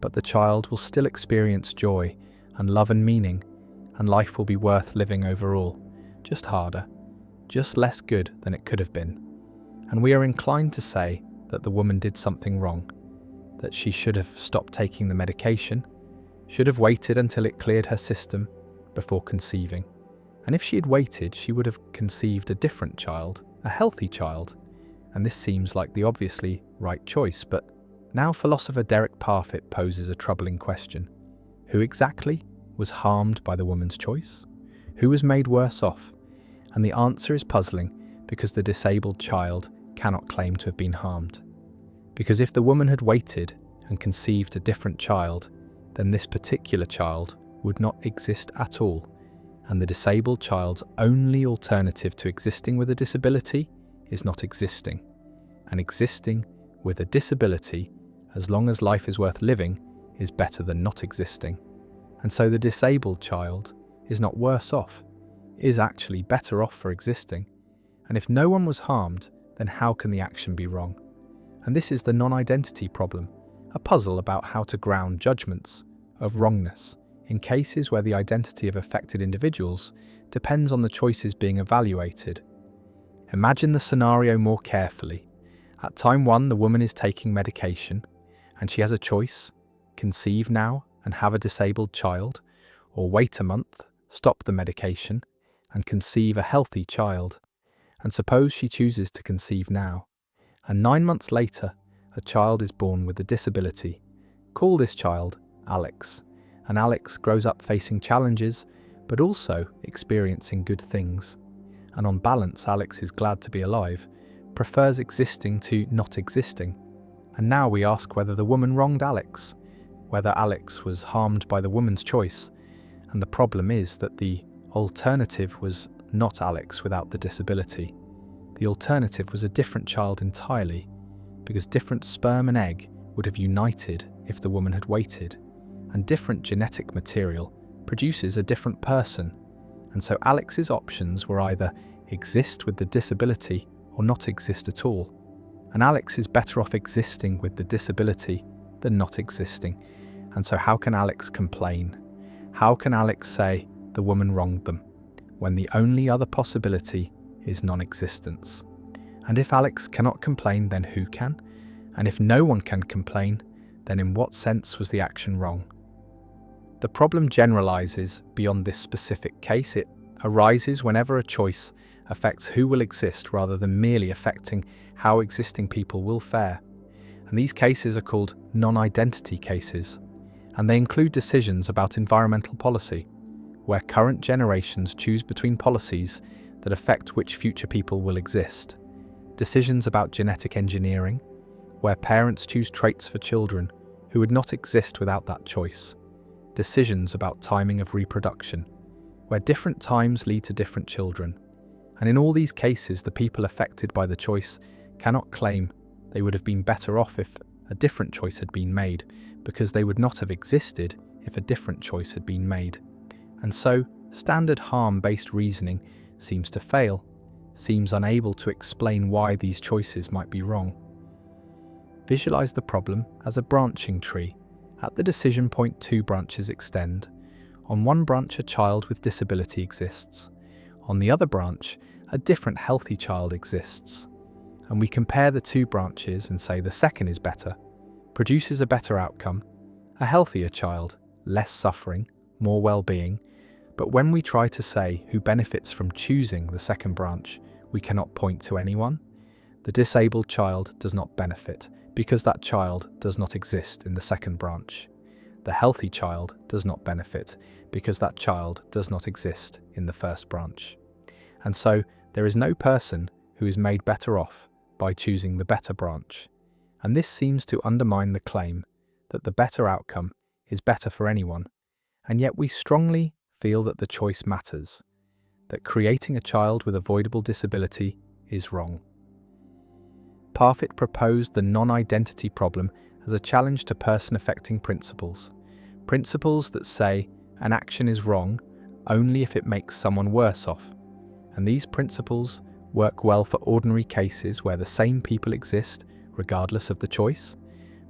But the child will still experience joy and love and meaning, and life will be worth living overall, just harder, just less good than it could have been. And we are inclined to say that the woman did something wrong, that she should have stopped taking the medication, should have waited until it cleared her system before conceiving. And if she had waited, she would have conceived a different child, a healthy child. And this seems like the obviously right choice, but now philosopher Derek Parfit poses a troubling question. Who exactly was harmed by the woman's choice? Who was made worse off? And the answer is puzzling because the disabled child cannot claim to have been harmed. Because if the woman had waited and conceived a different child, then this particular child would not exist at all, and the disabled child's only alternative to existing with a disability is not existing. And existing with a disability, as long as life is worth living, is better than not existing. And so the disabled child is not worse off, is actually better off for existing. And if no one was harmed, then how can the action be wrong? And this is the non-identity problem, a puzzle about how to ground judgments of wrongness in cases where the identity of affected individuals depends on the choices being evaluated. Imagine the scenario more carefully. At time 1, the woman is taking medication, and she has a choice: conceive now and have a disabled child, or wait a month, stop the medication, and conceive a healthy child. And suppose she chooses to conceive now, and 9 months later, a child is born with a disability. Call this child Alex, and Alex grows up facing challenges, but also experiencing good things. And on balance, Alex is glad to be alive, prefers existing to not existing. And now we ask whether the woman wronged Alex, whether Alex was harmed by the woman's choice. And the problem is that the alternative was not Alex without the disability. The alternative was a different child entirely, because different sperm and egg would have united if the woman had waited, and different genetic material produces a different person. And so Alex's options were either exist with the disability or not exist at all. And Alex is better off existing with the disability than not existing. And so how can Alex complain? How can Alex say the woman wronged them when the only other possibility is non-existence? And if Alex cannot complain, then who can? And if no one can complain, then in what sense was the action wrong? The problem generalizes beyond this specific case. It arises whenever a choice affects who will exist rather than merely affecting how existing people will fare. And these cases are called non-identity cases, and they include decisions about environmental policy, where current generations choose between policies that affect which future people will exist. Decisions about genetic engineering, where parents choose traits for children who would not exist without that choice. Decisions about timing of reproduction, where different times lead to different children. And in all these cases, the people affected by the choice cannot claim they would have been better off if a different choice had been made, because they would not have existed if a different choice had been made. And so, standard harm-based reasoning seems to fail, seems unable to explain why these choices might be wrong. Visualize the problem as a branching tree. At the decision point, two branches extend. On one branch, a child with disability exists. On the other branch, a different healthy child exists. And we compare the two branches and say the second is better, produces a better outcome, a healthier child, less suffering, more well-being. But when we try to say who benefits from choosing the second branch, we cannot point to anyone. The disabled child does not benefit because that child does not exist in the second branch. The healthy child does not benefit because that child does not exist in the first branch. And so there is no person who is made better off by choosing the better branch. And this seems to undermine the claim that the better outcome is better for anyone. And yet we strongly feel that the choice matters, that creating a child with avoidable disability is wrong. Parfit proposed the non-identity problem as a challenge to person-affecting principles. Principles that say an action is wrong only if it makes someone worse off. And these principles work well for ordinary cases where the same people exist regardless of the choice,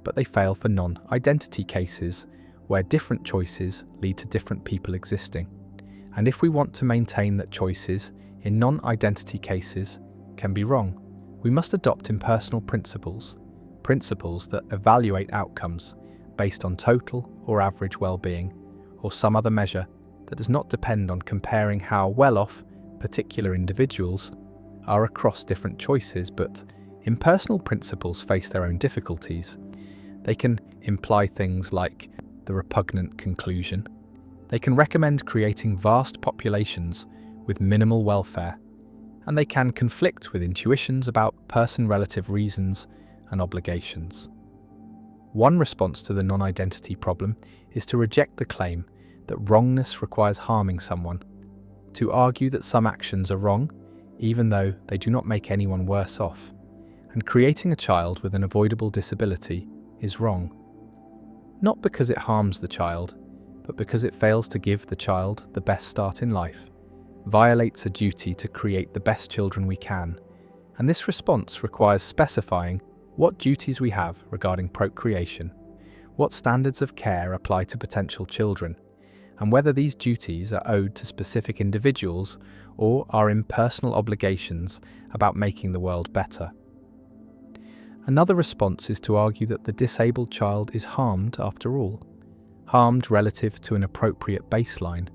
but they fail for non-identity cases where different choices lead to different people existing. And if we want to maintain that choices in non-identity cases can be wrong, we must adopt impersonal principles, principles that evaluate outcomes based on total or average well-being, or some other measure that does not depend on comparing how well-off particular individuals are across different choices. But impersonal principles face their own difficulties. They can imply things like the repugnant conclusion. They can recommend creating vast populations with minimal welfare, and they can conflict with intuitions about person-relative reasons and obligations. One response to the non-identity problem is to reject the claim that wrongness requires harming someone, to argue that some actions are wrong, even though they do not make anyone worse off, and creating a child with an avoidable disability is wrong. Not because it harms the child, but because it fails to give the child the best start in life, violates a duty to create the best children we can, and this response requires specifying what duties we have regarding procreation, what standards of care apply to potential children, and whether these duties are owed to specific individuals or are impersonal obligations about making the world better. Another response is to argue that the disabled child is harmed after all, harmed relative to an appropriate baseline,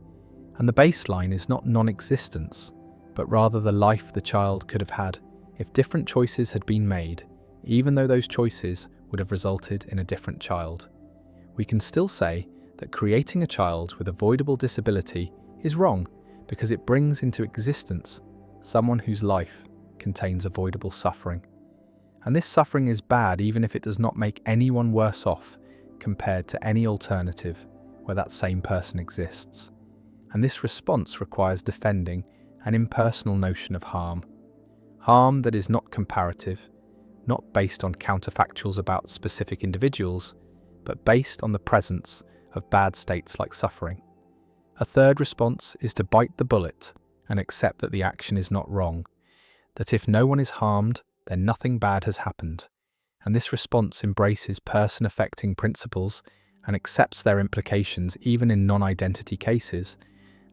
and the baseline is not non-existence, but rather the life the child could have had if different choices had been made, even though those choices would have resulted in a different child. We can still say that creating a child with avoidable disability is wrong because it brings into existence someone whose life contains avoidable suffering. And this suffering is bad even if it does not make anyone worse off compared to any alternative where that same person exists. And this response requires defending an impersonal notion of harm. Harm that is not comparative, not based on counterfactuals about specific individuals, but based on the presence of bad states like suffering. A third response is to bite the bullet and accept that the action is not wrong, that if no one is harmed, then nothing bad has happened. And this response embraces person-affecting principles and accepts their implications even in non-identity cases,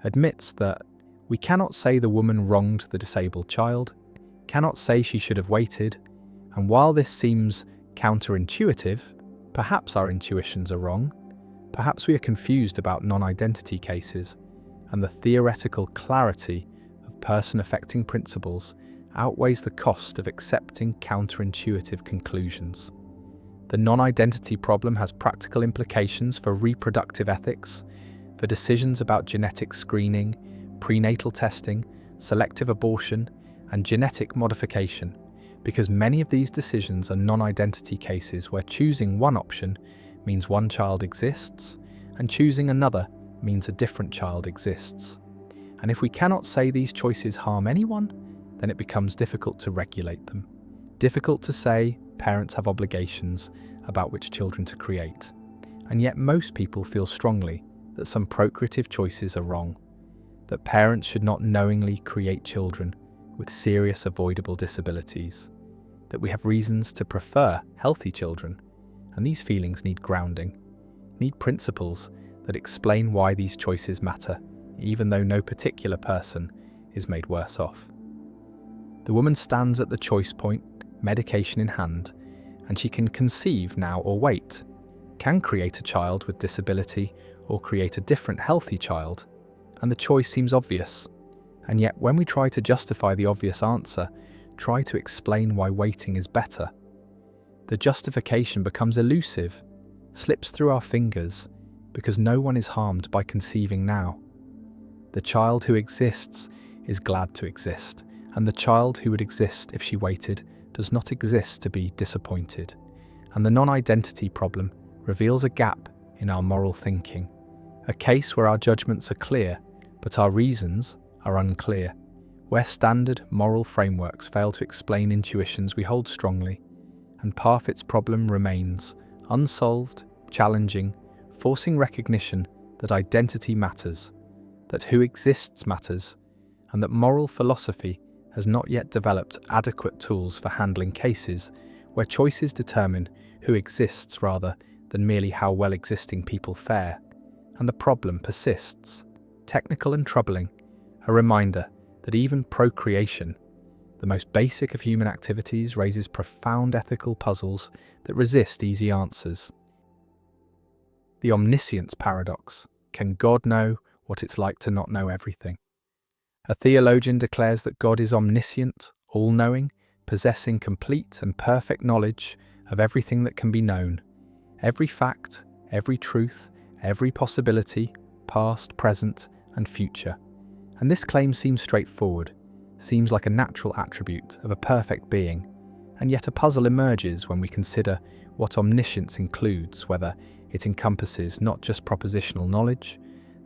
admits that we cannot say the woman wronged the disabled child, cannot say she should have waited, and while this seems counterintuitive, perhaps our intuitions are wrong, perhaps we are confused about non-identity cases, and the theoretical clarity of person-affecting principles outweighs the cost of accepting counterintuitive conclusions. The non-identity problem has practical implications for reproductive ethics, for decisions about genetic screening, prenatal testing, selective abortion, and genetic modification, because many of these decisions are non-identity cases where choosing one option means one child exists, and choosing another means a different child exists. And if we cannot say these choices harm anyone, then it becomes difficult to regulate them. Difficult to say parents have obligations about which children to create. And yet most people feel strongly that some procreative choices are wrong, that parents should not knowingly create children with serious avoidable disabilities, that we have reasons to prefer healthy children, and these feelings need grounding, need principles that explain why these choices matter, even though no particular person is made worse off. The woman stands at the choice point, medication in hand, and she can conceive now or wait, can create a child with disability or create a different healthy child, and the choice seems obvious. And yet when we try to justify the obvious answer, try to explain why waiting is better, the justification becomes elusive, slips through our fingers, because no one is harmed by conceiving now. The child who exists is glad to exist, and the child who would exist if she waited does not exist to be disappointed. And the non-identity problem reveals a gap in our moral thinking, a case where our judgments are clear, but our reasons are unclear, where standard moral frameworks fail to explain intuitions we hold strongly, and Parfit's problem remains unsolved, challenging, forcing recognition that identity matters, that who exists matters, and that moral philosophy has not yet developed adequate tools for handling cases where choices determine who exists rather than merely how well existing people fare, and the problem persists, technical and troubling, a reminder that even procreation, the most basic of human activities, raises profound ethical puzzles that resist easy answers. The omniscience paradox. Can God know what it's like to not know everything? A theologian declares that God is omniscient, all-knowing, possessing complete and perfect knowledge of everything that can be known, every fact, every truth, every possibility, past, present, and future. And this claim seems straightforward, seems like a natural attribute of a perfect being, and yet a puzzle emerges when we consider what omniscience includes, whether it encompasses not just propositional knowledge,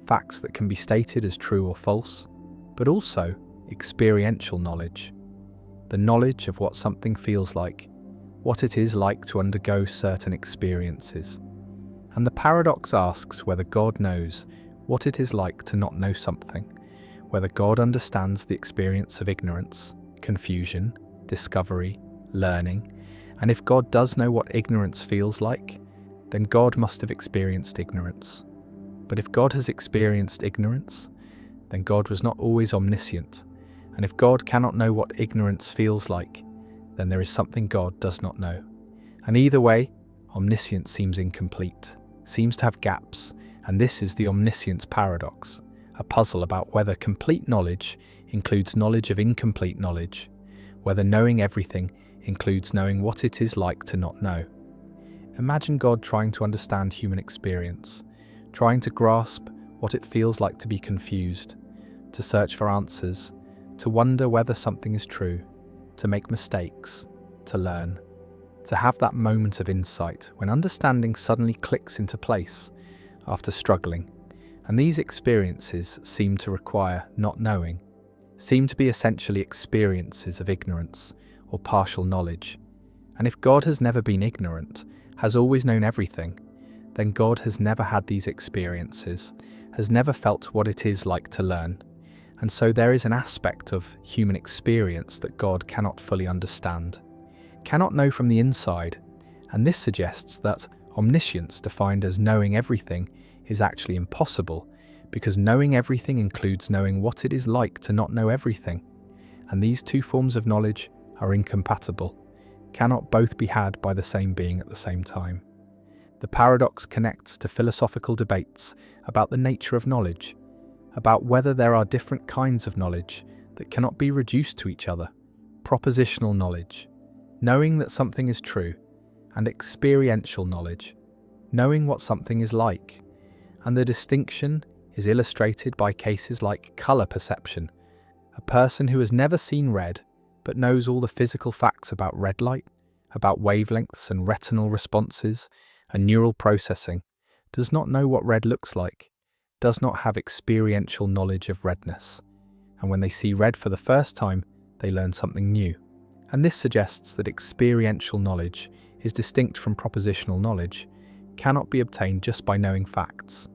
facts that can be stated as true or false, but also experiential knowledge, the knowledge of what something feels like, what it is like to undergo certain experiences. And the paradox asks whether God knows what it is like to not know something, whether God understands the experience of ignorance, confusion, discovery, learning, and if God does know what ignorance feels like, then God must have experienced ignorance. But if God has experienced ignorance, then God was not always omniscient, and if God cannot know what ignorance feels like, then there is something God does not know. And either way, omniscience seems incomplete, seems to have gaps, and this is the omniscience paradox, a puzzle about whether complete knowledge includes knowledge of incomplete knowledge, whether knowing everything includes knowing what it is like to not know. Imagine God trying to understand human experience, trying to grasp what it feels like to be confused, to search for answers, to wonder whether something is true, to make mistakes, to learn, to have that moment of insight when understanding suddenly clicks into place after struggling. And these experiences seem to require not knowing, seem to be essentially experiences of ignorance or partial knowledge. And if God has never been ignorant, has always known everything, then God has never had these experiences, has never felt what it is like to learn. And so there is an aspect of human experience that God cannot fully understand, cannot know from the inside, and this suggests that omniscience, defined as knowing everything, is actually impossible, because knowing everything includes knowing what it is like to not know everything, and these two forms of knowledge are incompatible, cannot both be had by the same being at the same time. The paradox connects to philosophical debates about the nature of knowledge, about whether there are different kinds of knowledge that cannot be reduced to each other: propositional knowledge, knowing that something is true, and experiential knowledge, knowing what something is like. And the distinction is illustrated by cases like colour perception. A person who has never seen red but knows all the physical facts about red light, about wavelengths and retinal responses and neural processing, does not know what red looks like, does not have experiential knowledge of redness. And when they see red for the first time, they learn something new. And this suggests that experiential knowledge is distinct from propositional knowledge, cannot be obtained just by knowing facts.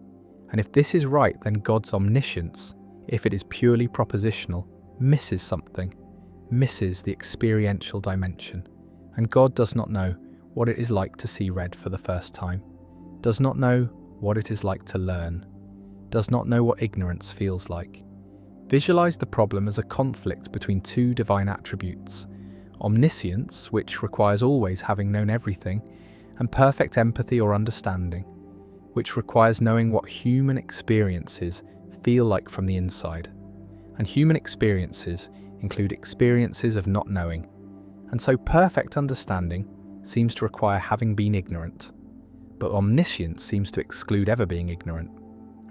And if this is right, then God's omniscience, if it is purely propositional, misses something, misses the experiential dimension. And God does not know what it is like to see red for the first time, does not know what it is like to learn, does not know what ignorance feels like. Visualize the problem as a conflict between two divine attributes: omniscience, which requires always having known everything, and perfect empathy or understanding, which requires knowing what human experiences feel like from the inside. And human experiences include experiences of not knowing, and so perfect understanding seems to require having been ignorant. But omniscience seems to exclude ever being ignorant,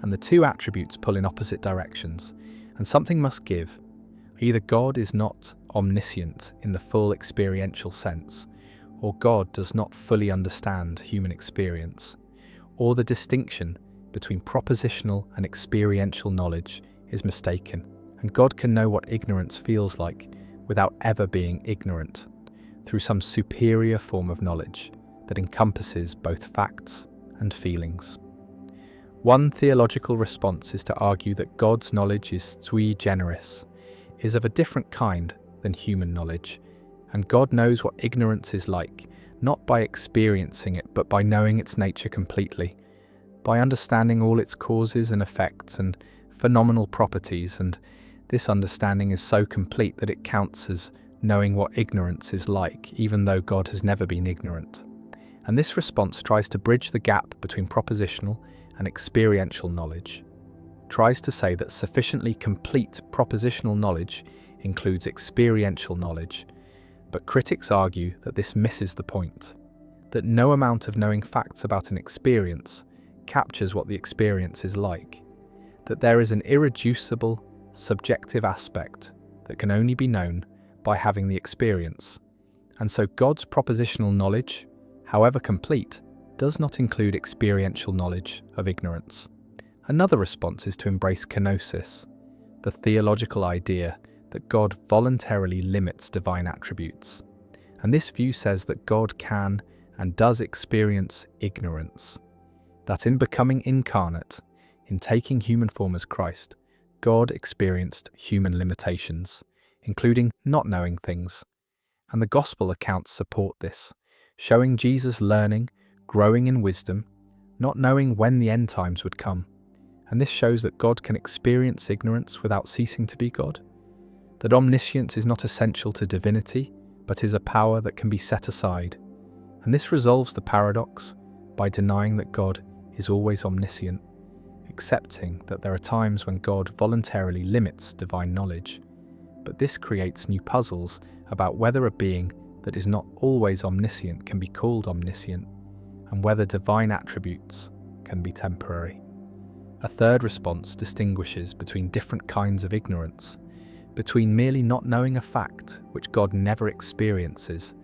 and the two attributes pull in opposite directions, and something must give. Either God is not omniscient in the full experiential sense, or God does not fully understand human experience, or the distinction between propositional and experiential knowledge is mistaken, and God can know what ignorance feels like without ever being ignorant, through some superior form of knowledge that encompasses both facts and feelings. One theological response is to argue that God's knowledge is sui generis, is of a different kind than human knowledge, and God knows what ignorance is like, not by experiencing it, but by knowing its nature completely, by understanding all its causes and effects and phenomenal properties, and this understanding is so complete that it counts as knowing what ignorance is like, even though God has never been ignorant. And this response tries to bridge the gap between propositional and experiential knowledge, tries to say that sufficiently complete propositional knowledge includes experiential knowledge, but critics argue that this misses the point, that no amount of knowing facts about an experience captures what the experience is like, that there is an irreducible, subjective aspect that can only be known by having the experience, and so God's propositional knowledge, however complete, does not include experiential knowledge of ignorance. Another response is to embrace kenosis, the theological idea that God voluntarily limits divine attributes, and this view says that God can and does experience ignorance, that in becoming incarnate, in taking human form as Christ, God experienced human limitations, including not knowing things. And the gospel accounts support this, showing Jesus learning, growing in wisdom, not knowing when the end times would come. And this shows that God can experience ignorance without ceasing to be God, that omniscience is not essential to divinity, but is a power that can be set aside. And this resolves the paradox by denying that God is always omniscient, accepting that there are times when God voluntarily limits divine knowledge. But this creates new puzzles about whether a being that is not always omniscient can be called omniscient, and whether divine attributes can be temporary. A third response distinguishes between different kinds of ignorance, between merely not knowing a fact which God never experiences,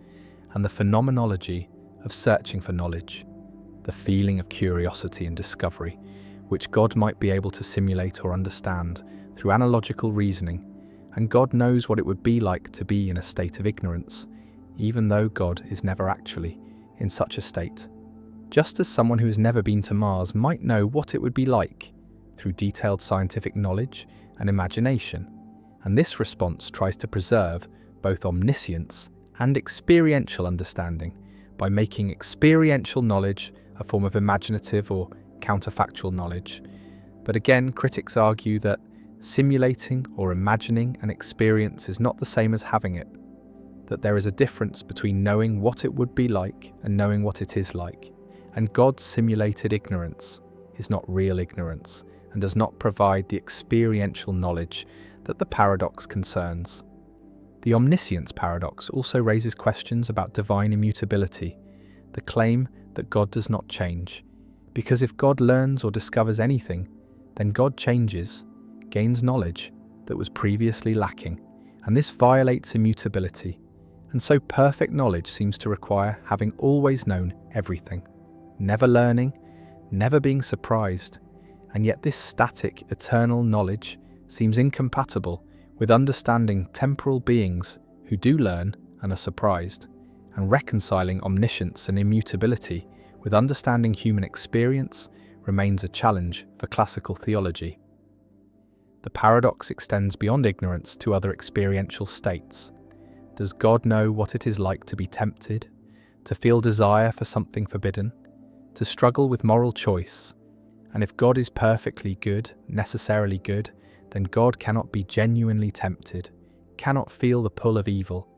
and the phenomenology of searching for knowledge, the feeling of curiosity and discovery, which God might be able to simulate or understand through analogical reasoning, and God knows what it would be like to be in a state of ignorance, even though God is never actually in such a state. Just as someone who has never been to Mars might know what it would be like through detailed scientific knowledge and imagination, and this response tries to preserve both omniscience and experiential understanding by making experiential knowledge a form of imaginative or counterfactual knowledge. But again, critics argue that simulating or imagining an experience is not the same as having it, that there is a difference between knowing what it would be like and knowing what it is like, and God's simulated ignorance is not real ignorance and does not provide the experiential knowledge that the paradox concerns. The omniscience paradox also raises questions about divine immutability, the claim that God does not change, because if God learns or discovers anything, then God changes, gains knowledge that was previously lacking, and this violates immutability, and so perfect knowledge seems to require having always known everything, never learning, never being surprised, and yet this static, eternal knowledge seems incompatible with understanding temporal beings who do learn and are surprised, and reconciling omniscience and immutability with understanding human experience remains a challenge for classical theology. The paradox extends beyond ignorance to other experiential states. Does God know what it is like to be tempted, to feel desire for something forbidden, to struggle with moral choice? And if God is perfectly good, necessarily good, then God cannot be genuinely tempted, cannot feel the pull of evil,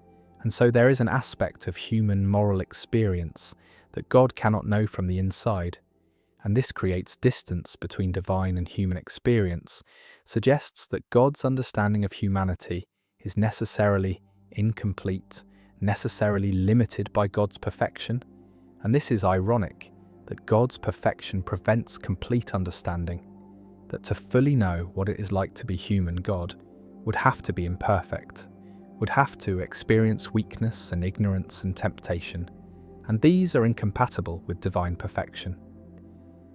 and so there is an aspect of human moral experience that God cannot know from the inside, and this creates distance between divine and human experience, suggests that God's understanding of humanity is necessarily incomplete, necessarily limited by God's perfection, and this is ironic, that God's perfection prevents complete understanding, that to fully know what it is like to be human, God would have to be imperfect, would have to experience weakness and ignorance and temptation, and these are incompatible with divine perfection.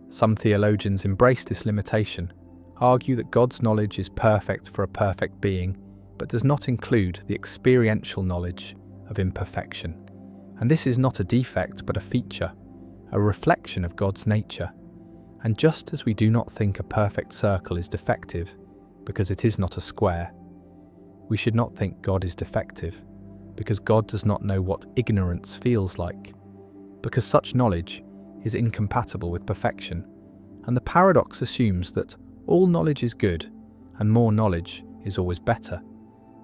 Some theologians embrace this limitation, argue that God's knowledge is perfect for a perfect being, but does not include the experiential knowledge of imperfection. And this is not a defect but a feature, a reflection of God's nature. And just as we do not think a perfect circle is defective because it is not a square, we should not think God is defective because God does not know what ignorance feels like, because such knowledge is incompatible with perfection. And the paradox assumes that all knowledge is good and more knowledge is always better,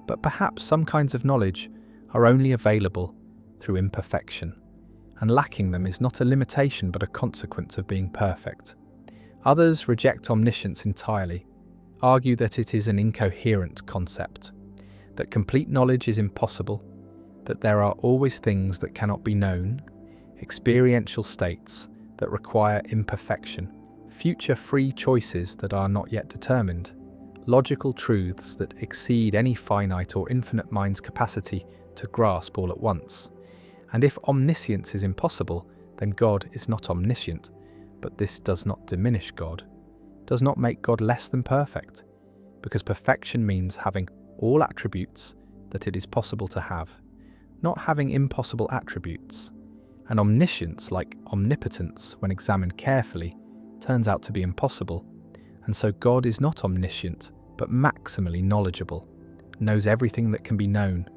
but perhaps some kinds of knowledge are only available through imperfection, and lacking them is not a limitation but a consequence of being perfect. Others reject omniscience entirely, argue that it is an incoherent concept, that complete knowledge is impossible, that there are always things that cannot be known, experiential states that require imperfection, future free choices that are not yet determined, logical truths that exceed any finite or infinite mind's capacity to grasp all at once. And if omniscience is impossible, then God is not omniscient, but this does not diminish God, does not make God less than perfect, because perfection means having all attributes that it is possible to have, not having impossible attributes. And omniscience, like omnipotence, when examined carefully, turns out to be impossible, and so God is not omniscient, but maximally knowledgeable, knows everything that can be known,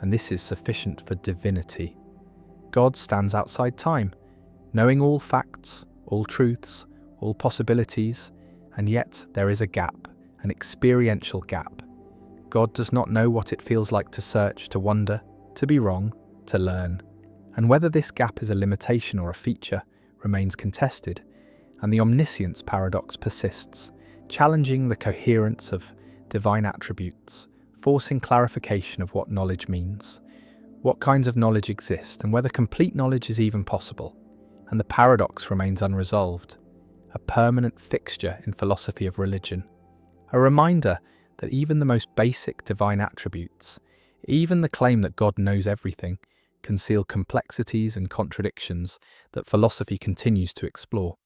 and this is sufficient for divinity. God stands outside time, knowing all facts, all truths, all possibilities, and yet there is a gap, an experiential gap. God does not know what it feels like to search, to wonder, to be wrong, to learn. And whether this gap is a limitation or a feature remains contested, and the omniscience paradox persists, challenging the coherence of divine attributes, forcing clarification of what knowledge means, what kinds of knowledge exist, and whether complete knowledge is even possible. And the paradox remains unresolved, a permanent fixture in philosophy of religion, a reminder that even the most basic divine attributes, even the claim that God knows everything, conceal complexities and contradictions that philosophy continues to explore.